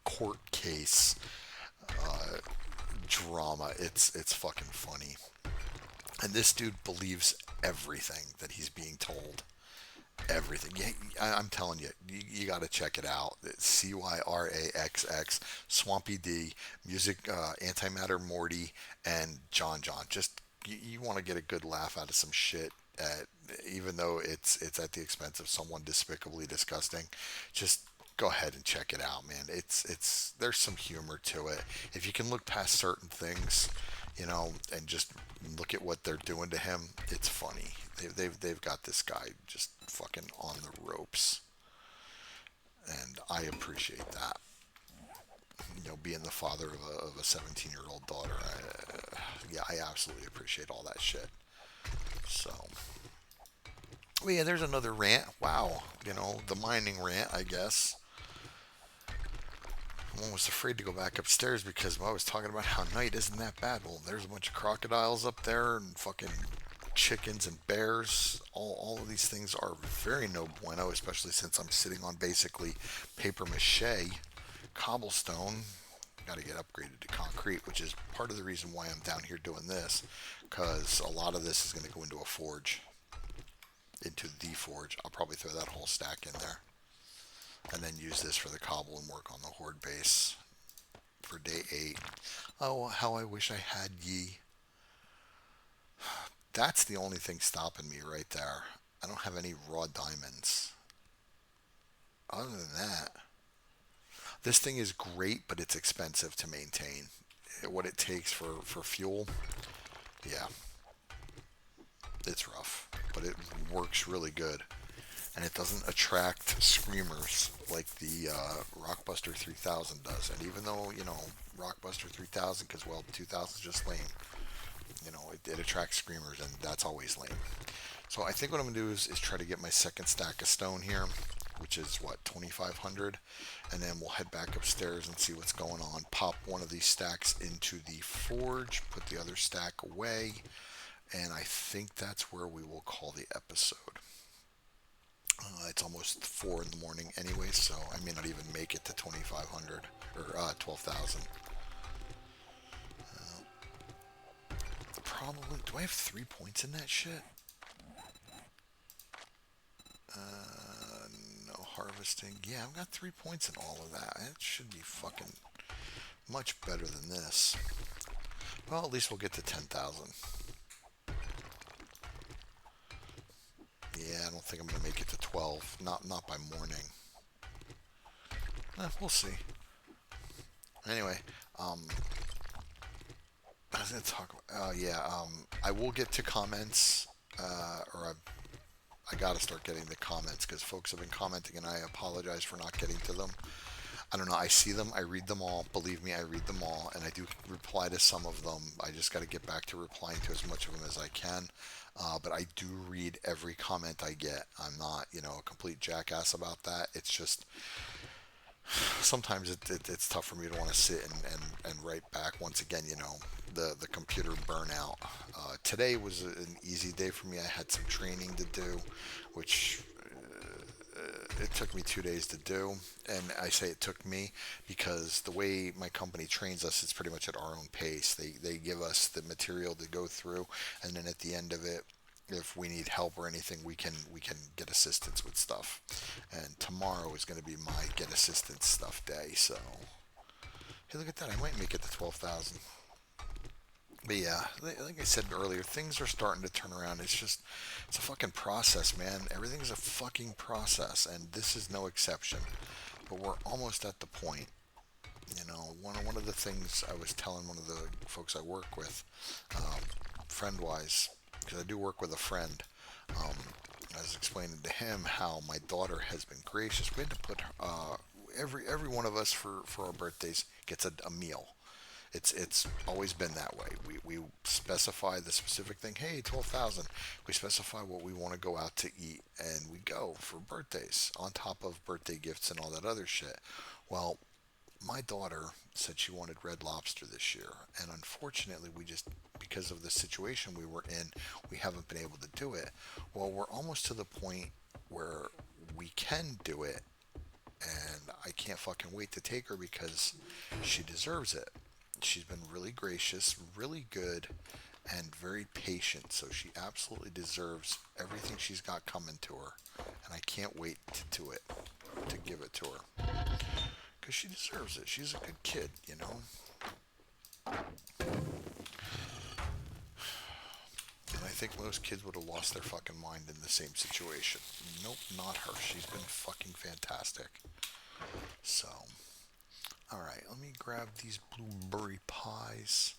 court case drama. It's fucking funny. And this dude believes everything that he's being told. Everything. Yeah, I'm telling you, you got to check it out. It's CYRAXX, Swampy D, music, Antimatter Morty, and John. Just you want to get a good laugh out of some shit. Even though it's at the expense of someone despicably disgusting, just go ahead and check it out, man. It's there's some humor to it. If you can look past certain things, and just look at what they're doing to him, it's funny. They've got this guy just fucking on the ropes, and I appreciate that. Being the father of a 17-year-old daughter, I absolutely appreciate all that shit. So, well, yeah, there's another rant. Wow, the mining rant, I guess. I'm almost afraid to go back upstairs, because I was talking about how night isn't that bad. Well, there's a bunch of crocodiles up there and fucking chickens and bears. All of these things are very no bueno, especially since I'm sitting on basically paper mache cobblestone. Got to get upgraded to concrete, which is part of the reason why I'm down here doing this, because a lot of this is going to go into a forge, into the forge. I'll probably throw that whole stack in there, and then use this for the cobble and work on the horde base for day 8. Oh, how I wish I had ye. That's the only thing stopping me right there. I don't have any raw diamonds. Other than that, this thing is great, but it's expensive to maintain. What it takes for fuel, yeah, it's rough, but it works really good. And it doesn't attract screamers like the Rockbuster 3000 does. And even though, Rockbuster 3000, because, well, 2000 is just lame, it attracts screamers, and that's always lame. So I think what I'm going to do is try to get my second stack of stone here, which is, 2,500. And then we'll head back upstairs and see what's going on. Pop one of these stacks into the forge, put the other stack away, and I think that's where we will call the episode. It's almost 4 in the morning anyway, so I may not even make it to 2,500 or 12,000. Probably. Do I have 3 points in that shit? No harvesting. Yeah, I've got 3 points in all of that. It should be fucking much better than this. Well, at least we'll get to 10,000. Yeah, I don't think I'm going to make it to 12. Not by morning. We'll see. Anyway, I was going to talk about... I will get to comments, I got to start getting the comments, because folks have been commenting, and I apologize for not getting to them. I don't know, I see them, I read them all. Believe me, I read them all, and I do reply to some of them. I just got to get back to replying to as much of them as I can. But I do read every comment I get. I'm not, a complete jackass about that. It's just, sometimes it's tough for me to want to sit and write back. Once again, the computer burnout. Today was an easy day for me. I had some training to do, which it took me 2 days to do, and I say it took me because the way my company trains us, it's pretty much at our own pace. They give us the material to go through, and then at the end of it, if we need help or anything, we can get assistance with stuff. And tomorrow is going to be my get assistance stuff day. So hey, look at that! I might make it to 12,000. But yeah, like I said earlier, things are starting to turn around. It's a fucking process, man. Everything's a fucking process, and this is no exception. But we're almost at the point. You know, one of the things I was telling one of the folks I work with, friend-wise, because I do work with a friend. Um, I was explaining to him how my daughter has been gracious. We had to put every one of us for our birthdays gets a meal. It's always been that way. We specify the specific thing. Hey, 12,000. We specify what we want to go out to eat, and we go for birthdays on top of birthday gifts and all that other shit. Well, my daughter said she wanted Red Lobster this year, and unfortunately, we just because of the situation we were in, we haven't been able to do it. Well, we're almost to the point where we can do it, and I can't fucking wait to take her because she deserves it. She's been really gracious, really good, and very patient. So she absolutely deserves everything she's got coming to her. And I can't wait to do it, to give it to her. Because she deserves it. She's a good kid, you know? And I think most kids would have lost their fucking mind in the same situation. Nope, not her. She's been fucking fantastic. So... Alright, let me grab these blueberry pies.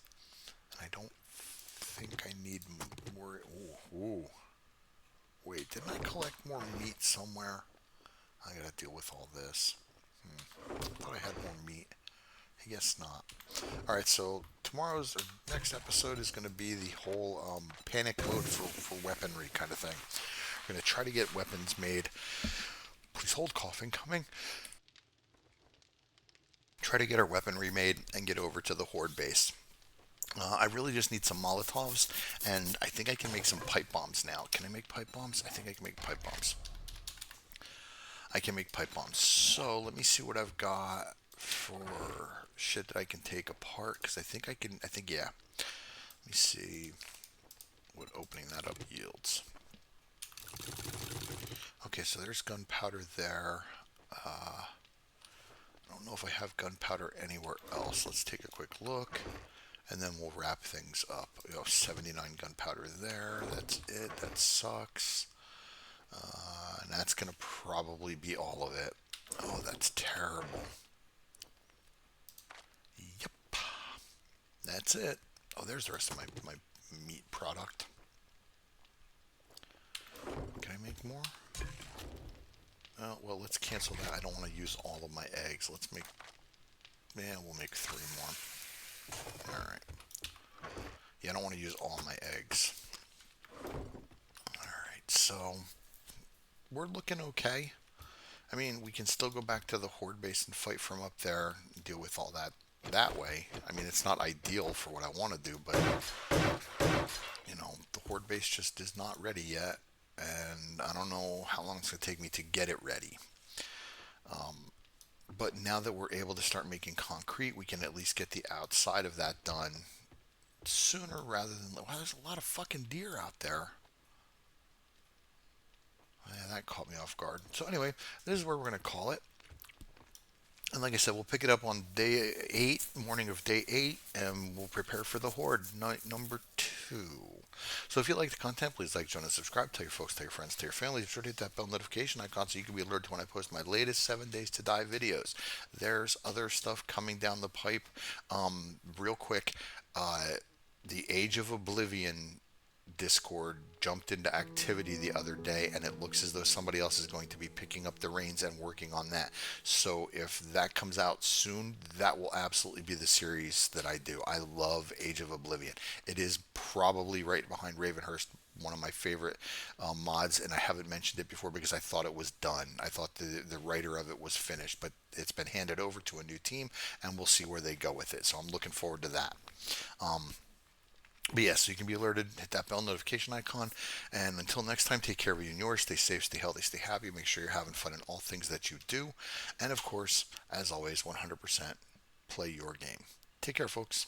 And I don't think I need more. Ooh. Wait, didn't I collect more meat somewhere? I gotta deal with all this. I thought I had more meat. I guess not. Alright, so tomorrow's or next episode is going to be the whole panic mode for weaponry kind of thing. We're going to try to get weapons made. Please hold coughing coming. Try to get our weaponry made and get over to the horde base. I really just need some Molotovs, and I think I can make some pipe bombs now. Can I make pipe bombs? I think I can make pipe bombs. I can make pipe bombs. So let me see what I've got for shit that I can take apart, because I think I can, yeah. Let me see what opening that up yields. Okay, so there's gunpowder there. I don't know if I have gunpowder anywhere else. Let's take a quick look, and then we'll wrap things up. 79 gunpowder there. That's it. That sucks. And that's going to probably be all of it. Oh, that's terrible. Yep. That's it. Oh, there's the rest of my meat product. Can I make more? Oh, well, let's cancel that. I don't want to use all of my eggs. Let's make... Yeah, we'll make 3 more. Alright. Yeah, I don't want to use all my eggs. Alright, so... We're looking okay. I mean, we can still go back to the horde base and fight from up there and deal with all that way. I mean, it's not ideal for what I want to do, but... the horde base just is not ready yet. And I don't know how long it's going to take me to get it ready. But now that we're able to start making concrete, we can at least get the outside of that done sooner rather than... Wow, there's a lot of fucking deer out there. Yeah, that caught me off guard. So anyway, this is where we're going to call it. And like I said, we'll pick it up on day 8, morning of day 8, and we'll prepare for the horde, night number 2. So if you like the content, please like, join, and subscribe. Tell your folks, tell your friends, tell your family. Be sure to hit that bell notification icon so you can be alerted when I post my latest 7 Days to Die videos. There's other stuff coming down the pipe. Real quick, the Age of Oblivion Discord jumped into activity the other day, and it looks as though somebody else is going to be picking up the reins and working on that. So if that comes out soon, that will absolutely be the series that I do. I love Age of Oblivion. It is probably right behind Ravenhurst, one of my favorite mods, and I haven't mentioned it before because I thought it was done. I thought the writer of it was finished, but it's been handed over to a new team, and we'll see where they go with it. So I'm looking forward to that. But yes, so you can be alerted, hit that bell notification icon. And until next time, take care of you and yours. Stay safe, stay healthy, stay happy. Make sure you're having fun in all things that you do. And of course, as always, 100% play your game. Take care, folks.